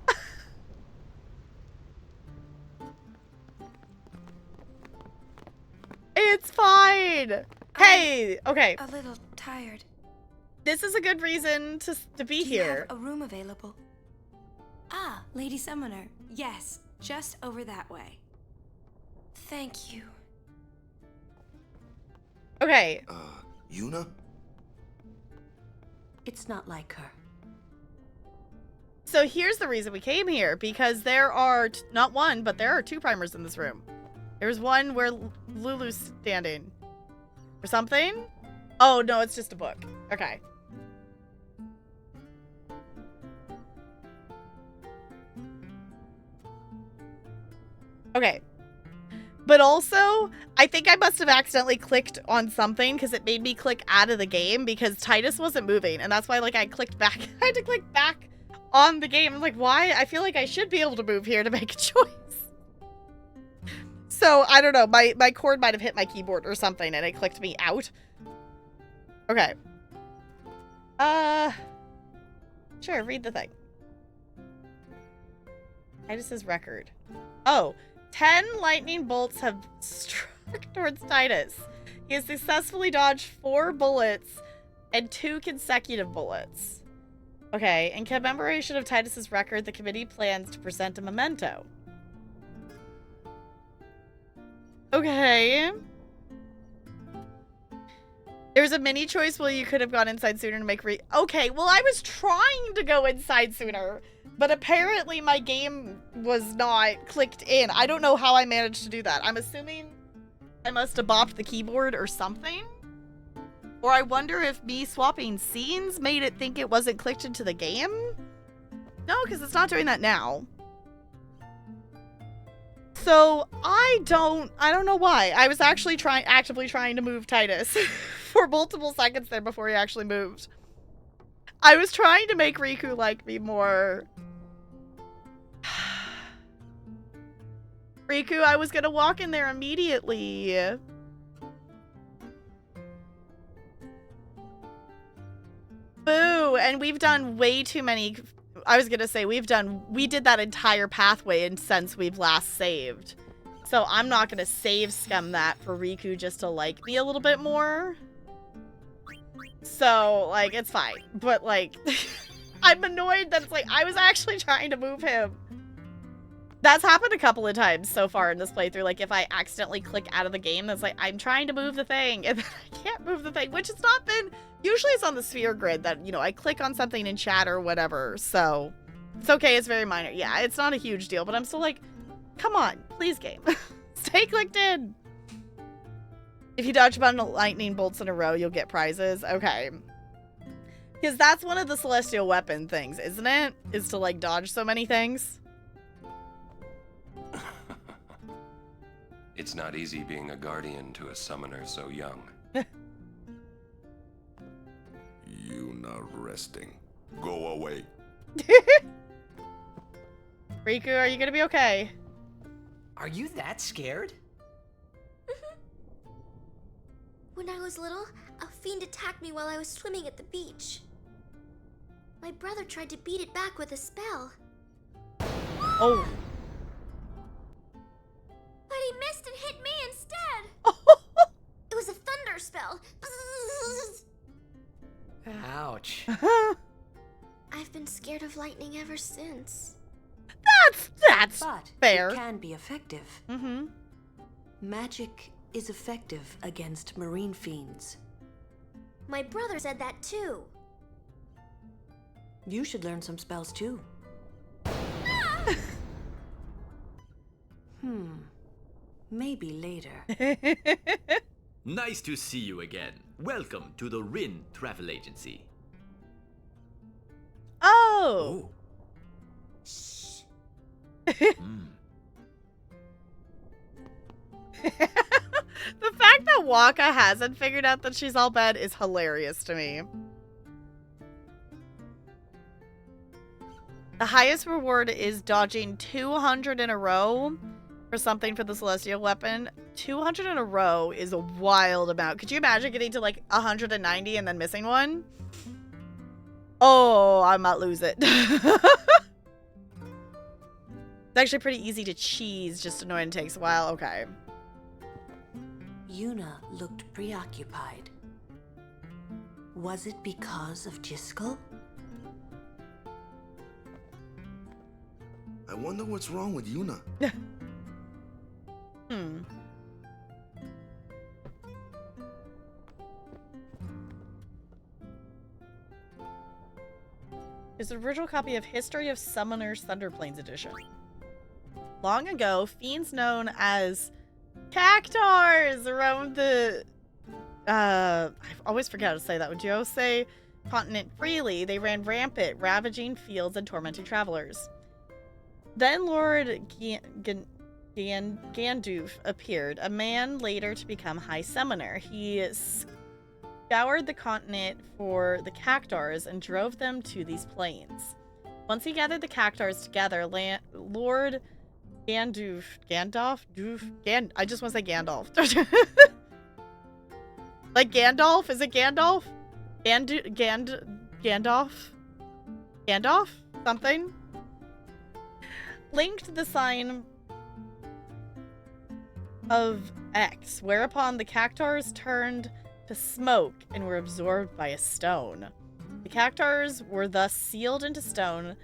It's fine. Hey, okay. A little tired. This is a good reason to be Do you here. have a room available? Ah, Lady Summoner. Yes, just over that way. Thank you. Okay. Yuna? It's not like her. So here's the reason we came here, because there are not one, but there are two primers in this room. There's one where Lulu's standing. Or something? Oh, no, it's just a book. Okay. Okay. But also, I think I must have accidentally clicked on something because it made me click out of the game because Titus wasn't moving. And that's why, like, I clicked back. I had to click back on the game. I'm like, why? I feel like I should be able to move here to make a choice. So, I don't know. My cord might have hit my keyboard or something and it clicked me out. Okay. Sure, read the thing. Titus's record. Oh. 10 lightning bolts have struck towards Titus. He has successfully dodged 4 bullets and 2 consecutive bullets. Okay, in commemoration of Titus's record, the committee plans to present a memento. Okay. There's a mini choice where you could have gone inside sooner to make Okay, well, I was trying to go inside sooner, but apparently my game was not clicked in. I don't know how I managed to do that. I'm assuming I must have bopped the keyboard or something. Or I wonder if me swapping scenes made it think it wasn't clicked into the game? No, because it's not doing that now. So I don't know why. I was actually actively trying to move Titus for multiple seconds there before he actually moved. I was trying to make Riku like me more. Riku, I was gonna walk in there immediately. Boo! And we've done way too many. I was gonna say we did that entire pathway since we've last saved. So I'm not gonna save scum that for Riku just to like me a little bit more. So, like, it's fine. But, like, I'm annoyed that it's like, I was actually trying to move him. That's happened a couple of times so far in this playthrough. Like, if I accidentally click out of the game, that's like, I'm trying to move the thing, and then I can't move the thing, which has not been... Usually it's on the sphere grid that, you know, I click on something in chat or whatever, so... It's okay, it's very minor. Yeah, it's not a huge deal, but I'm still like, come on, please, game. Stay clicked in! If you dodge a bunch of lightning bolts in a row, you'll get prizes. Okay. Because that's one of the celestial weapon things, isn't it? Is to, like, dodge so many things. It's not easy being a guardian to a summoner so young. You not resting. Go away. Riku, are you gonna be okay? Are you that scared? When I was little, a fiend attacked me while I was swimming at the beach. My brother tried to beat it back with a spell. Oh. But he missed and hit me instead! It was a thunder spell. Ouch. I've been scared of lightning ever since. That's But fair. it can be effective. Mm-hmm. Magic is effective against marine fiends. My brother said that too. You should learn some spells too. Maybe later. Nice to see you again. Welcome to the Rin Travel Agency. Oh! Shh. The fact that Waka hasn't figured out that she's all bad is hilarious to me. The highest reward is dodging 200 in a row for something for the celestial weapon. 200 in a row is a wild amount. Could you imagine getting to like 190 and then missing one? Oh, I might lose it. It's actually pretty easy to cheese, just annoying, takes a while. Okay. Yuna looked preoccupied. Was it because of Jiskel? I wonder what's wrong with Yuna. It's an original copy of History of Summoners Thunderplains edition. Long ago, fiends known as Cactars roamed the... I always forget how to say that. Would you say continent freely? They ran rampant, ravaging fields and tormenting travelers. Then Lord Gandoof appeared, a man later to become High Summoner. He scoured the continent for the Cactars and drove them to these plains. Once he gathered the Cactars together, Lord Gandalf, I just want to say Gandalf. Like Gandalf? Is it Gandalf? Gandalf? Something? Linked the sign of X, whereupon the Cactars turned to smoke and were absorbed by a stone. The Cactars were thus sealed into stone,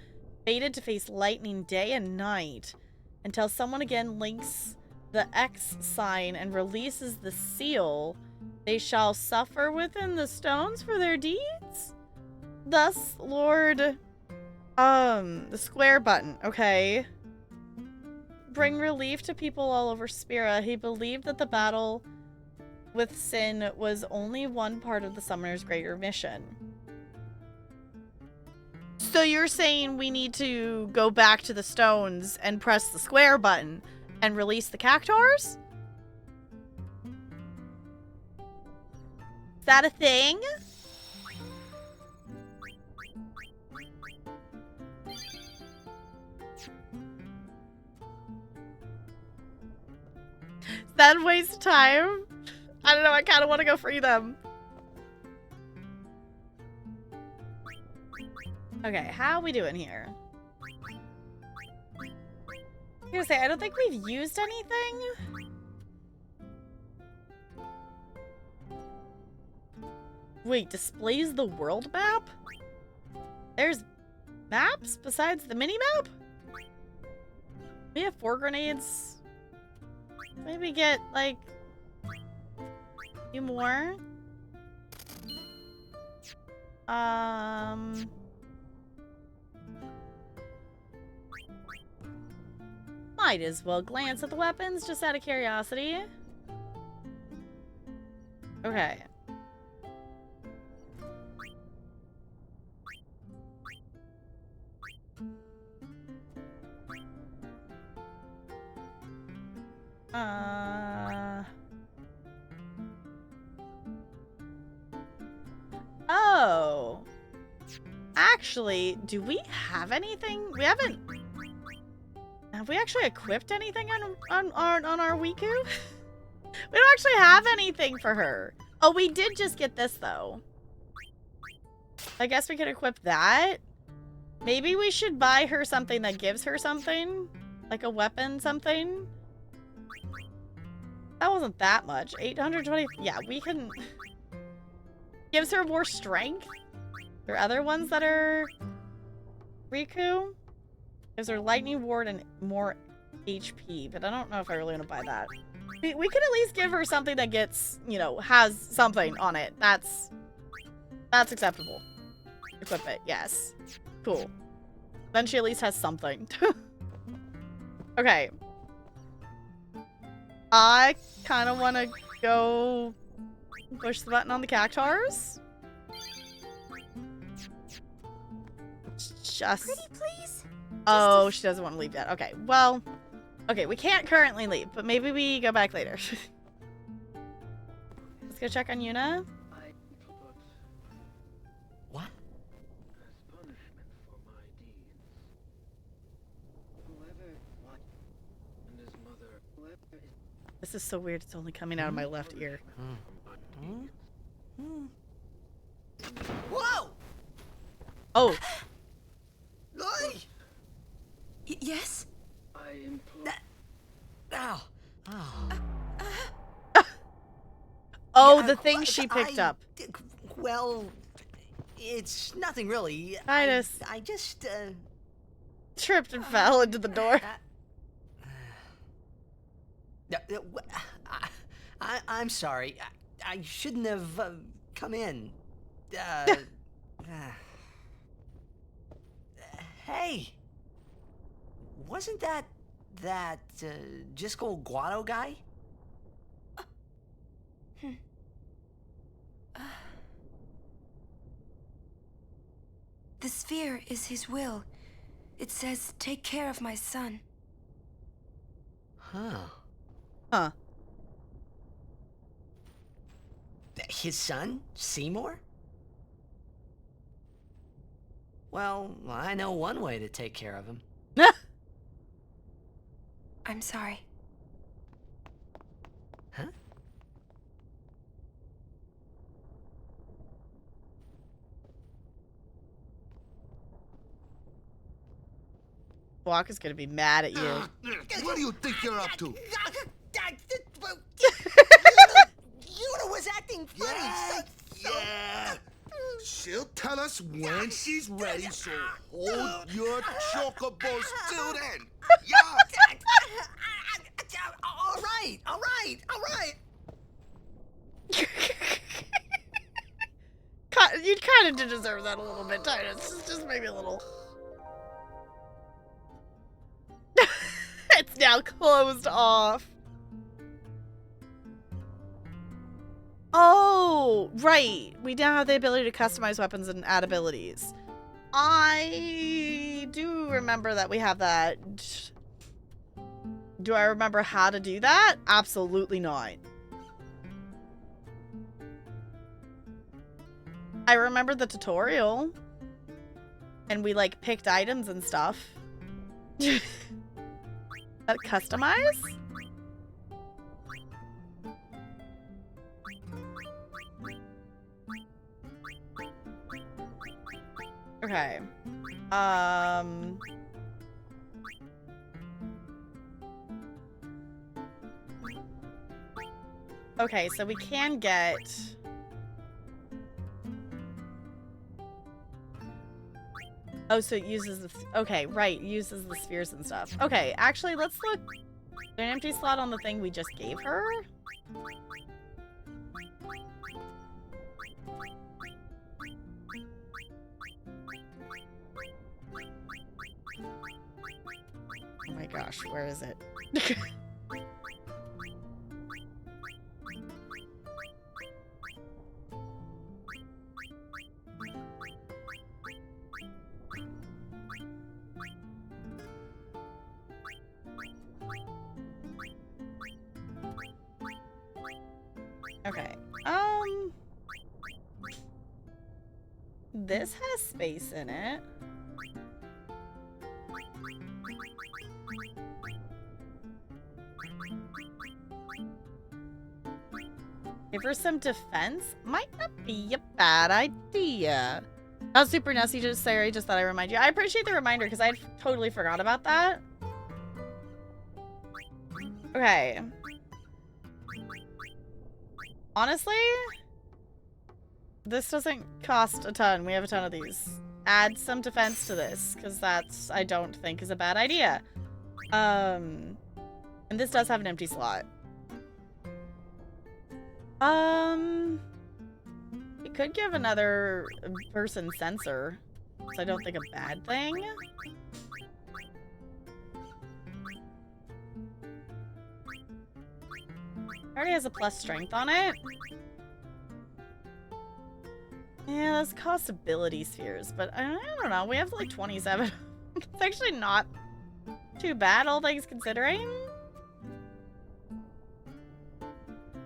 fated to face lightning day and night, until someone again links the X sign and releases the seal. They shall suffer within the stones for their deeds? Thus, Lord... the square button, okay. Bring relief to people all over Spira. He believed that the battle with sin was only one part of the Summoner's greater mission. So you're saying we need to go back to the stones and press the square button and release the Cactars? Is that a thing? Is that a waste of time? I don't know, I kind of want to go free them. Okay, how are we doing here? I was gonna say, I don't think we've used anything. Wait, displays the world map? There's maps besides the mini-map? We have 4 grenades. Maybe get, like, a few more. Might as well glance at the weapons just out of curiosity. Okay. Oh. Actually, do we have anything? We haven't. Have we actually equipped anything on our Wiku? We don't actually have anything for her. Oh, we did just get this though. I guess we could equip that. Maybe we should buy her something that gives her something, like a weapon, something. That wasn't that much. 820. Yeah, we can. Gives her more strength. There are other ones that are Riku. Gives her lightning ward and more HP, but I don't know if I really want to buy that. We could at least give her something that gets, you know, has something on it. That's acceptable. Equip it, yes. Cool. Then she at least has something. Okay. I kind of want to go push the button on the cactars. Just... Pretty please? Oh, she doesn't want to leave yet. Okay, well... Okay, we can't currently leave, but maybe we go back later. Let's go check on Yuna. What? This is so weird. It's only coming out of my left ear. Whoa! Oh. Yes? Ow. Oh. Oh, the thing she picked up. Well, it's nothing really. Titus. I just, Tripped and fell into the door. I'm sorry. I shouldn't have come in. Hey, wasn't that Jisco Guado guy? The sphere is his will. It says, take care of my son. Huh. His son, Seymour? Well, I know one way to take care of him. I'm sorry. Huh? Walk is gonna be mad at you. What do you think you're up to? Yuna was acting funny. Yeah. She'll tell us when she's ready, so hold your chocobos till then. Yeah. All right. You kind of did deserve that a little bit, Titus. Just maybe a little. It's now closed off. Oh, right. We now have the ability to customize weapons and add abilities. I do remember that we have that. Do I remember how to do that? Absolutely not. I remember the tutorial. And we, like, picked items and stuff. That customize? Okay. Okay, so we can get... Oh, so it uses the... Okay, right. Uses the spheres and stuff. Okay, actually, let's look. Is there an empty slot on the thing we just gave her? Oh my gosh, where is it? Okay. This has space in it. Give her some defense? Might not be a bad idea. Oh, Super Nessie, just Sarah, just thought I'd remind you. I appreciate the reminder because I totally forgot about that. Okay. Honestly, this doesn't cost a ton. We have a ton of these. Add some defense to this because that's, I don't think, is a bad idea. And this does have an empty slot. It could give another person sensor, which I don't think a bad thing. Already has a plus strength on it. Yeah, this costs ability spheres, but I don't know. We have like 27. It's actually not too bad, all things considering.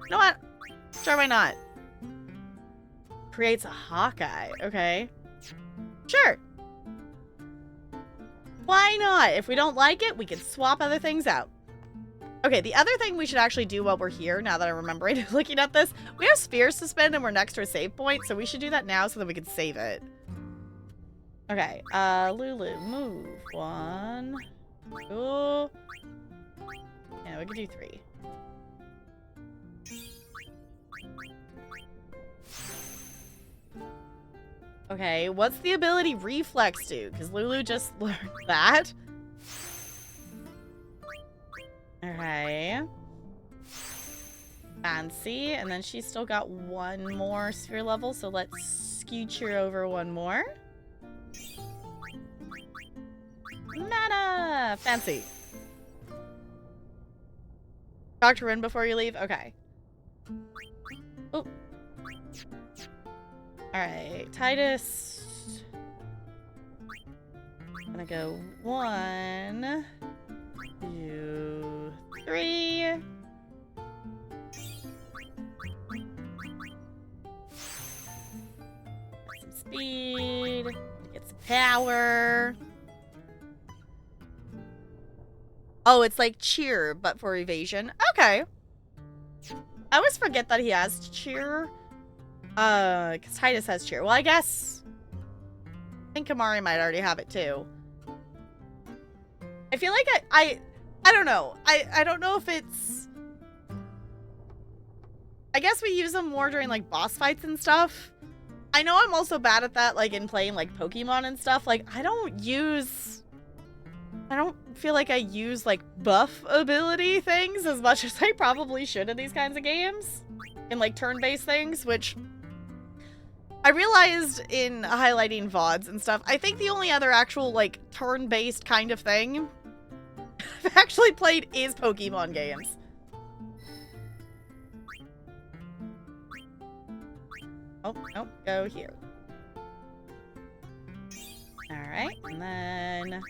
You know what? Sure, why not? Creates a Hawkeye. Okay. Sure. Why not? If we don't like it, we can swap other things out. Okay, the other thing we should actually do while we're here, now that I'm remembering looking at this, we have spheres to spend and we're next to a save point, so we should do that now so that we can save it. Okay, Lulu, move. 1, 2. Yeah, we could do 3. Okay, what's the ability Reflex do? Because Lulu just learned that. Okay. Fancy. And then she's still got 1 more sphere level, so let's scooch her over 1 more. Mana! Fancy. Dr. Rin before you leave? Okay. Oh. Alright, Titus. I'm gonna go 1, 2, 3. Get some speed. Get some power. Oh, it's like cheer, but for evasion. Okay. I always forget that he has cheer. Because Titus has cheer. Well, I guess... I think Kamari might already have it, too. I feel like I don't know. I don't know if it's... I guess we use them more during, like, boss fights and stuff. I know I'm also bad at that, like, in playing, like, Pokemon and stuff. Like, I don't feel like I use, like, buff ability things as much as I probably should in these kinds of games. In, like, turn-based things, which... I realized in highlighting VODs and stuff, I think the only other actual, like, turn-based kind of thing I've actually played is Pokemon games. Oh, no, go here. Alright, and then...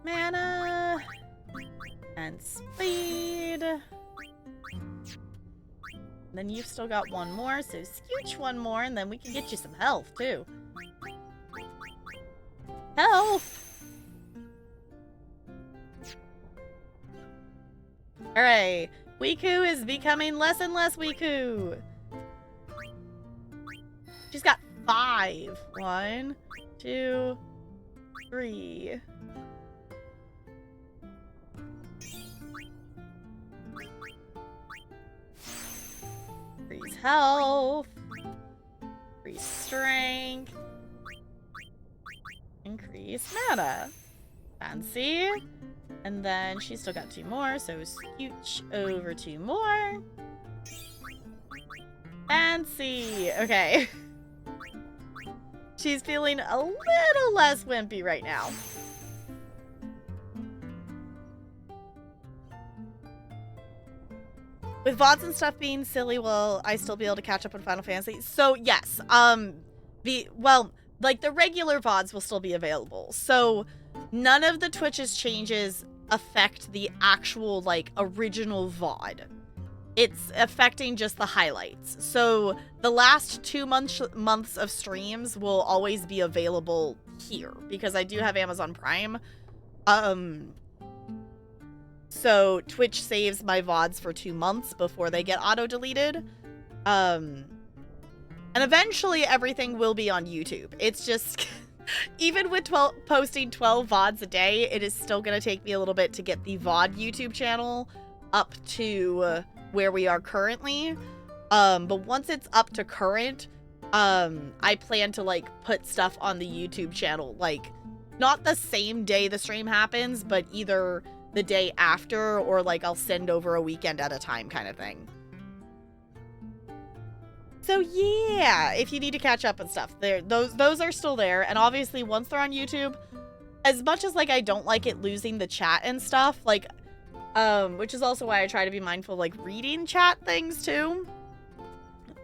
Mana... And speed... Then you've still got 1 more, so scooch 1 more, and then we can get you some health, too. Health! Alright. Wiku is becoming less and less Wiku. She's got 5. 1, 2, 3. Freeze health. Freeze strength. increase mana. Fancy. And then she's still got 2 more, so scooch over 2 more. Fancy. Okay. She's feeling a little less wimpy right now. With VODs and stuff being silly, will I still be able to catch up on Final Fantasy? So yes, like the regular VODs will still be available. So none of the Twitch's changes affect the actual like original VOD. It's affecting just the highlights. So the last 2 months of streams will always be available here because I do have Amazon Prime. So Twitch saves my VODs for 2 months before they get auto-deleted. And eventually everything will be on YouTube. It's just, even with posting 12 VODs a day, it is still going to take me a little bit to get the VOD YouTube channel up to where we are currently. But once it's up to current, I plan to like put stuff on the YouTube channel, like not the same day the stream happens, but either the day after, or like I'll send over a weekend at a time kind of thing. So yeah, if you need to catch up and stuff, those are still there. And obviously once they're on YouTube, as much as like I don't like it losing the chat and stuff, like which is also why I try to be mindful of like reading chat things too.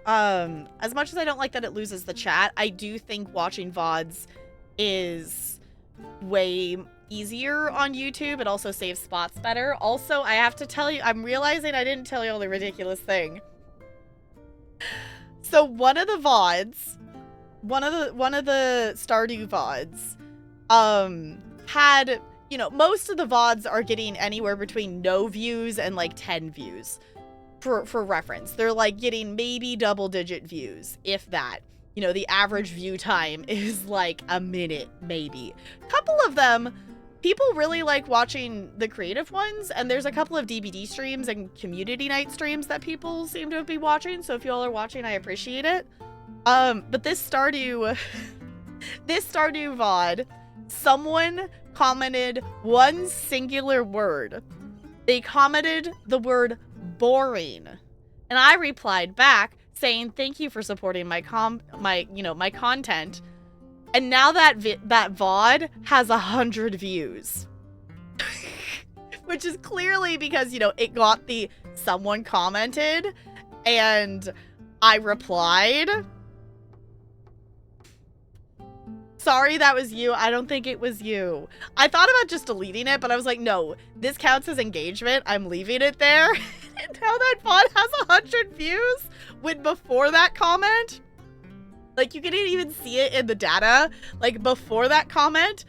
As much as I don't like that it loses the chat, I do think watching VODs is way easier on YouTube. It also saves spots better. Also, I have to tell you, I'm realizing I didn't tell you all the ridiculous thing. So one of the VODs, one of the Stardew VODs, had, you know, most of the VODs are getting anywhere between no views and like 10 views. For reference, they're like getting maybe double-digit views, if that. You know, the average view time is like a minute, maybe. A couple of them, people really like watching the creative ones, and there's a couple of DBD streams and community night streams that people seem to be watching, so if y'all are watching, I appreciate it. But this Stardew VOD, someone commented one singular word. They commented the word boring. And I replied back saying, thank you for supporting my content. And now that VOD has 100 views. Which is clearly because, you know, it got the someone commented and I replied. Sorry, that was you. I don't think it was you. I thought about just deleting it, but I was like, no, this counts as engagement. I'm leaving it there. And now that VOD has 100 views, when before that comment, like you couldn't even see it in the data, like before that comment,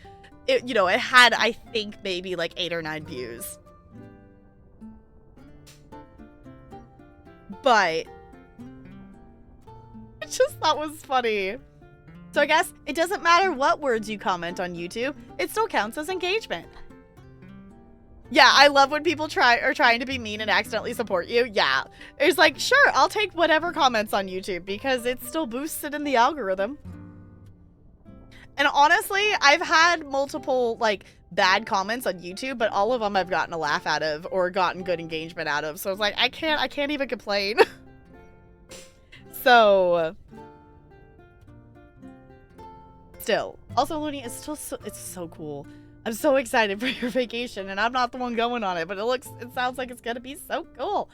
it, you know, it had, I think, maybe like 8 or 9 views. But I just thought was funny. So I guess it doesn't matter what words you comment on YouTube, it still counts as engagement. Yeah, I love when people are trying to be mean and accidentally support you. Yeah. It's like, sure, I'll take whatever comments on YouTube because it still boosts it in the algorithm. And honestly, I've had multiple like bad comments on YouTube, but all of them I've gotten a laugh out of or gotten good engagement out of. So it's like, I can't even complain. So still. Also, Looney, it's so cool. I'm so excited for your vacation, and I'm not the one going on it, but it sounds like it's gonna be so cool.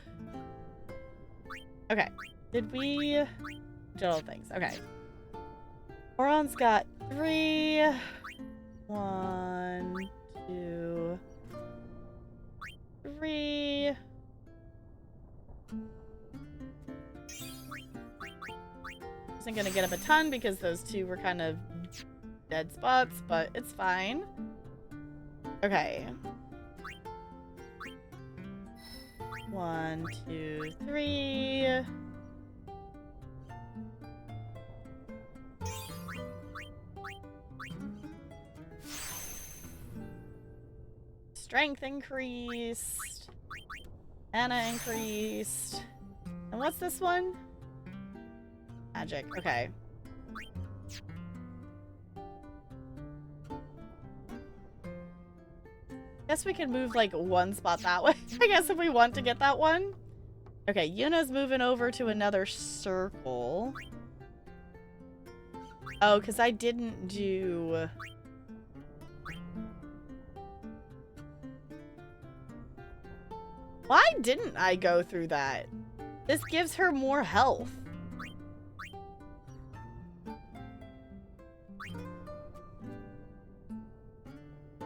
Okay. Did we do all things? Okay. Oron's got 3. 1, 2, 3. Isn't gonna get him a ton because those 2 were kind of dead spots, but it's fine. Okay. 1, 2, 3. Strength increased. Mana increased. And what's this one? Magic. Okay. Guess we can move like one spot that way. I guess if we want to get that one. Okay, Yuna's moving over to another circle. Oh, because I didn't do... Why didn't I go through that? This gives her more health.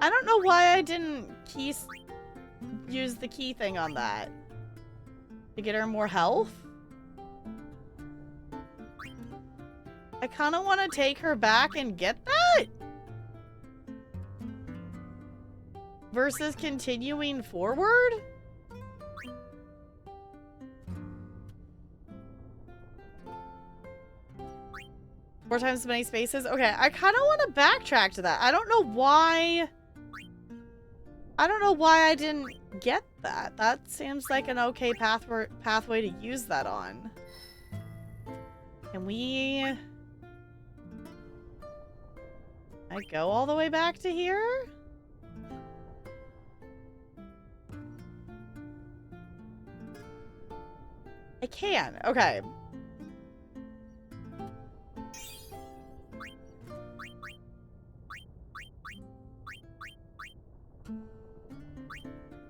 I don't know why I didn't use the key thing on that. To get her more health? I kind of want to take her back and get that? Versus continuing forward? Four times as many spaces? Okay, I kind of want to backtrack to that. I don't know why I didn't get that. That seems like an okay pathway to use that on. Can we... I go all the way back to here? I can. Okay.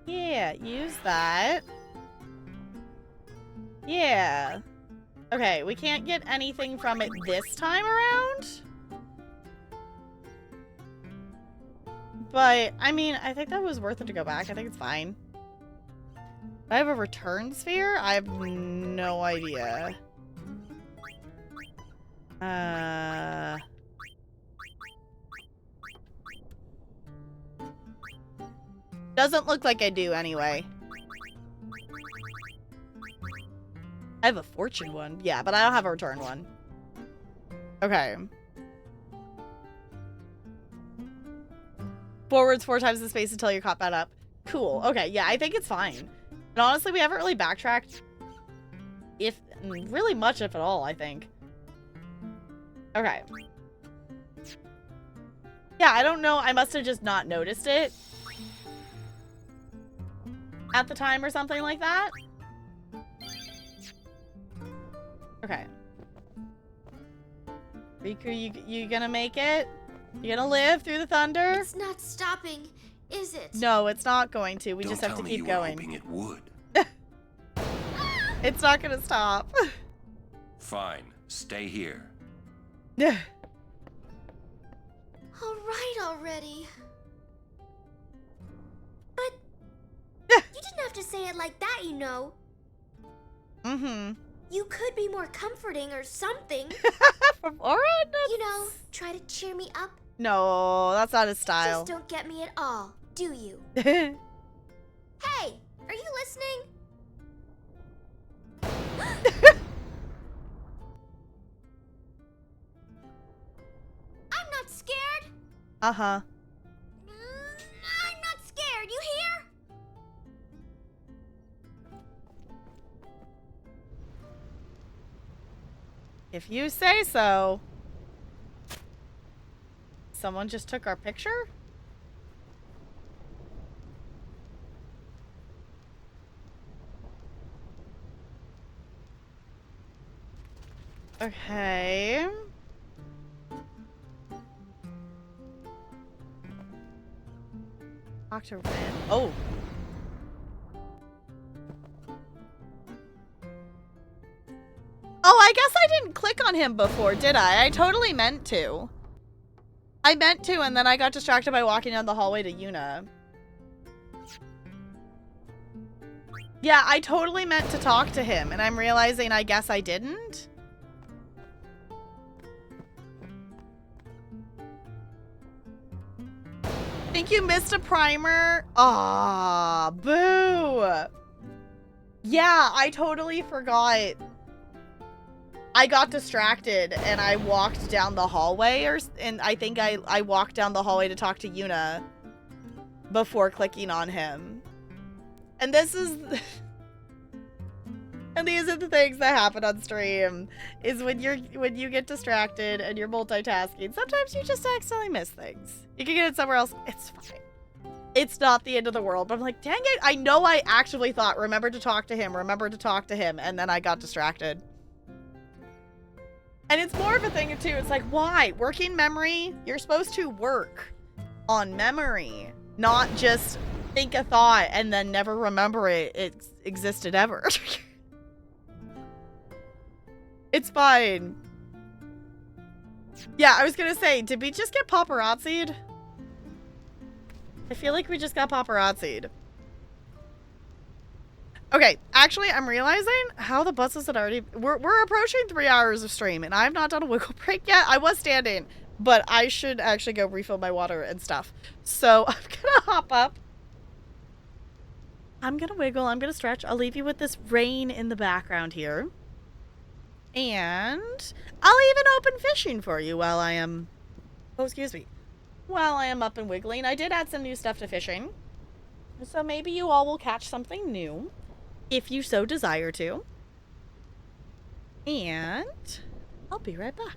Yeah, use that. Yeah. Okay, we can't get anything from it this time around. But, I mean, I think that was worth it to go back. I think it's fine. I have a return sphere? I have no idea. Doesn't look like I do anyway. I have a fortune one. Yeah, but I don't have a return one. Okay. Forwards 4 times the space until you're caught back up. Cool. Okay, yeah, I think it's fine. And honestly, we haven't really backtracked really much, if at all, I think. Okay. Yeah, I don't know. I must have just not noticed it at the time or something like that. Okay. Riku, you gonna make it? You gonna live through the thunder? It's not stopping, is it? No, it's not going to. We Don't just have tell to me keep you were going. hoping it would. It's not gonna stop. Fine. Stay here. Yeah. All right already. But you didn't have to say it like that, you know. Mm-hmm. You could be more comforting or something. From Aura? You know, try to cheer me up. No, that's not his style. Just don't get me at all, do you? Don't Hey, are you listening? I'm not scared. Uh-huh. I'm not scared, you hear? If you say so. Someone just took our picture? Okay. Dr. Ren. Oh. Oh, I guess I didn't click on him before, did I? I totally meant to. I meant to, and then I got distracted by walking down the hallway to Yuna. Yeah, I totally meant to talk to him, and I'm realizing I guess I didn't. Think you missed a primer? Aw, boo. Yeah, I totally forgot. I got distracted and I walked down the hallway, and I think I walked down the hallway to talk to Yuna before clicking on him. And this is... and these are the things that happen on stream, is when you get distracted and you're multitasking, sometimes you just accidentally miss things. You can get it somewhere else. It's fine. It's not the end of the world. But I'm like, dang it. I know I actually thought, remember to talk to him. And then I got distracted. And it's more of a thing, too. It's like, why? Working memory? You're supposed to work on memory. Not just think a thought and then never remember it existed ever. It's fine. Yeah, I was gonna say, did we just get paparazzi'd? I feel like we just got paparazzi'd. Okay, actually, I'm realizing how the buses had already... We're approaching 3 hours of stream, and I have not done a wiggle break yet. I was standing, but I should actually go refill my water and stuff. So I'm gonna hop up. I'm gonna wiggle. I'm gonna stretch. I'll leave you with this rain in the background here. And I'll even open fishing for you while I am... Oh, excuse me. While I am up and wiggling. I did add some new stuff to fishing. So maybe you all will catch something new, if you so desire to. And I'll be right back.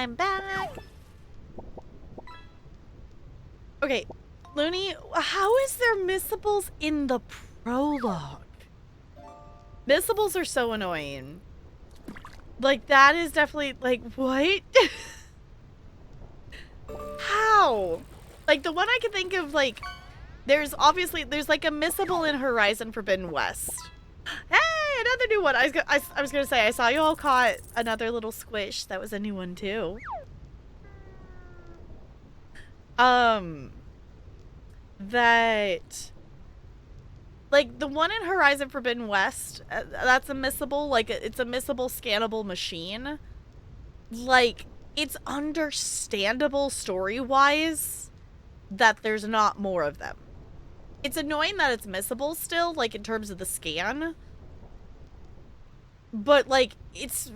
I'm back. Okay, Looney, how is there missables in the prologue? Missables are so annoying. Like, that is definitely, like, what? How? Like, the one I can think of, like, there's like a missable in Horizon Forbidden West. Hey, another new one. I was gonna say, I saw you all caught another little squish. That was a new one, too. That... Like, the one in Horizon Forbidden West, that's a missable. Like, it's a missable scannable machine. Like, it's understandable story-wise that there's not more of them. It's annoying that it's missable still, like, in terms of the scan. But, like, it's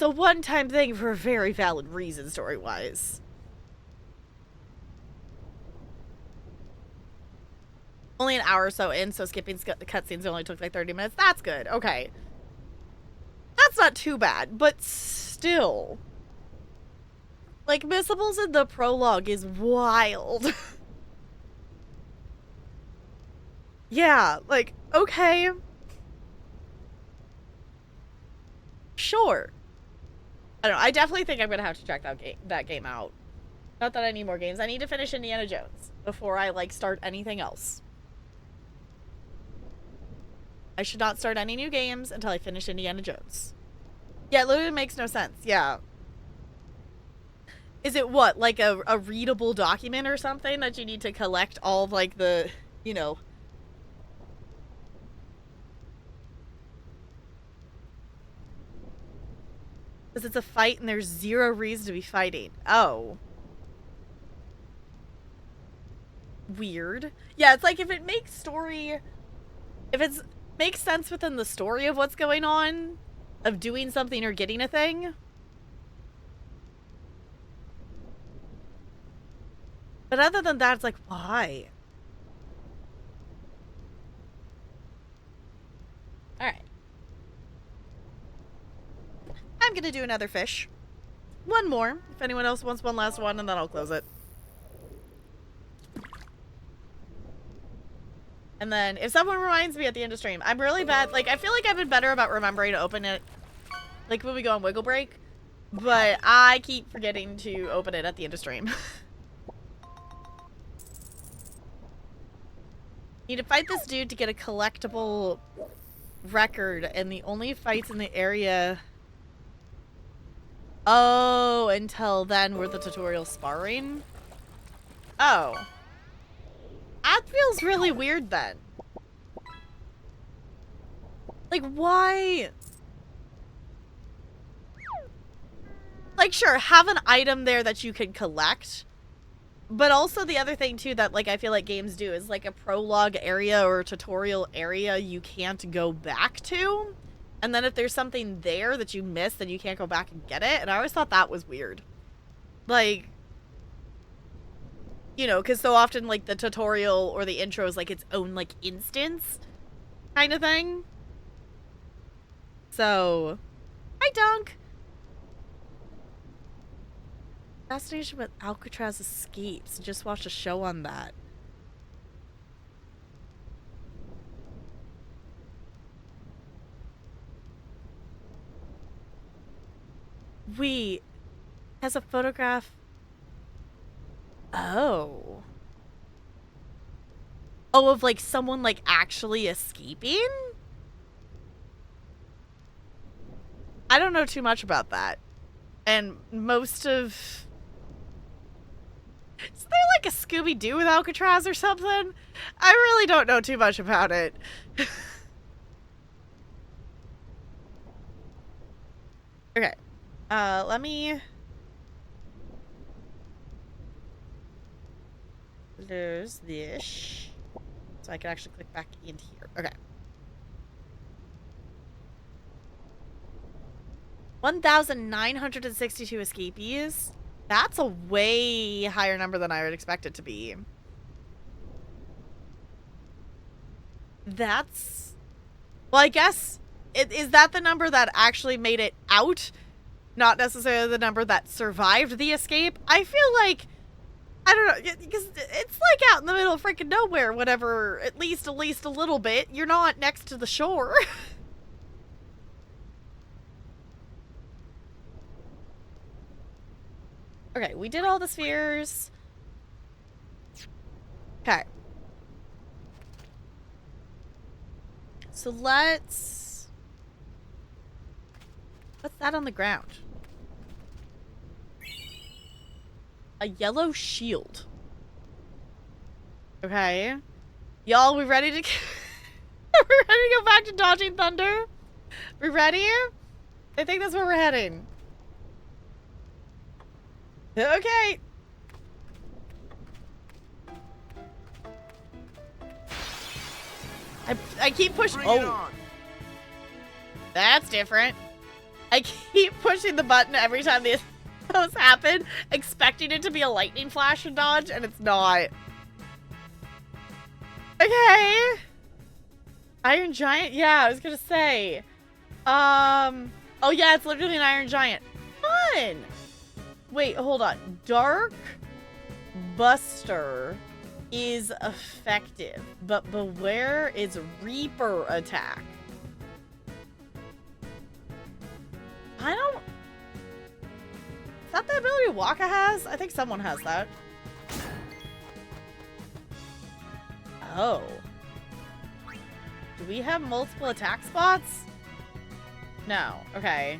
a one-time thing for a very valid reason, story-wise. Only an hour or so in, so skipping the cutscenes only took like 30 minutes. That's good. Okay. That's not too bad, but still. Like, missables in the prologue is wild. Yeah, like, okay. Sure. I don't know. I definitely think I'm gonna have to check that game out. Not that I need more games. I need to finish Indiana Jones before I, like, start anything else. I should not start any new games until I finish Indiana Jones. Yeah, it literally makes no sense. Yeah. Is it what? Like a readable document or something that you need to collect all of, like, the, you know... Because it's a fight and there's zero reason to be fighting. Oh. Weird. Yeah, it's like if it makes story... If it's... makes sense within the story of what's going on, of doing something or getting a thing. But other than that, it's like, why? Alright. I'm gonna do another fish. One more, if anyone else wants one last one, and then I'll close it. And then, if someone reminds me at the end of stream, I'm really bad. Like, I feel like I've been better about remembering to open it, like, when we go on Wiggle Break. But I keep forgetting to open it at the end of stream. Need to fight this dude to get a collectible record, and the only fights in the area... Oh, until then were the tutorial sparring? Oh. That feels really weird then. Like, why? Like, sure, have an item there that you can collect. But also the other thing, too, that, like, I feel like games do is, like, a prologue area or a tutorial area you can't go back to. And then if there's something there that you missed, then you can't go back and get it. And I always thought that was weird. Like... You know, because so often, like, the tutorial or the intro is, like, its own, like, instance kind of thing. So, hi, Dunk! Fascination with Alcatraz Escapes. Just watched a show on that. Wait, has a photograph... Oh. Oh, of, like, someone, like, actually escaping? I don't know too much about that. And most of... Is there, like, a Scooby-Doo with Alcatraz or something? I really don't know too much about it. Okay. Let me... Close this. So I can actually click back in here. Okay. 1,962 escapees. That's a way higher number than I would expect it to be. That's... Well, I guess... Is that the number that actually made it out? not necessarily the number that survived the escape. I feel like, I don't know, because it's like out in the middle of freaking nowhere, whatever, at least a little bit. You're not next to the shore. Okay, we did all the spheres. Okay. So let's... What's that on the ground? A yellow shield. Okay. Y'all, we ready to... We're ready to go back to dodging thunder? We ready? I think that's where we're heading. Okay. I keep pushing. Oh, that's different. I keep pushing the button every time those happen, expecting it to be a lightning flash and dodge, and it's not. Okay. Iron Giant? Yeah, I was gonna say. Oh yeah, it's literally an Iron Giant. Fun! Wait, hold on. Dark Buster is effective, but Beware is Reaper attack. I don't... Is that the ability Waka has? I think someone has that. Oh. Do we have multiple attack spots? No. Okay.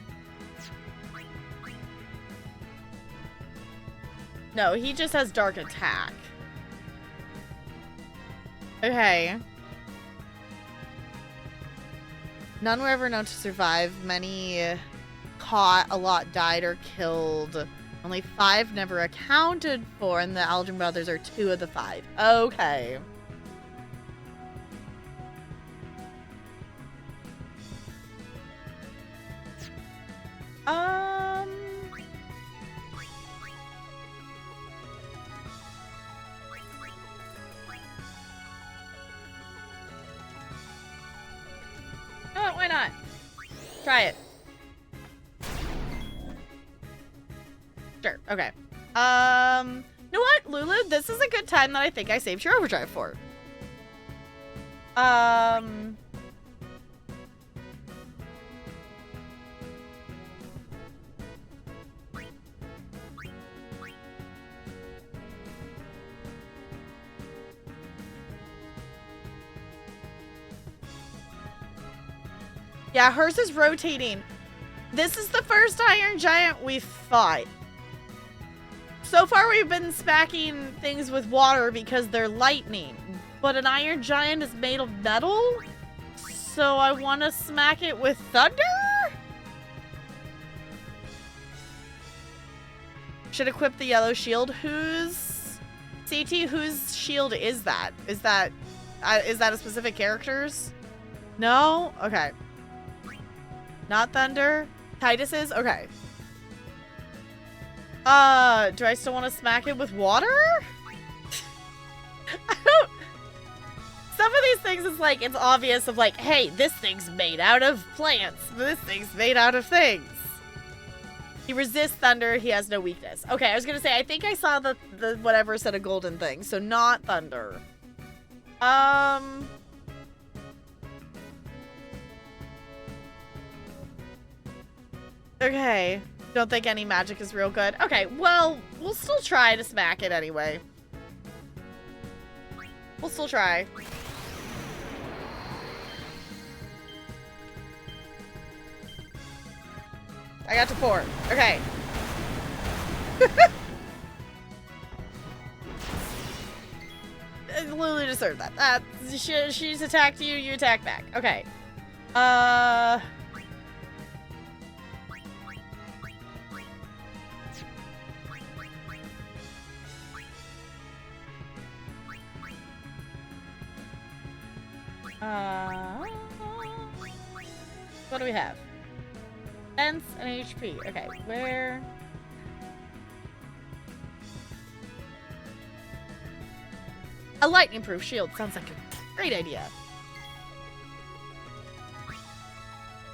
No, he just has dark attack. Okay. None were ever known to survive. Many caught, a lot died or killed. Only 5 never accounted for, and the Aldrin brothers are 2 of the 5. Okay. Oh, why not? Try it. Sure, okay. You know what, Lulu? This is a good time that I think I saved your overdrive for. Yeah, hers is rotating. This is the first Iron Giant we've fought. So far we've been smacking things with water because they're lightning. But an Iron Giant is made of metal? So I want to smack it with thunder? Should equip the yellow shield. Whose... CT, whose shield is that? Is that a specific character's? No? Okay. Not thunder. Titus's? Okay. Do I still want to smack it with water? I don't... Some of these things is like, it's obvious of like, hey, this thing's made out of plants. This thing's made out of things. He resists thunder. He has no weakness. Okay, I was gonna say, I think I saw the whatever set of golden things. So not thunder. Okay. Don't think any magic is real good. Okay, well, we'll still try to smack it anyway. We'll still try. I got to 4. Okay. Lulu deserved that. She's attacked you, you attack back. Okay. What do we have? Defense and HP. Okay, where? A lightning-proof shield sounds like a great idea.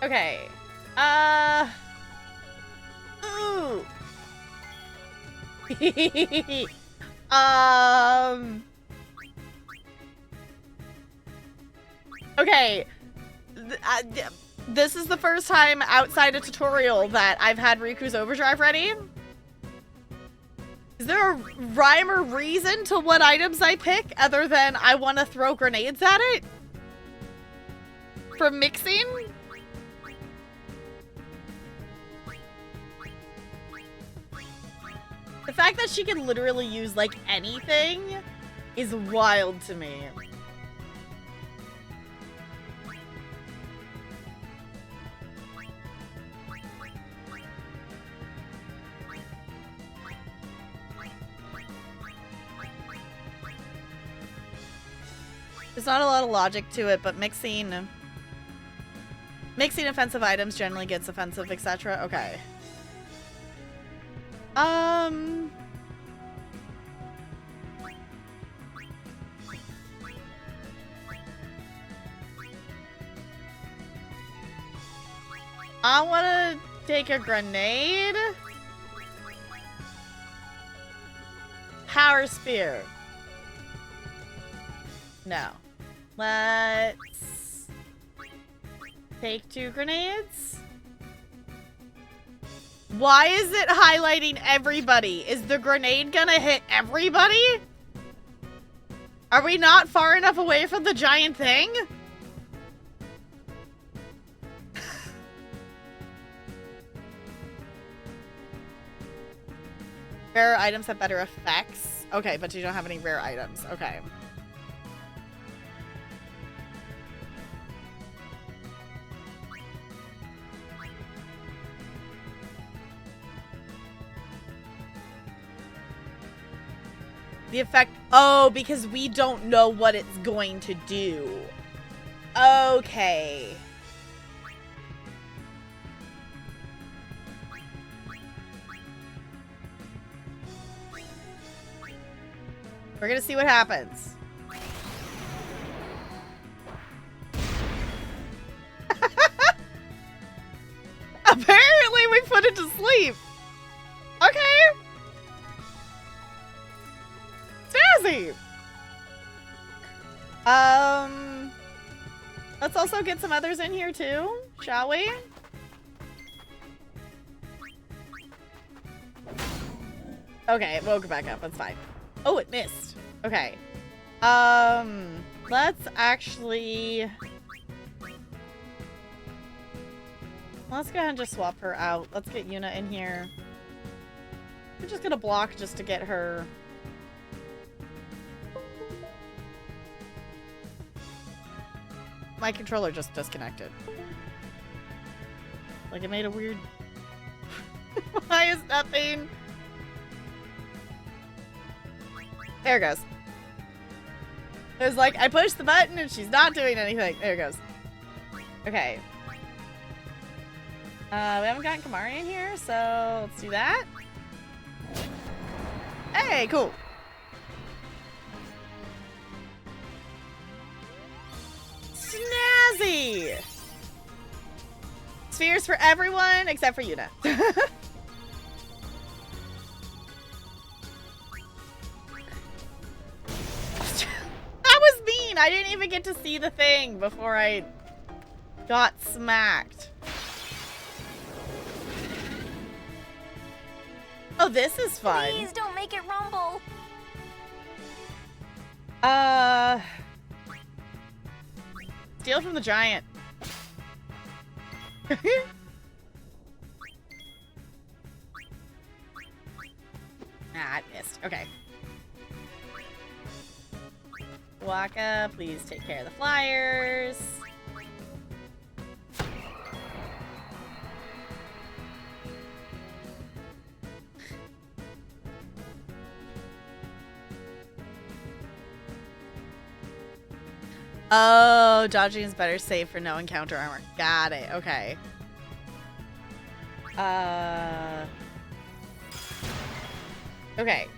Okay. Okay. This is the first time outside a tutorial that I've had Riku's overdrive ready. Is there a rhyme or reason to what items I pick other than I want to throw grenades at it? For mixing? The fact that she can literally use, like, anything is wild to me. There's not a lot of logic to it, but mixing offensive items generally gets offensive, etc. Okay. I want to take a grenade. Power spear. No. Let's take 2 grenades. Why is it highlighting everybody? Is the grenade gonna hit everybody? Are we not far enough away from the giant thing? Rare items have better effects. Okay, but you don't have any rare items. Okay. The effect... Oh, because we don't know what it's going to do. Okay. We're gonna see what happens. Apparently we put it to sleep. Okay. Snazzy. Let's also get some others in here too, shall we? Okay, it woke back up. That's fine. Oh, it missed. Okay. Let's actually... Let's go ahead and just swap her out. Let's get Yuna in here. We're just gonna block just to get her... My controller just disconnected. Like, it made a weird... Why is nothing... There it goes. It was like, I pushed the button and she's not doing anything. There it goes. Okay. We haven't gotten Kamari in here, so let's do that. Hey, cool. Snazzy! Spheres for everyone except for Yuna. I didn't even get to see the thing before I got smacked. Oh, this is fun. Please don't make it rumble. Steal from the giant. I missed. Okay. Waka, please take care of the flyers. Oh, dodging is better safe for no encounter armor. Got it. Okay. Okay.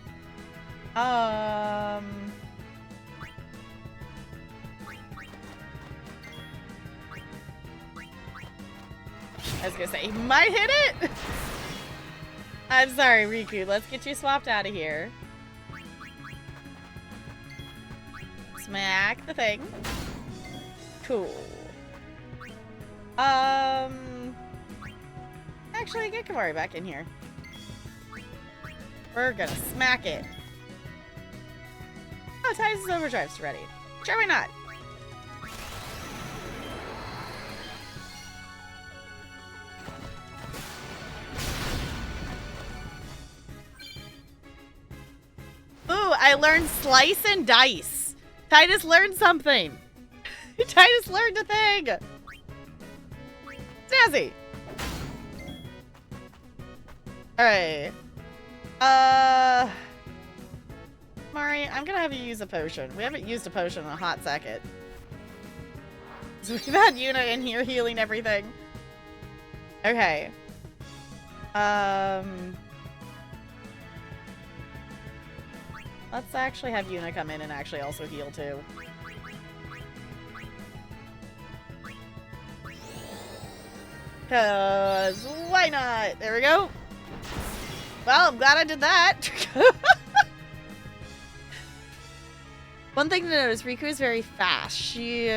I was gonna say, he might hit it! I'm sorry, Riku. Let's get you swapped out of here. Smack the thing. Cool. Actually, get Kamari back in here. We're gonna smack it. Oh, Titus' overdrive's ready. Sure, why not? Ooh, I learned slice and dice. Titus learned something. Titus learned a thing. Snazzy. Alright. Mari, I'm gonna have you use a potion. We haven't used a potion in a hot second. So we've had Yuna in here healing everything. Okay. Let's actually have Yuna come in and actually also heal too. Cause why not? There we go. Well, I'm glad I did that. One thing to notice, Riku is very fast. She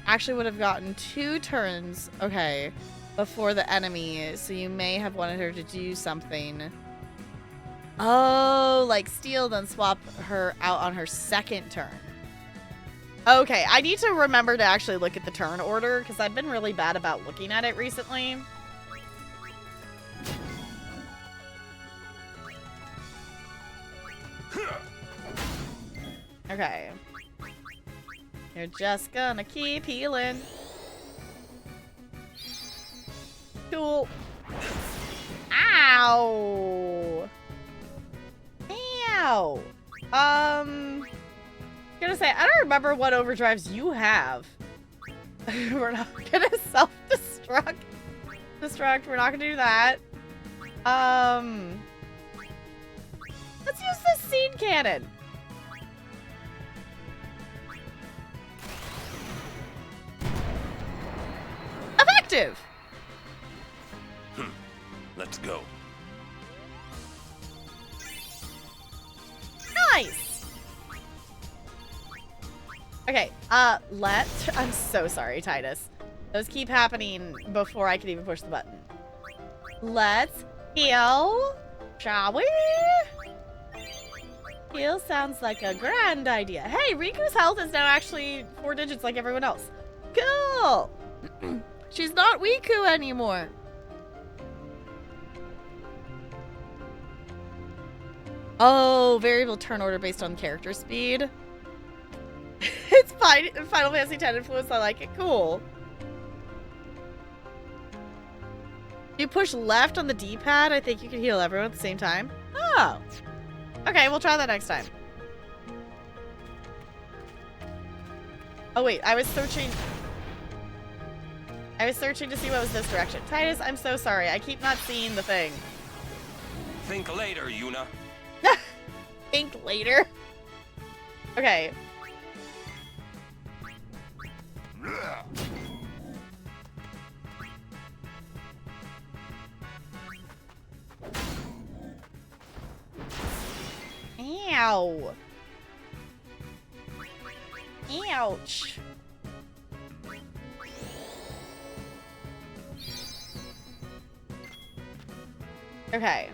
actually would have gotten 2 turns, okay, before the enemy, so you may have wanted her to do something. Oh, like steal, then swap her out on her second turn. Okay, I need to remember to actually look at the turn order, because I've been really bad about looking at it recently. Okay. You're just gonna keep healing. Cool. Ow! Ow! Gonna say, I don't remember what overdrives you have. We're not gonna self-destruct. We're not gonna do that. Let's use this scene cannon. Effective! Let's go. Nice! Okay, I'm so sorry, Titus. Those keep happening before I can even push the button. Let's heal, shall we? Heal sounds like a grand idea. Hey, Riku's health is now actually 4 digits like everyone else. Cool! She's not Riku anymore. Oh, variable turn order based on character speed. It's fine. Final Fantasy X influence. I like it. Cool. You push left on the D-pad. I think you can heal everyone at the same time. Oh. Okay, we'll try that next time. Oh wait, I was searching to see what was this direction. Titus, I'm so sorry. I keep not seeing the thing. Think later, Yuna. Think later. Okay. Ow. Ouch. Okay.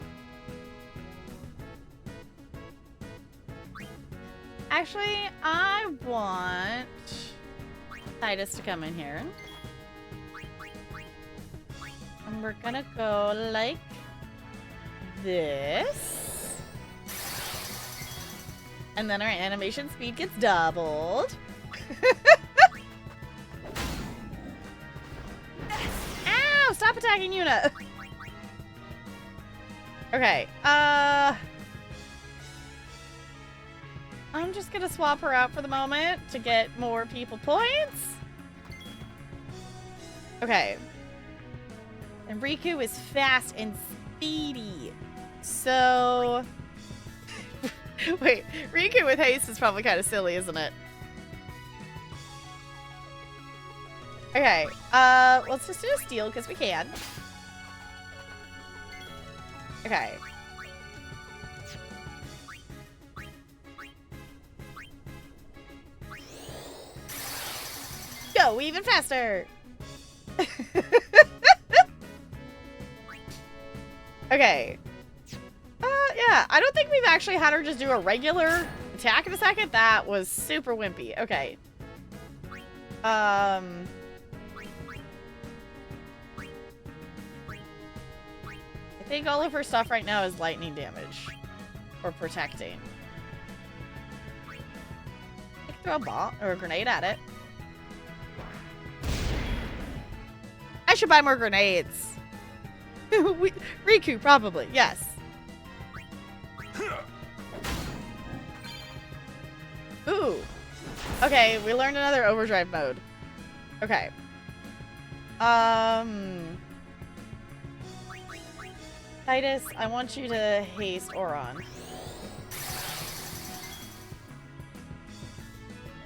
Actually, I want Titus to come in here. And we're gonna go like this. And then our animation speed gets doubled. Ow! Stop attacking Yuna! Okay, I'm just gonna swap her out for the moment to get more people points. Okay. And Riku is fast and speedy. So... Wait, Riku with haste is probably kind of silly, isn't it? Okay, let's just do a steal because we can. Okay, go! Even faster! Okay. Yeah, I don't think we've actually had her just do a regular attack in a second. That was super wimpy. Okay. I think all of her stuff right now is lightning damage. Or protecting. I can throw a bomb or a grenade at it. I should buy more grenades. Riku, probably. Yes. Ooh. Okay, we learned another overdrive mode. Okay. Titus, I want you to haste Auron.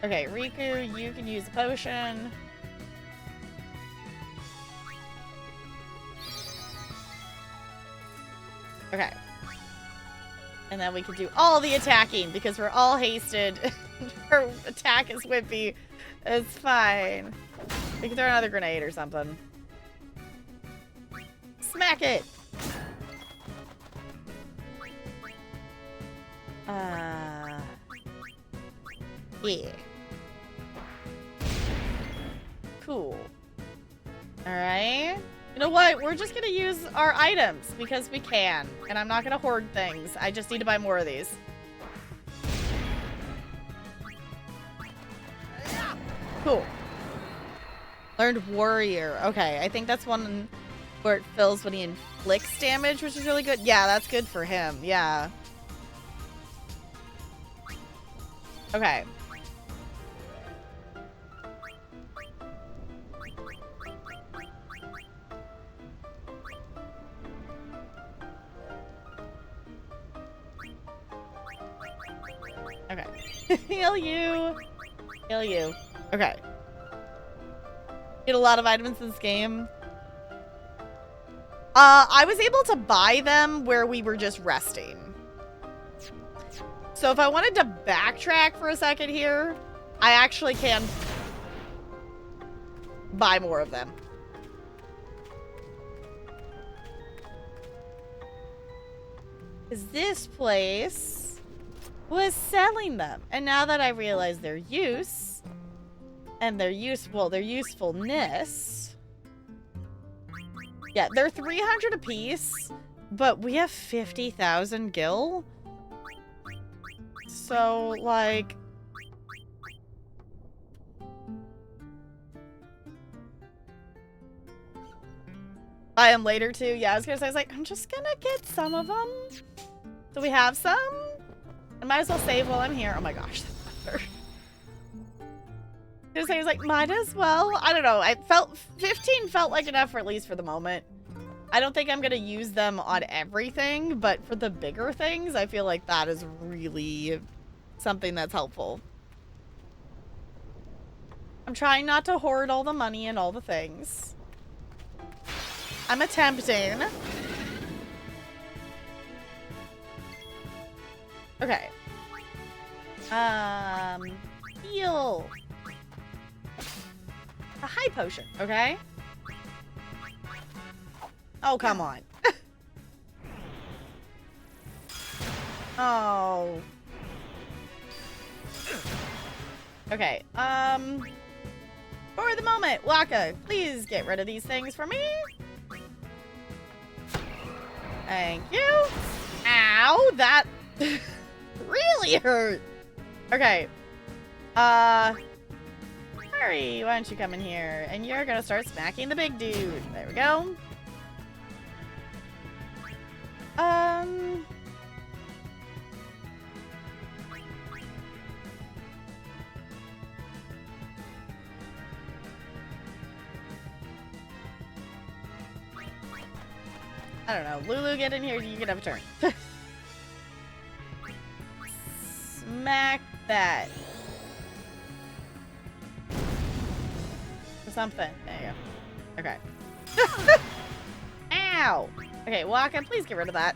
Okay, Riku, you can use a potion. Okay. And then we can do all the attacking because we're all hasted. Her attack is wimpy. It's fine. We can throw another grenade or something. Smack it! Yeah. Cool. Alright. You know what? We're just gonna use our items because we can. And I'm not gonna hoard things. I just need to buy more of these. Cool. Learned Warrior. Okay, I think that's one where it fills when he inflicts damage, which is really good. Yeah, that's good for him. Yeah. Okay. Okay. Heal you. Heal you. Okay. Get a lot of items in this game. I was able to buy them where we were just resting. So if I wanted to backtrack for a second here, I actually can buy more of them. Because this place was selling them. And now that I realize their use and their usefulness. Yeah, they're 300 apiece, but we have 50,000 gil. So, like... I am later too. Yeah, I was gonna say, I'm just gonna get some of them. Do we have some? I might as well save while I'm here. Oh my gosh, that's better. I was might as well. I don't know. 15 felt like enough for at least for the moment. I don't think I'm gonna use them on everything, but for the bigger things, I feel like that is really something that's helpful. I'm trying not to hoard all the money and all the things. I'm attempting. Okay. Heal. A high potion, okay? Oh, come on. Oh. Okay, for the moment, Wakka, please get rid of these things for me. Thank you. Ow, that really hurt. Okay. Hurry, why don't you come in here? And you're gonna start smacking the big dude. There we go. I don't know. Lulu, get in here. You can have a turn. Smack that. Or something. There you go. Okay. Ow! Okay, Wakka, please get rid of that.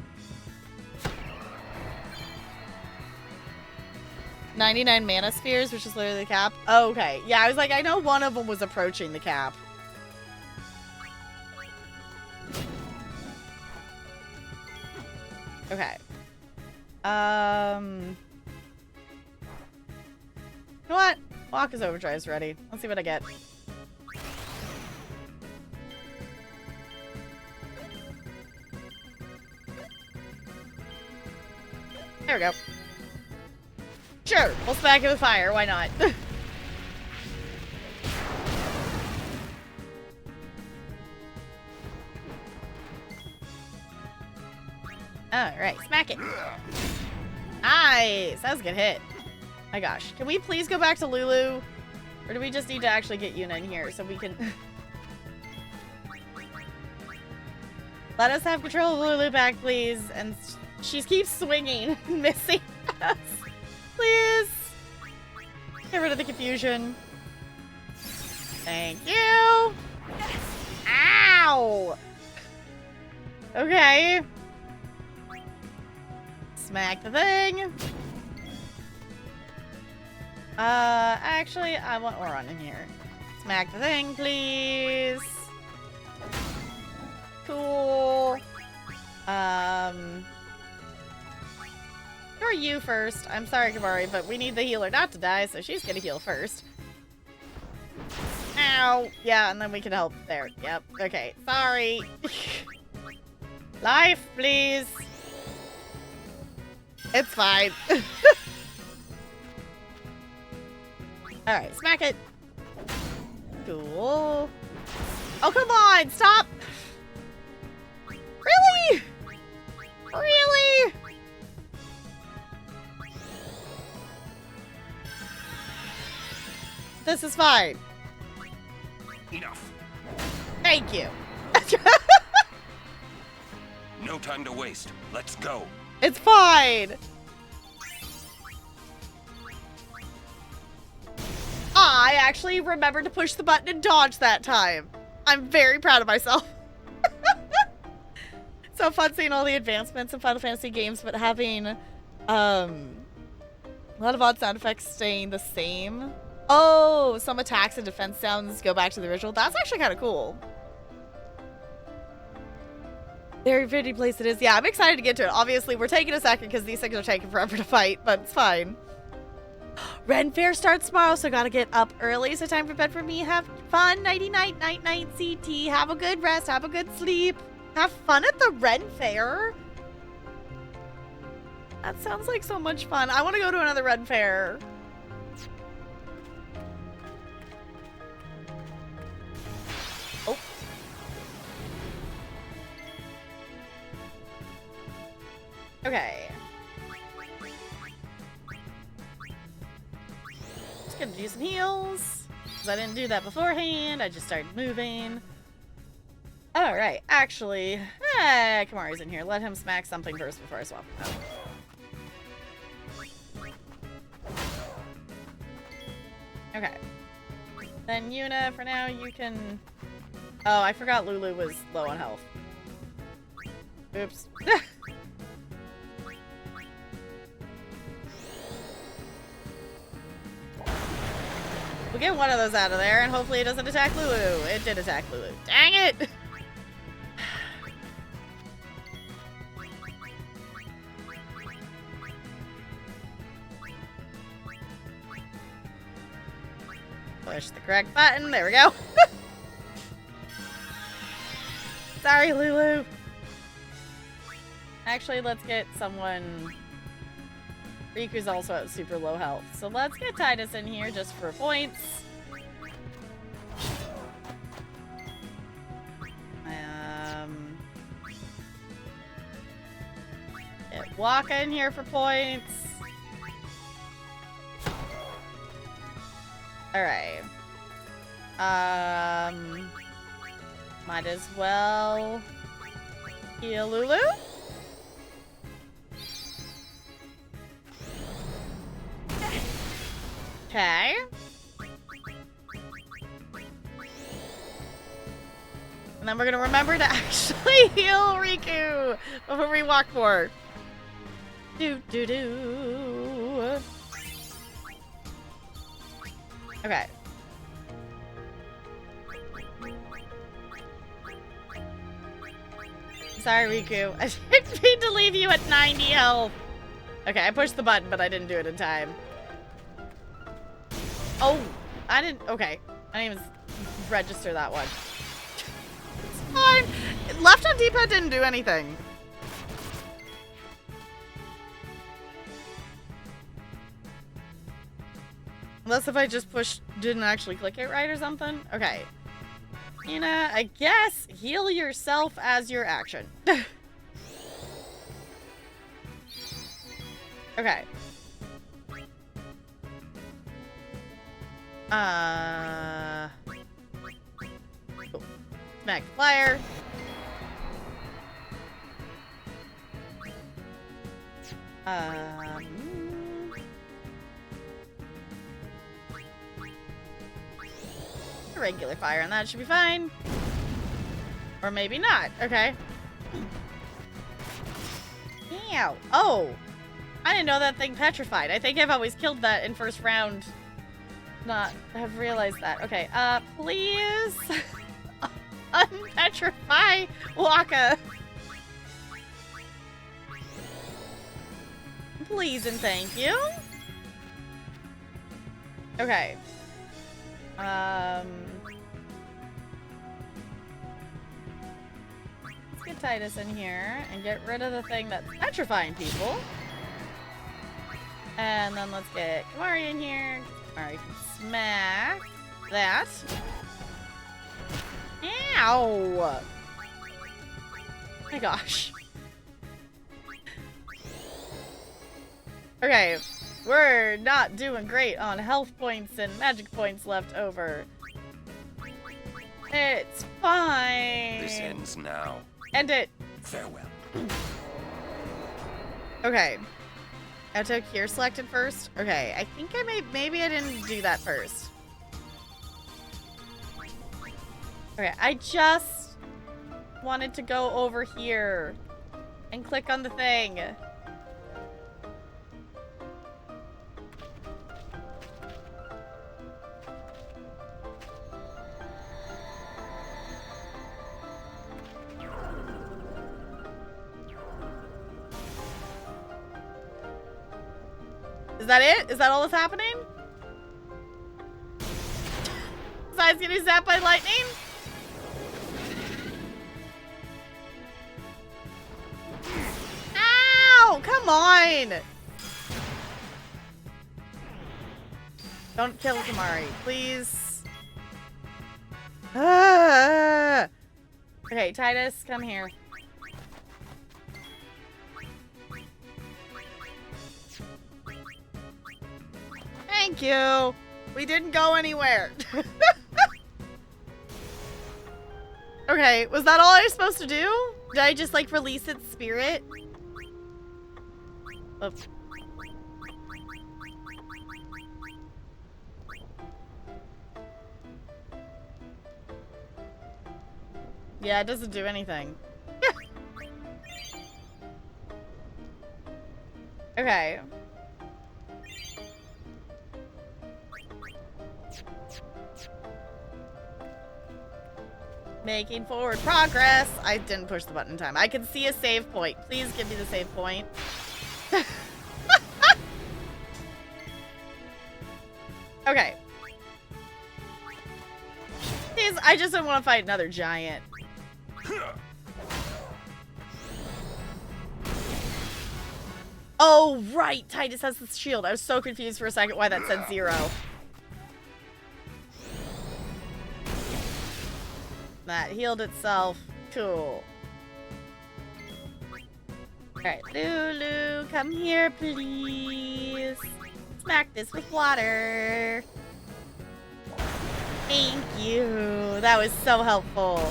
99 mana spheres, which is literally the cap. Oh, okay. Yeah, I was like, I know one of them was approaching the cap. Okay. You know what? Walker's Overdrive's ready. Let's see what I get. There we go. Sure, we'll smack it with fire. Why not? Alright, smack it. Nice! That was a good hit. My gosh. Can we please go back to Lulu? Or do we just need to actually get Yuna in here so we can... Let us have control of Lulu back, please. And she keeps swinging and missing us. Please. Get rid of the confusion. Thank you. Ow! Okay. Smack the thing. Actually, I want Auron in here. Smack the thing, please. Cool. You're you first. I'm sorry, Kabari, but we need the healer not to die, so she's gonna heal first. Ow. Yeah, and then we can help there. Yep. Okay. Sorry. Life, please. It's fine. Alright, smack it. Cool. Oh, come on! Stop! Really? Really? This is fine. Enough. Thank you. No time to waste. Let's go. It's fine. I actually remembered to push the button and dodge that time. I'm very proud of myself. So fun seeing all the advancements in Final Fantasy games, but having a lot of odd sound effects staying the same. Oh, some attacks and defense sounds go back to the original. That's actually kind of cool. Very pretty place it is. Yeah, I'm excited to get to it. Obviously, we're taking a second because these things are taking forever to fight, but it's fine. Ren Fair starts tomorrow, so gotta get up early. So time for bed for me. Have fun. Nighty night, night night, CT. Have a good rest. Have a good sleep. Have fun at the Ren Fair. That sounds like so much fun. I want to go to another Ren Fair. Oh. Okay. Just gonna do some heals. Because I didn't do that beforehand. I just started moving. Alright, actually, Kamari's in here. Let him smack something first before I swap him out. Okay. Then Yuna, for now, you can... Oh, I forgot Lulu was low on health. Oops. We'll get one of those out of there, and hopefully it doesn't attack Lulu. It did attack Lulu. Dang it! Push the correct button. There we go. Sorry, Lulu. Actually, let's get someone... Riku's also at super low health. So let's get Tidus in here just for points. Get Wakka in here for points. Alright. Might as well heal Lulu. Okay. And then we're gonna remember to actually heal Riku before we walk more. Do do do. Okay. Sorry, Riku. I didn't mean to leave you at 90 health. Okay, I pushed the button, but I didn't do it in time. Oh, I didn't. Okay. I didn't even register that one. It's fine. Left on D-pad didn't do anything. Unless if I just didn't actually click it right or something. Okay. Yuna, I guess heal yourself as your action. Okay. Oh. Smack flyer. A regular fire and that should be fine. Or maybe not. Okay. Ow. Oh. I didn't know that thing petrified. I think I've always killed that in first round. Not have realized that. Okay, please unpetrify Wakka. Please and thank you. Okay. Let's get Tidus in here and get rid of the thing that's petrifying people. And then let's get Kimahri in here. Kimahri can smack that. Ow! Oh my gosh. Okay, we're not doing great on health points and magic points left over. It's fine. This ends now. End it. Farewell. Okay. Auto cure selected first? Okay, I think maybe I didn't do that first. Okay, I just wanted to go over here and click on the thing. Is that it? Is that all that's happening? Besides getting zapped by lightning? Ow! Come on! Don't kill Kimahri, please. Ah! Okay, Tidus, come here. Thank you. We didn't go anywhere. Okay, was that all I was supposed to do? Did I just like release its spirit? Oops. Yeah, it doesn't do anything. Okay. Making forward progress. I didn't push the button in time. I can see a save point. Please give me the save point. Okay. Please, I just don't want to fight another giant. Oh, right. Tidus has the shield. I was so confused for a second why that said 0. That healed itself. Cool. Alright, Lulu, come here, please. Smack this with water. Thank you. That was so helpful.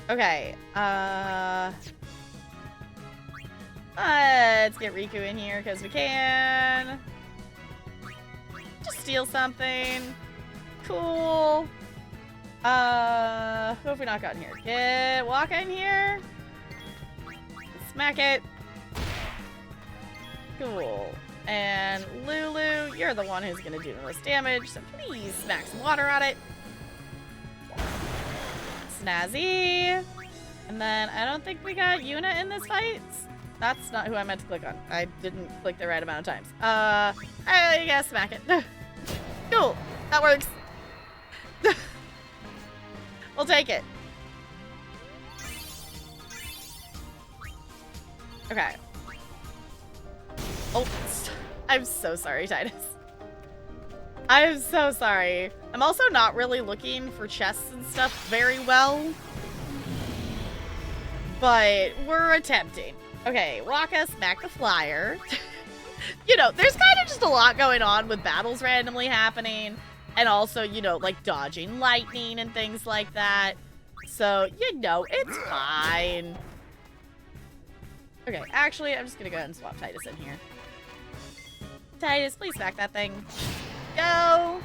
Okay, let's get Riku in here because we can. Just steal something. Cool. Who have we not gotten here? Get Wakka in here. Smack it. Cool. And Lulu, you're the one who's gonna do the most damage, so please smack some water on it. Snazzy. And then I don't think we got Yuna in this fight. That's not who I meant to click on. I didn't click the right amount of times. I guess smack it. Cool. That works. We'll take it. Okay. Oh, I'm so sorry, Titus. I'm so sorry. I'm also not really looking for chests and stuff very well. But we're attempting. Okay, Wakka, smack the flyer. You know, there's kind of just a lot going on with battles randomly happening. And also, you know, like dodging lightning and things like that. So, you know, it's fine. Okay, actually, I'm just gonna go ahead and swap Titus in here. Titus, please smack that thing. Go!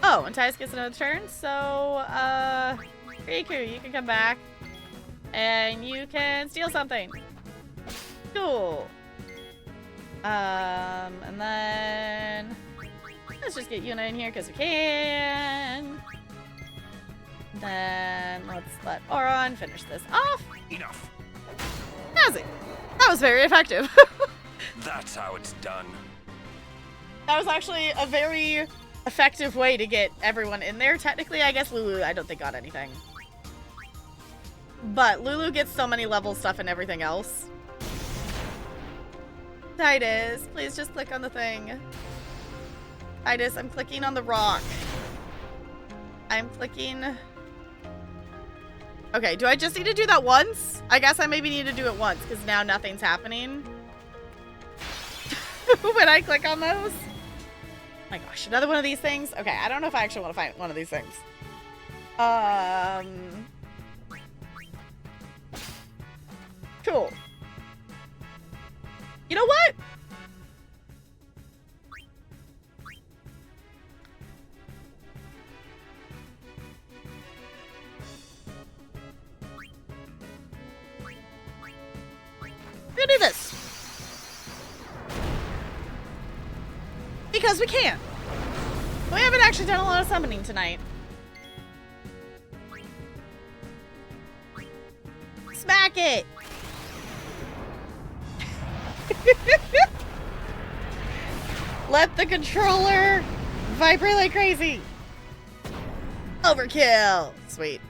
Oh, and Titus gets another turn, so, Riku, you can come back. And you can steal something. Cool. And then... let's just get Yuna in here because we can. Then let's let Auron finish this off. Enough. Snazzy. That was very effective. That's how it's done. That was actually a very effective way to get everyone in there. Technically, I guess Lulu, I don't think got anything. But Lulu gets so many level stuff and everything else. Titus, please just click on the thing. Titus, I'm clicking on the rock. I'm clicking... okay, do I just need to do that once? I guess I maybe need to do it once, because now nothing's happening. When I click on those. Oh my gosh, another one of these things? Okay, I don't know if I actually want to find one of these things. Cool. You know what? We're gonna do this. Because we can. We haven't actually done a lot of summoning tonight. Smack it! Let the controller vibrate like crazy. Overkill. Sweet.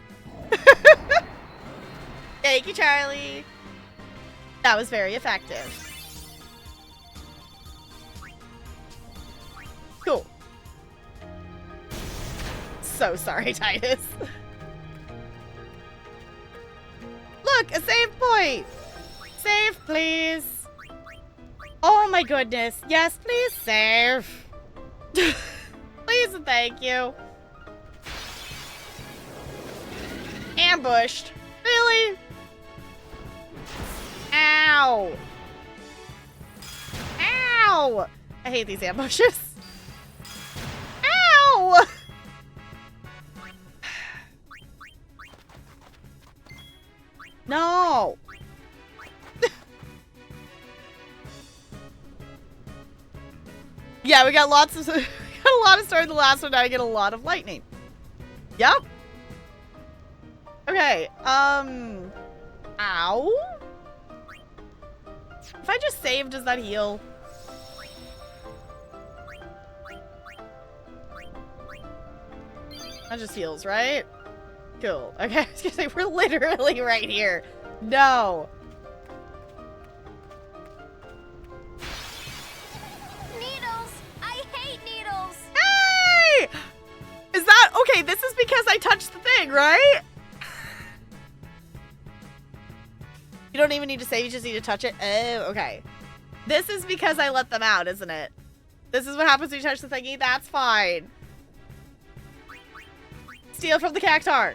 Thank you, Charlie. That was very effective. Cool. So sorry, Titus. Look, a save point. Save, please. Oh my goodness. Yes, please save. Please and thank you. Ambushed. Really? Ow. Ow. I hate these ambushes. Ow. No. Yeah, we got lots of a lot of story in the last one. Now I get a lot of lightning. Yep. Okay. Ow. If I just save, does that heal? That just heals, right? Cool. Okay, I was gonna say, we're literally right here. No. Needles! I hate needles! Hey! Is that... okay, this is because I touched the thing, right? You don't even need to save, you just need to touch it. Oh, okay. This is because I let them out, isn't it? This is what happens when you touch the thingy. That's fine. Steal from the cactar.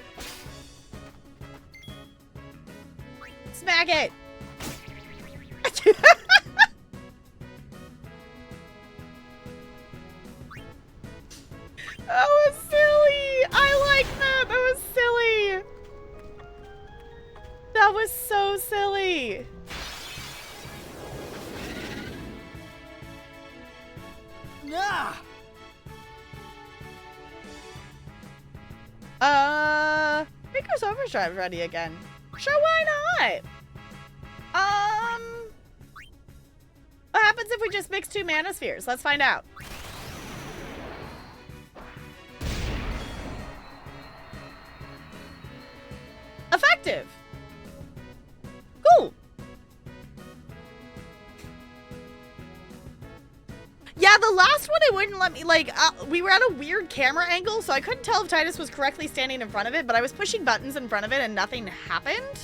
Smack it. That was silly. I like that. That was silly. That was so silly. Rico's Overdrive ready again. Sure, why not? What happens if we just mix 2 mana spheres? Let's find out. Effective. Cool. Yeah, the last one, it wouldn't let me, like, we were at a weird camera angle, so I couldn't tell if Titus was correctly standing in front of it, but I was pushing buttons in front of it and nothing happened.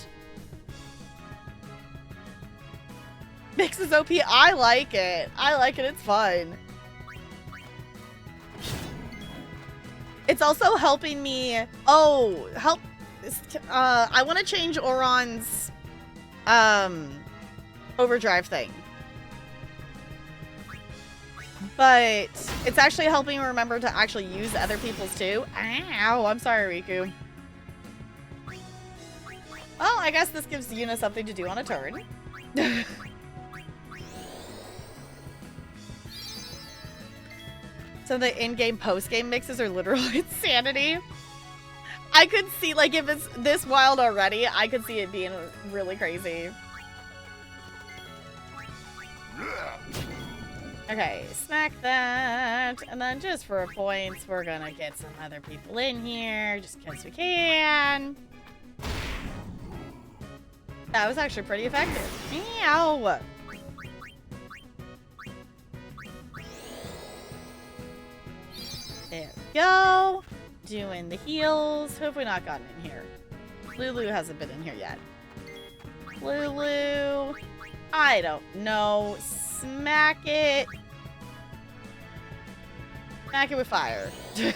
Mix is OP. I like it. I like it. It's fun. It's also helping me. Oh, help. I want to change Auron's overdrive thing. But it's actually helping me remember to actually use other people's too. Ow, I'm sorry, Riku. Well, I guess this gives Yuna something to do on a turn. So the in-game, post-game mixes are literal insanity. I could see, like, if it's this wild already, I could see it being really crazy. Okay, smack that. And then just for points, we're gonna get some other people in here, just because we can. That was actually pretty effective. Meow! There we go. Doing the heals. Who have we not gotten in here? Lulu hasn't been in here yet. Lulu. I don't know. Smack it. Smack it with fire. I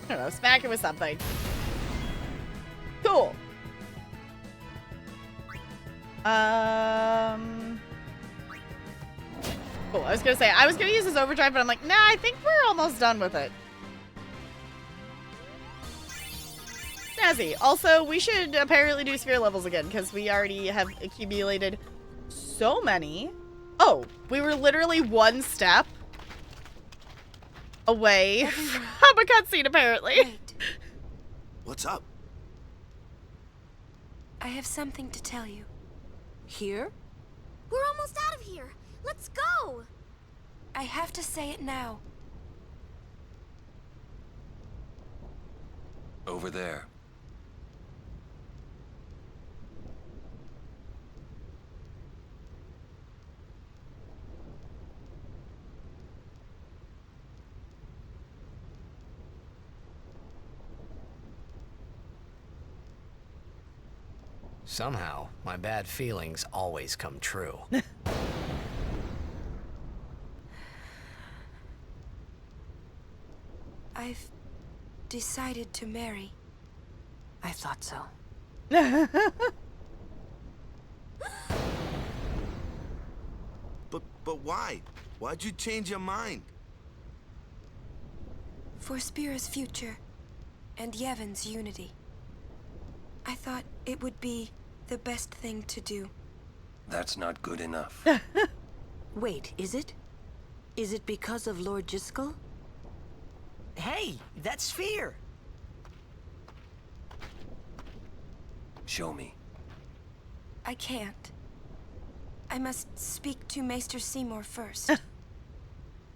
don't know. Smack it with something. Cool. Cool. I was gonna say, I was gonna use this overdrive, but I'm like, nah, I think we're almost done with it. Snazzy. Also, we should apparently do sphere levels again, because we already have accumulated so many. Oh, we were literally one step away from a cutscene, apparently. Wait. What's up? I have something to tell you. Here? We're almost out of here. Let's go. I have to say it now. Over there. Somehow, my bad feelings always come true. I've decided to marry. I thought so. But why? Why'd you change your mind? For Spira's future and Yevon's unity. I thought it would be the best thing to do. That's not good enough. Wait, is it? Is it because of Lord Jyscal? Hey, that sphere! Show me. I can't. I must speak to Maester Seymour first.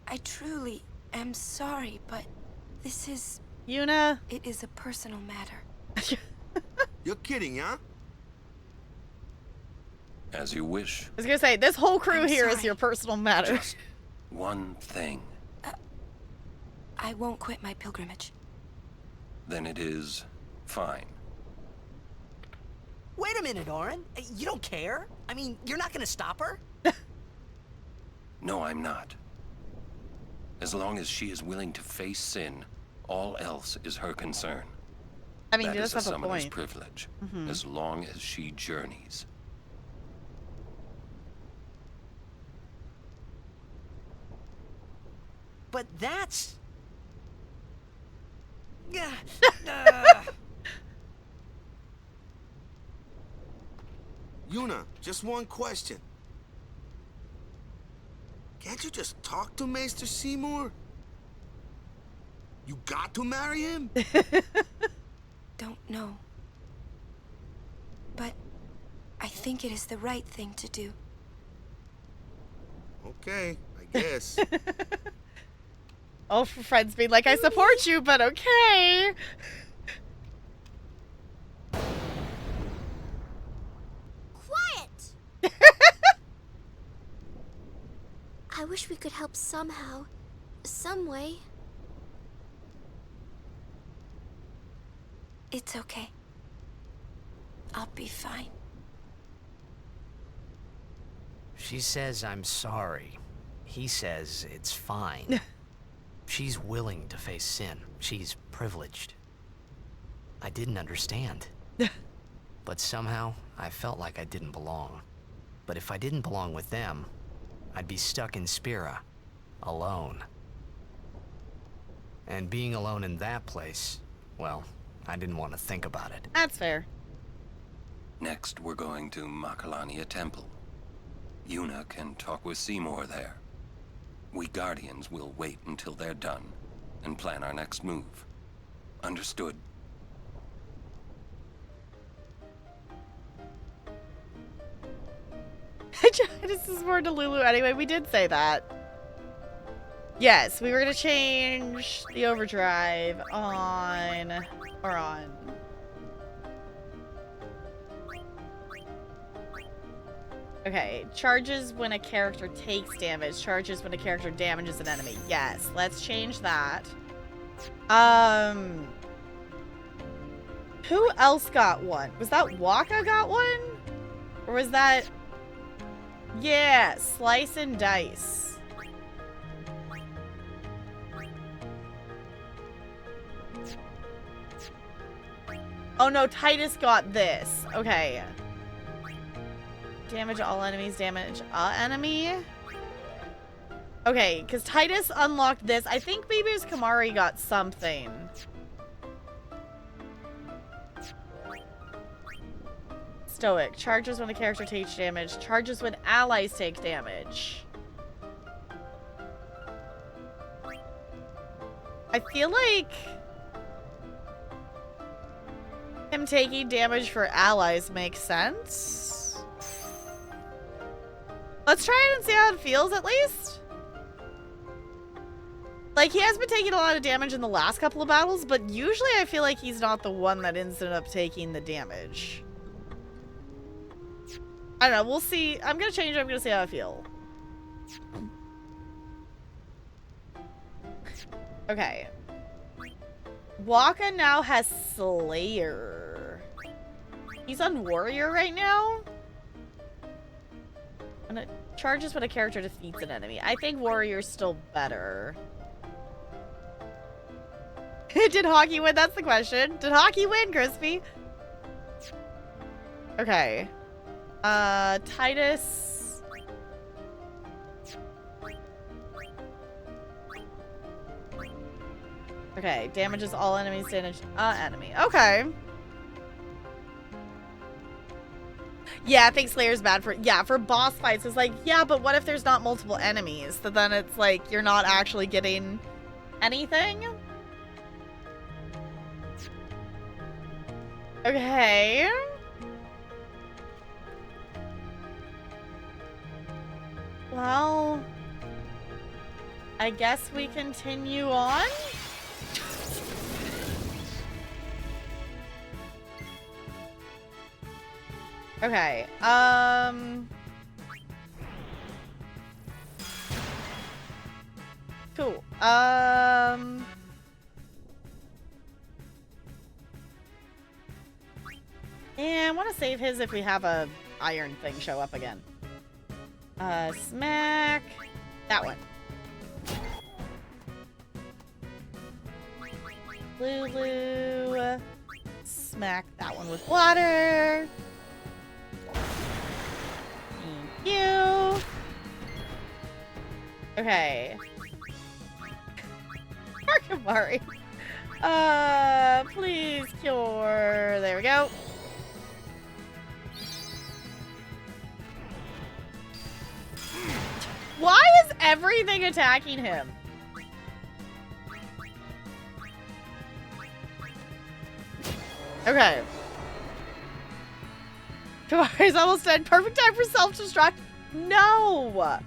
I truly am sorry, but this is... Yuna. It is a personal matter. You're kidding, huh? As you wish. I was gonna say, this whole crew I'm here is sorry. your personal matter. Just one thing. I won't quit my pilgrimage. Then it is fine. Wait a minute, Auron. You don't care? I mean, you're not gonna stop her? No, I'm not. As long as she is willing to face sin, all else is her concern. I mean, That you is just a have a summoner's point. privilege, as long as she journeys. But that's... Yuna, just one question. Can't you just talk to Maester Seymour? You got to marry him? Don't know. But I think it is the right thing to do. Okay, I guess. Oh, for friends being like, I support you, but okay. Quiet! I wish we could help somehow. Some way. It's okay. I'll be fine. She says I'm sorry. He says it's fine. She's willing to face sin. She's privileged. I didn't understand. But somehow, I felt like I didn't belong. But if I didn't belong with them, I'd be stuck in Spira, alone. And being alone in that place, well, I didn't want to think about it. That's fair. Next, we're going to Macalania Temple. Yuna can talk with Seymour there. We Guardians will wait until they're done and plan our next move. Understood? This is more to Lulu anyway. We did say that. Yes, we were going to change the overdrive on... Or on... Okay, charges when a character takes damage. Charges when a character damages an enemy. Yes, let's change that. Who else got one? Was that Waka got one? Or was that... Yeah, Slice and Dice. Oh no, Titus got this. Okay. Damage all enemies, damage a enemy. Okay, because Titus unlocked this. I think maybe it was Kamari got something. Stoic. Charges when a character takes damage. Charges when allies take damage. I feel like him taking damage for allies makes sense. Let's try it and see how it feels at least. Like, he has been taking a lot of damage in the last couple of battles, but usually I feel like he's not the one that ends up taking the damage. I don't know, we'll see. I'm gonna change it, I'm gonna see how I feel. Okay. Waka now has Slayer. He's on Warrior right now? And it charges when a character defeats an enemy. I think Warrior's still better. Did Hockey win? That's the question. Did Hockey win, Crispy? Okay. Titus. Okay, damages all enemies, damage enemy. Okay. Yeah, I think Slayer's bad for, yeah, for boss fights. It's like, yeah, but what if there's not multiple enemies? So then it's like, you're not actually getting anything? Okay. Well, I guess we continue on. Okay, cool, and I want to save his if we have a iron thing show up again. Smack that one. Lulu, smack that one with water. Thank you. Okay. Arkamari. Please cure. There we go. Why is everything attacking him? Okay. Kamari's almost dead. Perfect time for self-destruct. No!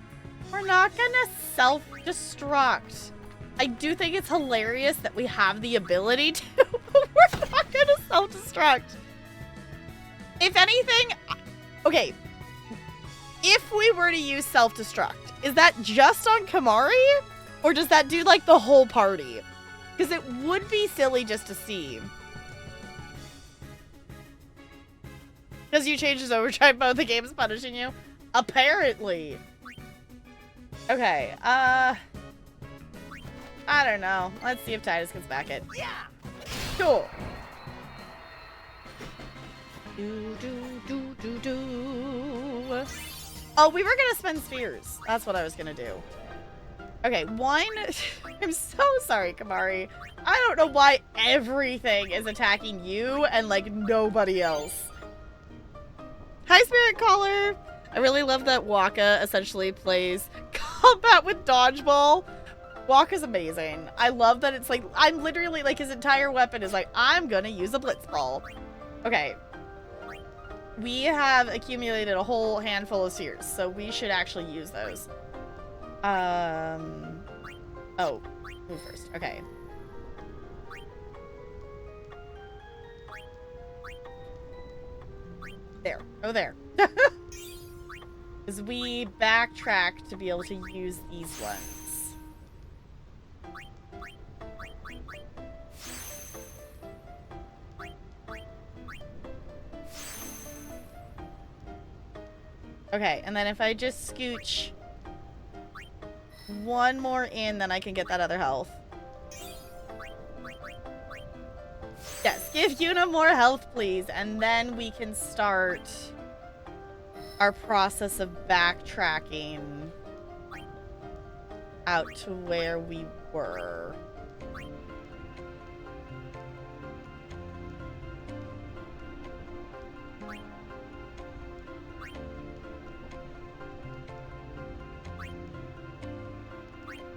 We're not gonna self-destruct. I do think it's hilarious that we have the ability to, but we're not gonna self-destruct. If anything, okay, if we were to use self-destruct, is that just on Kamari? Or does that do, like, the whole party? Because it would be silly just to see. Because you changed his overdrive mode, the game's punishing you? Apparently. Okay, I don't know. Let's see if Tidus gets back in. Yeah! Cool. Oh, we were gonna spend spheres. That's what I was gonna do. Okay, one. I'm so sorry, Kamari. I don't know why everything is attacking you and, like, nobody else. Hi, Spirit Caller. I really love that Wakka essentially plays combat with dodgeball. Wakka's amazing. I love that it's like, I'm literally, like, his entire weapon is like, I'm gonna use a Blitzball. Okay. We have accumulated a whole handful of spheres, so we should actually use those. Oh, move first. Okay. There. Oh, there. Because we backtrack to be able to use these ones. Okay, and then if I just scooch one more in, then I can get that other health. Yes, give Yuna more health, please, and then we can start our process of backtracking out to where we were.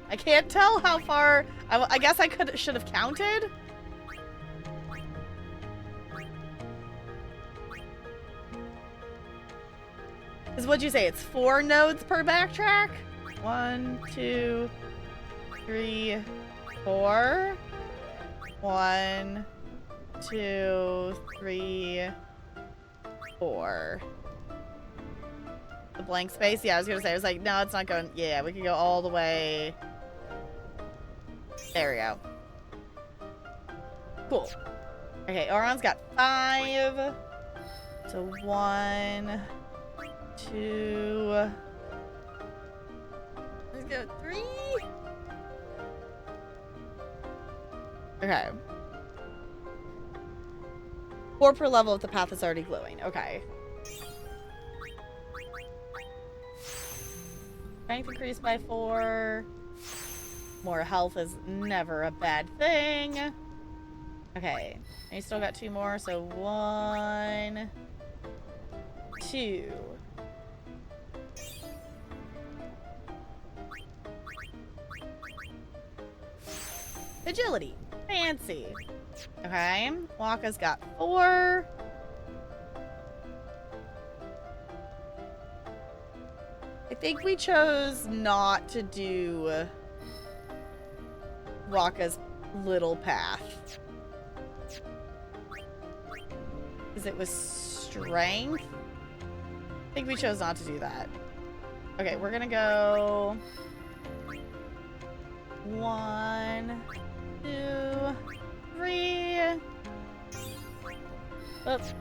I can't tell how far. I guess I should have counted. Because what'd you say? It's 4 nodes per backtrack? 1, 2, 3, 4. 1, 2, 3, 4. The blank space? Yeah, I was gonna say. I was like, no, it's not going. Yeah, we can go all the way. There we go. Cool. Okay, Auron's got 5. So 1, 2. Let's go 3. Okay. 4 per level if the path is already glowing. Okay. Strength increased by 4. More health is never a bad thing. Okay. And you still got 2 more, so 1, 2. Agility. Fancy. Okay. Wakka's got 4. I think we chose not to do Wakka's little path. Because it was strength. I think we chose not to do that. Okay, we're gonna go 1, 2, 3. Oops.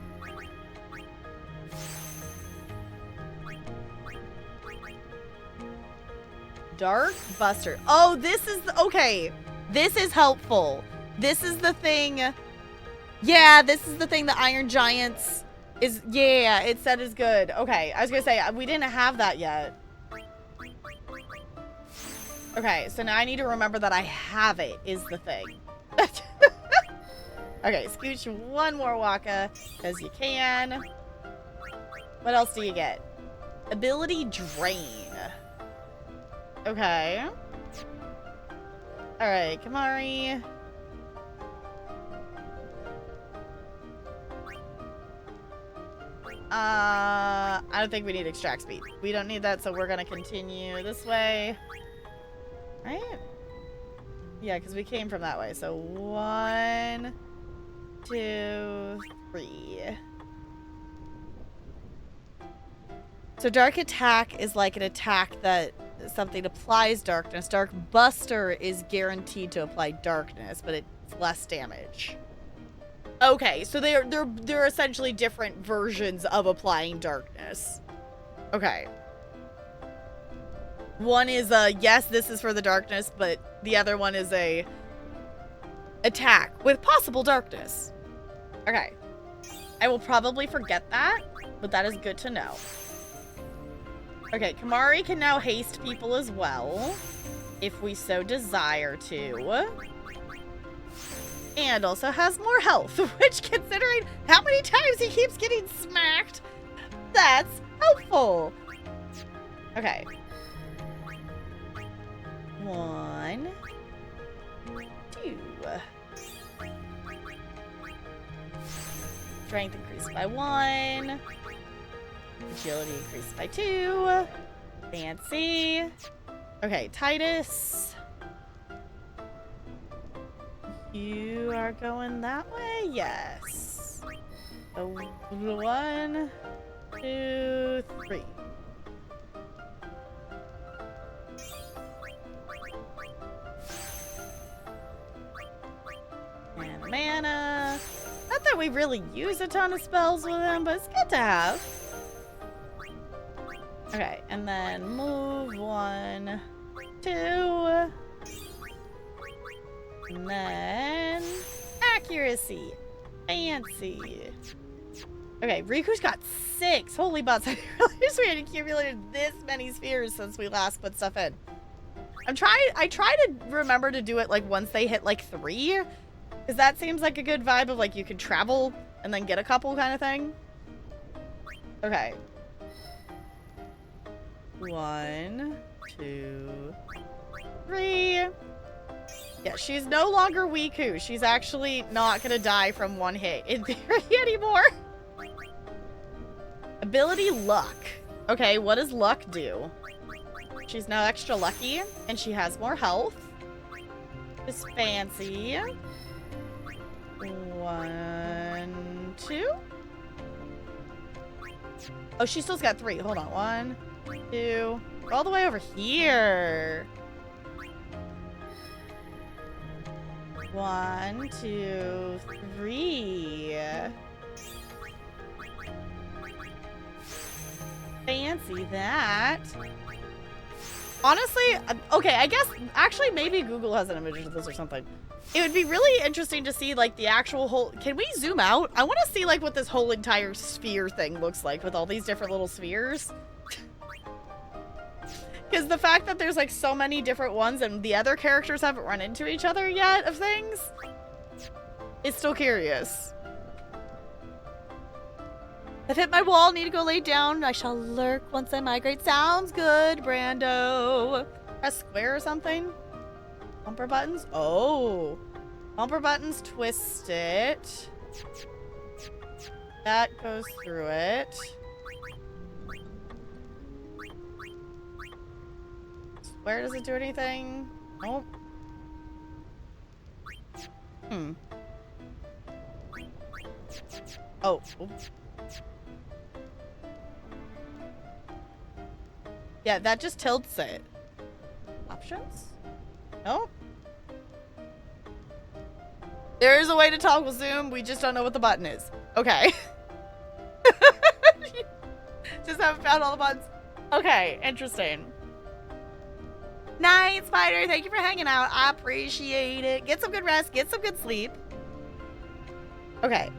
Dark Buster. Oh, this is the, okay. This is helpful. This is the thing. Yeah, this is the thing the Iron Giants is. Yeah, it said is good. Okay, I was gonna say we didn't have that yet. Okay, so now I need to remember that I have it is the thing. Okay, scooch one more Wakka because you can. What else do you get? Ability Drain. Okay. Alright, Kamari. I don't think we need extract speed. We don't need that, so we're gonna continue this way. Right? Yeah, because we came from that way. So 1, 2, 3. So dark attack is like an attack that something applies darkness. Dark Buster is guaranteed to apply darkness, but it's less damage. Okay, so they're essentially different versions of applying darkness. Okay. One is a yes, this is for the darkness, but the other one is a attack with possible darkness. Okay. I will probably forget that, but that is good to know. Okay, Kimahri can now haste people as well, if we so desire to. And also has more health, which, considering how many times he keeps getting smacked, that's helpful. Okay. 1, 2. Strength increased by 1. Agility increased by 2. Fancy. Okay, Titus. You are going that way? Yes. So 1, 2, 3. And mana. Not that we really use a ton of spells with him, but it's good to have. Okay, and then move 1, 2. And then accuracy. Fancy. Okay, Riku's got 6. Holy butts. I realized we had accumulated this many spheres since we last put stuff in. I try to remember to do it like once they hit like 3. Because that seems like a good vibe of like you can travel and then get a couple kind of thing. Okay. 1, 2, 3. Yeah, she's no longer Riku. She's actually not gonna die from one hit in theory anymore. Ability Luck. Okay, what does Luck do? She's now extra lucky, and she has more health. Just fancy. 1, 2. Oh, she still's got 3. Hold on. 1, 2. All the way over here. 1, 2, 3. Fancy that. Honestly, okay, I guess, actually, maybe Google has an image of this or something. It would be really interesting to see, like, the actual whole... Can we zoom out? I want to see, like, what this whole entire sphere thing looks like with all these different little spheres. Because the fact that there's, like, so many different ones and the other characters haven't run into each other yet of things, it's still curious. I've hit my wall, need to go lay down. I shall lurk once I migrate. Sounds good, Brando. Press square or something? Bumper buttons? Oh. Bumper buttons, twist it. That goes through it. Where does it do anything? Nope. Oh. Oops. Yeah, that just tilts it. Options? No? There is a way to toggle zoom, we just don't know what the button is. Okay. Just haven't found all the buttons. Okay, interesting. Night, Spider, thank you for hanging out. I appreciate it. Get some good rest, get some good sleep. Okay,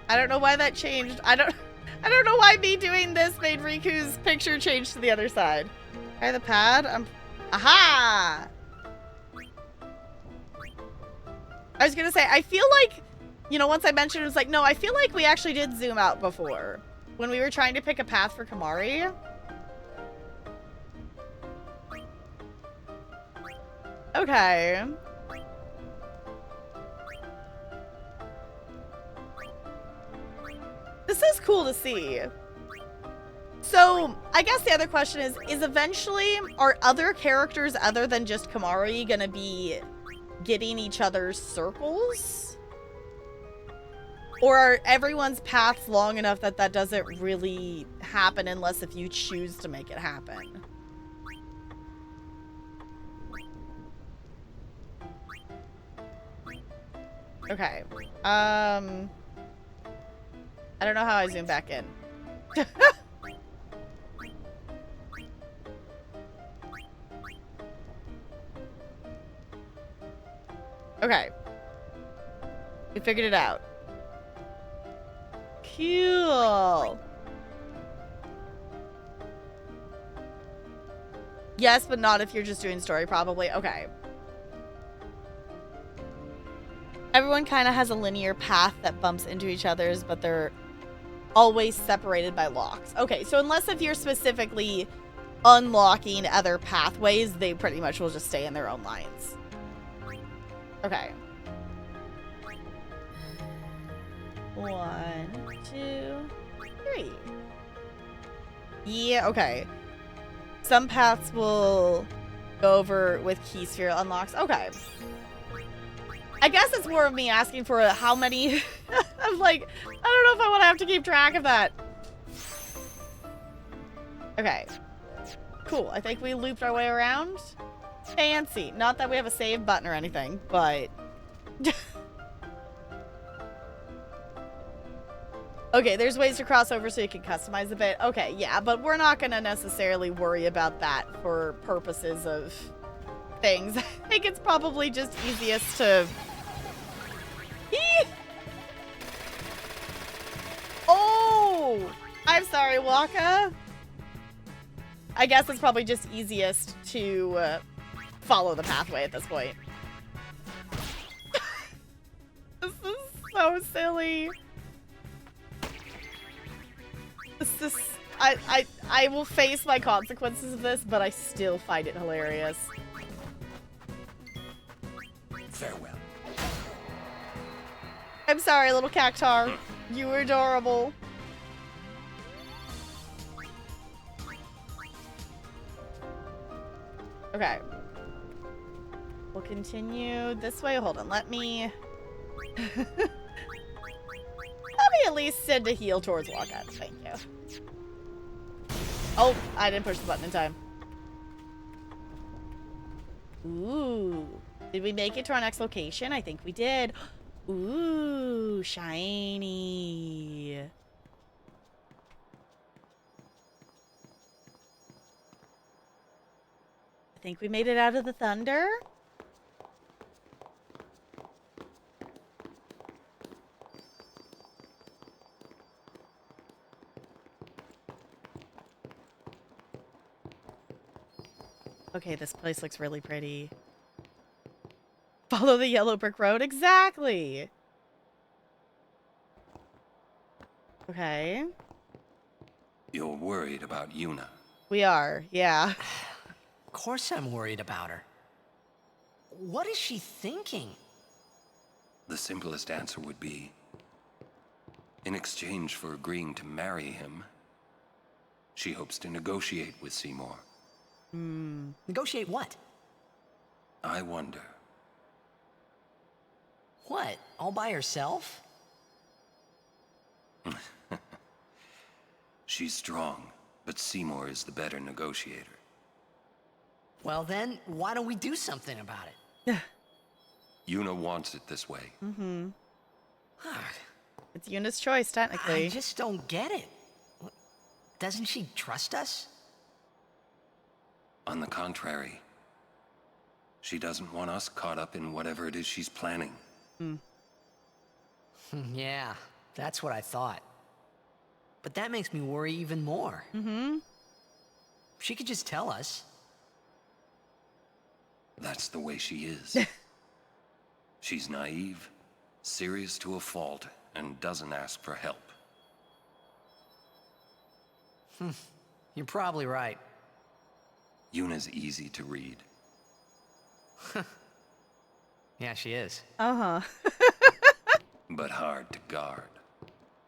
I don't know why that changed. I don't know why me doing this made Riku's picture change to the other side. Try the pad. Aha! I was gonna say, I feel like, you know, once I mentioned it, was like, no, I feel like we actually did zoom out before. When we were trying to pick a path for Kamari. Okay. This is cool to see. So, I guess the other question is eventually, are other characters other than just Kamari gonna be getting each other's circles? Or are everyone's paths long enough that that doesn't really happen unless if you choose to make it happen? Okay. I don't know how I zoom back in. Okay. We figured it out. Cool. Yes, but not if you're just doing story, probably. Okay. Everyone kind of has a linear path that bumps into each other's, but they're always separated by locks. Okay, so unless if you're specifically unlocking other pathways, they pretty much will just stay in their own lines. Okay. 1, 2, 3. Yeah, okay. Some paths will go over with key sphere unlocks. Okay. I guess it's more of me asking for how many. I'm like, I don't know if I want to have to keep track of that. Okay. Cool. I think we looped our way around. Fancy. Not that we have a save button or anything, but... Okay, there's ways to cross over so you can customize a bit. Okay, yeah, but we're not going to necessarily worry about that for purposes of things. I think it's probably just easiest to... Oh! I'm sorry, Waka. I guess it's probably just easiest to follow the pathway at this point. This is so silly. This is... I will face my consequences of this, but I still find it hilarious. Farewell. I'm sorry, little cactar. You were adorable. Okay. We'll continue this way. Hold on, let me... let me at least send a heal towards Waka. Thank you. Oh, I didn't push the button in time. Ooh. Did we make it to our next location? I think we did. Ooh, shiny. I think we made it out of the thunder. Okay, this place looks really pretty. Follow the yellow brick road? Exactly! Okay. You're worried about Yuna. We are, yeah. Of course I'm worried about her. What is she thinking? The simplest answer would be, in exchange for agreeing to marry him, she hopes to negotiate with Seymour. Negotiate what? I wonder. What? All by herself? She's strong, but Seymour is the better negotiator. Well then, why don't we do something about it? Yuna wants it this way. Mm-hmm. It's Yuna's choice, technically. I just don't get it. Doesn't she trust us? On the contrary, she doesn't want us caught up in whatever it is she's planning. Yeah, that's what I thought. But that makes me worry even more. Mm-hmm. She could just tell us. That's the way she is. She's naive, serious to a fault, and doesn't ask for help. You're probably right. Yuna's easy to read. Yeah, she is. Uh-huh. But hard to guard.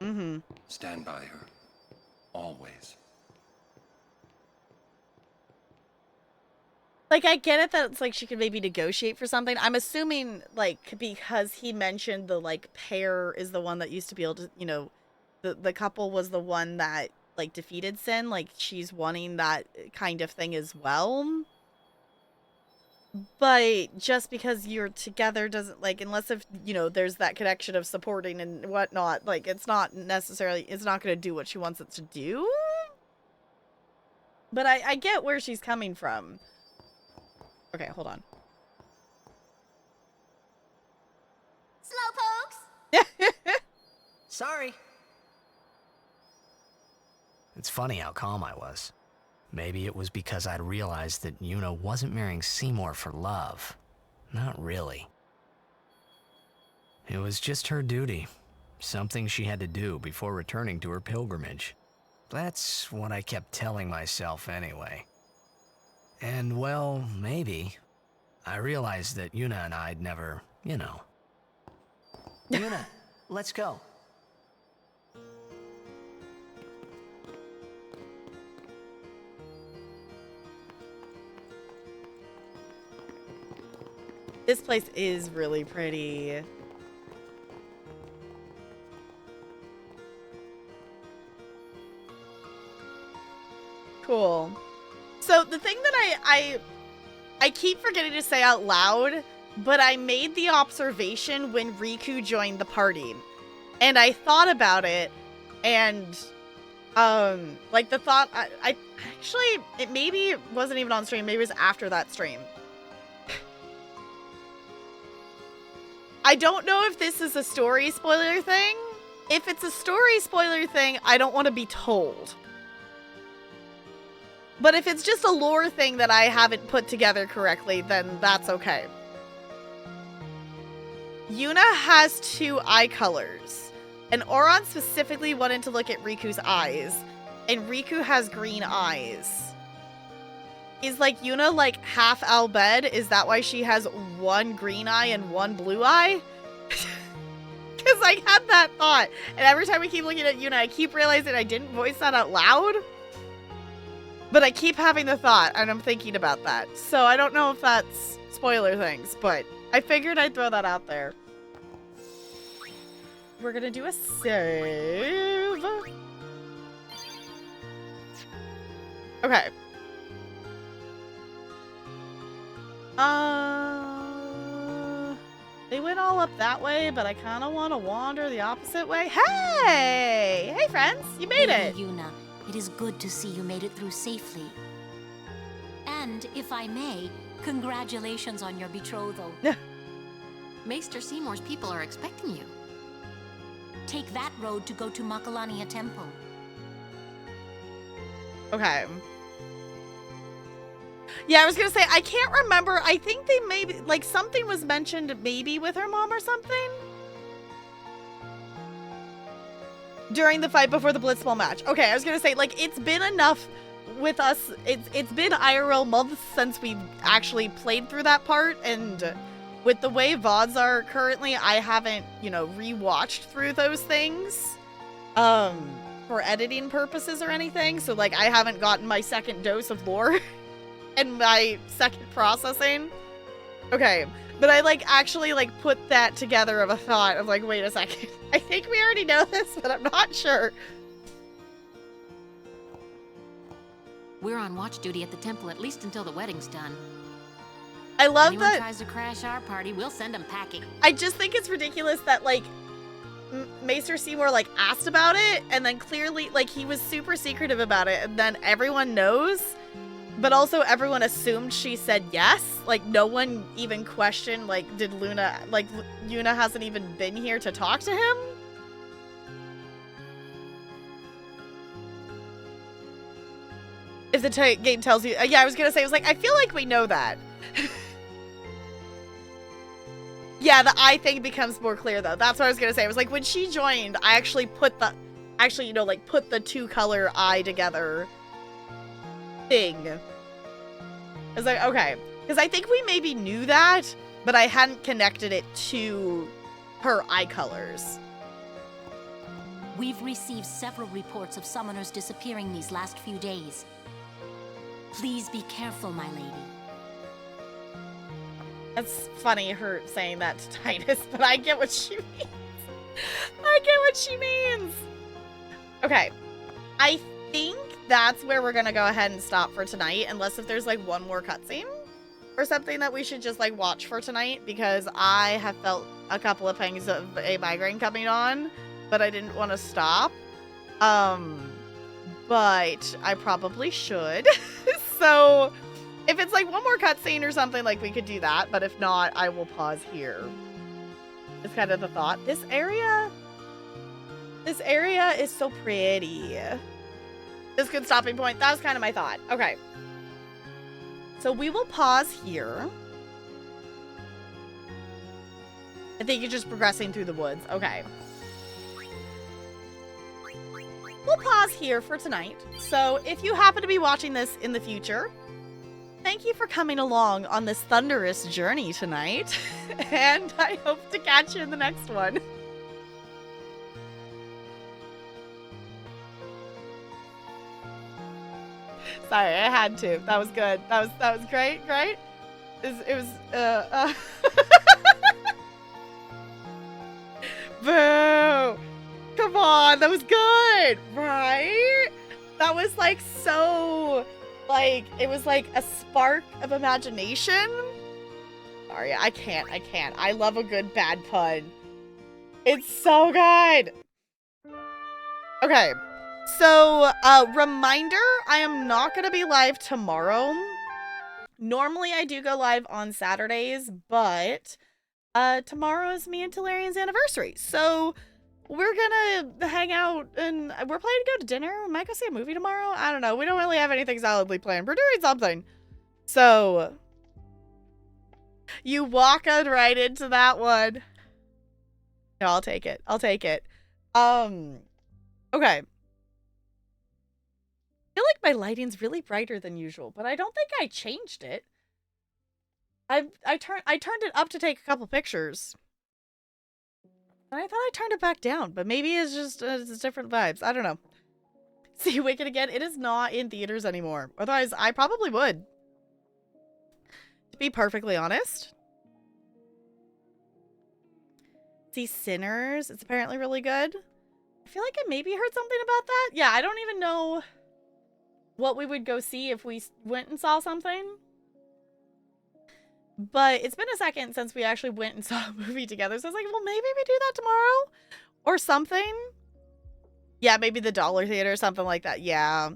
Mm-hmm. Stand by her. Always. Like, I get it that it's like she could maybe negotiate for something. I'm assuming, like, because he mentioned the, like, pair is the one that used to be able to, you know, the couple was the one that, like, defeated Sin. Like, she's wanting that kind of thing as well. But just because you're together doesn't, like, unless if, you know, there's that connection of supporting and whatnot, like, it's not necessarily, it's not going to do what she wants it to do. But I get where she's coming from. Okay, hold on. Slowpokes! Sorry. It's funny how calm I was. Maybe it was because I'd realized that Yuna wasn't marrying Seymour for love. Not really. It was just her duty. Something she had to do before returning to her pilgrimage. That's what I kept telling myself anyway. And well, maybe. I realized that Yuna and I'd never, you know. Yuna, let's go. This place is really pretty. Cool. So the thing that I keep forgetting to say out loud, but I made the observation when Riku joined the party. And I thought about it, and like the thought I actually, it maybe wasn't even on stream, maybe it was after that stream. I don't know if this is a story spoiler thing. If it's a story spoiler thing, I don't want to be told. But if it's just a lore thing that I haven't put together correctly, then that's okay. Yuna has 2 eye colors. And Auron specifically wanted to look at Riku's eyes. And Riku has green eyes. Is like Yuna like half Albed? Is that why she has 1 green eye and 1 blue eye? Because I had that thought. And every time we keep looking at Yuna, I keep realizing I didn't voice that out loud. But I keep having the thought, and I'm thinking about that. So I don't know if that's spoiler things, but I figured I'd throw that out there. We're gonna do a save. Okay. They went all up that way, but I kind of want to wander the opposite way. Hey! Hey, friends! You made it! Yuna, it is good to see you made it through safely. And, if I may, congratulations on your betrothal. Maester Seymour's people are expecting you. Take that road to go to Macalania Temple. Okay. Yeah, I was gonna say, I can't remember. I think they maybe, like, something was mentioned maybe with her mom or something? During the fight before the Blitzball match. Okay, I was gonna say, like, it's been enough with us. It's been IRL months since we actually played through that part, and with the way VODs are currently, I haven't, you know, rewatched through those things. For editing purposes or anything. So, like, I haven't gotten my second dose of lore. And my second processing. Okay, but I, like, actually, like, put that together of a thought of, like, wait a second. I think we already know this, but I'm not sure. We're on watch duty at the temple at least until the wedding's done. I love Anyone that. tries to crash our party, we'll send them packing. I just think it's ridiculous that, like, Maester Seymour, like, asked about it, and then clearly, like, he was super secretive about it, and then everyone knows. But also everyone assumed she said yes. Like, no one even questioned, like, did Luna, like, Yuna hasn't even been here to talk to him? If the game tells you, yeah, I was gonna say, I was like, I feel like we know that. Yeah, the eye thing becomes more clear though. That's what I was gonna say. It was like when she joined, I actually put the, you know, like put the 2-color eye together thing. I was like, okay. Because I think we maybe knew that, but I hadn't connected it to her eye colors. We've received several reports of summoners disappearing these last few days. Please be careful, my lady. That's funny, her saying that to Titus, but I get what she means. I get what she means. Okay. I think that's where we're gonna go ahead and stop for tonight, unless if there's like one more cutscene or something that we should just like watch for tonight, because I have felt a couple of pangs of a migraine coming on, but I didn't want to stop. But I probably should. So if it's like one more cutscene or something, like we could do that, but if not, I will pause here. It's kind of the thought. This area is so pretty. This good stopping point. That was kind of my thought. Okay. So we will pause here. I think you're just progressing through the woods. Okay. We'll pause here for tonight. So if you happen to be watching this in the future, thank you for coming along on this thunderous journey tonight. And I hope to catch you in the next one. Sorry, I had to. That was good. That was great. It was Boo! Come on, that was good, right? That was like so, like, it was like a spark of imagination. Sorry, I can't. I love a good bad pun. It's so good. Okay, so, reminder, I am not going to be live tomorrow. Normally I do go live on Saturdays, but tomorrow is me and Talarian's anniversary. So we're gonna hang out and we're planning to go to dinner. We might go see a movie tomorrow. I don't know. We don't really have anything solidly planned. We're doing something. So you walked right into that one. No, I'll take it. Okay. I feel like my lighting's really brighter than usual, but I don't think I changed it. I turned it up to take a couple pictures. And I thought I turned it back down, but maybe it's just it's different vibes. I don't know. See Wicked again? It is not in theaters anymore. Otherwise, I probably would. To be perfectly honest. See Sinners. It's apparently really good. I feel like I maybe heard something about that. Yeah, I don't even know what we would go see if we went and saw something. But it's been a second since we actually went and saw a movie together. So I was like, well, maybe we do that tomorrow or something. Yeah, maybe the Dollar Theater or something like that. Yeah.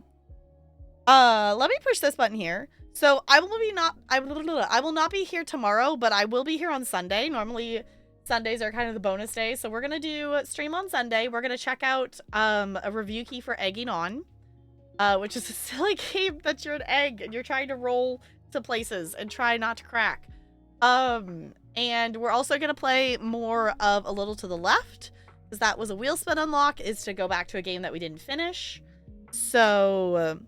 Let me push this button here. So I will not be here tomorrow, but I will be here on Sunday. Normally Sundays are kind of the bonus day. So we're going to do stream on Sunday. We're going to check out a review key for Egging On. Which is a silly game that you're an egg and you're trying to roll to places and try not to crack. And we're also going to play more of A Little to the Left, because that was a wheel spin unlock, is to go back to a game that we didn't finish. So,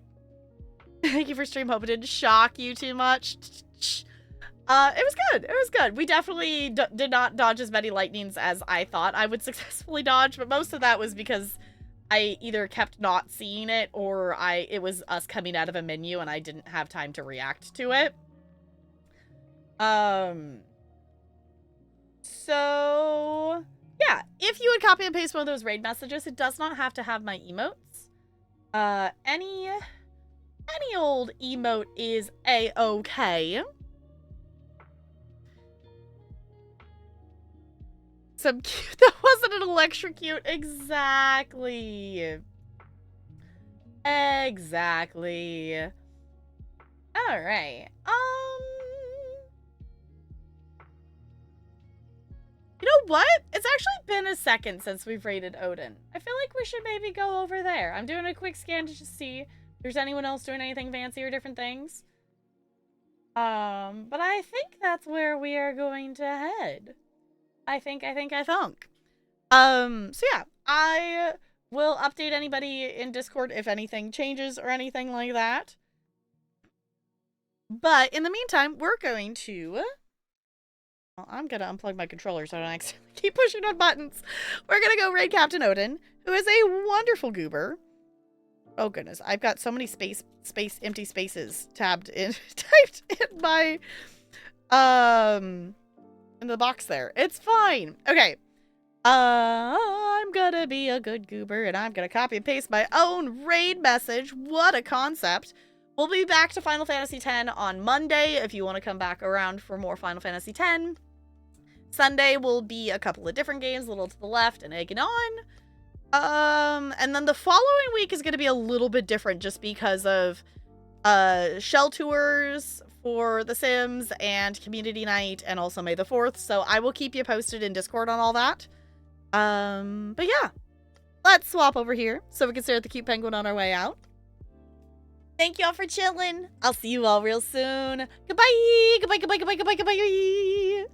thank you for stream. Hope it didn't shock you too much. It was good. It was good. We definitely did not dodge as many lightnings as I thought I would successfully dodge, but most of that was because I either kept not seeing it or it was us coming out of a menu and I didn't have time to react to it. So yeah, if you would copy and paste one of those raid messages, it does not have to have my emotes. Any old emote is a-okay. Some cute. That wasn't an electrocute. Exactly. All right. You know what? It's actually been a second since we've raided Odin. I feel like we should maybe go over there. I'm doing a quick scan to just see if there's anyone else doing anything fancy or different things. But I think that's where we are going to head. I think. So yeah, I will update anybody in Discord if anything changes or anything like that. But in the meantime, we're going to... Well, I'm going to unplug my controller so I don't accidentally keep pushing on buttons. We're going to go raid Captain Odin, who is a wonderful goober. Oh goodness, I've got so many empty spaces typed in my, in the box there. It's fine. Okay. I'm gonna be a good goober and I'm gonna copy and paste my own raid message. What a concept. We'll be back to Final Fantasy X on Monday if you want to come back around for more Final Fantasy X. Sunday will be a couple of different games, a little to the left and egging on. And then the following week is going to be a little bit different just because of shell tours for The Sims and community night and also May the 4th. So I will keep you posted in Discord on all that. But yeah, let's swap over here so we can stare at the cute penguin on our way out. Thank y'all for chilling. I'll see you all real soon. Goodbye. Goodbye, goodbye, goodbye, goodbye, goodbye.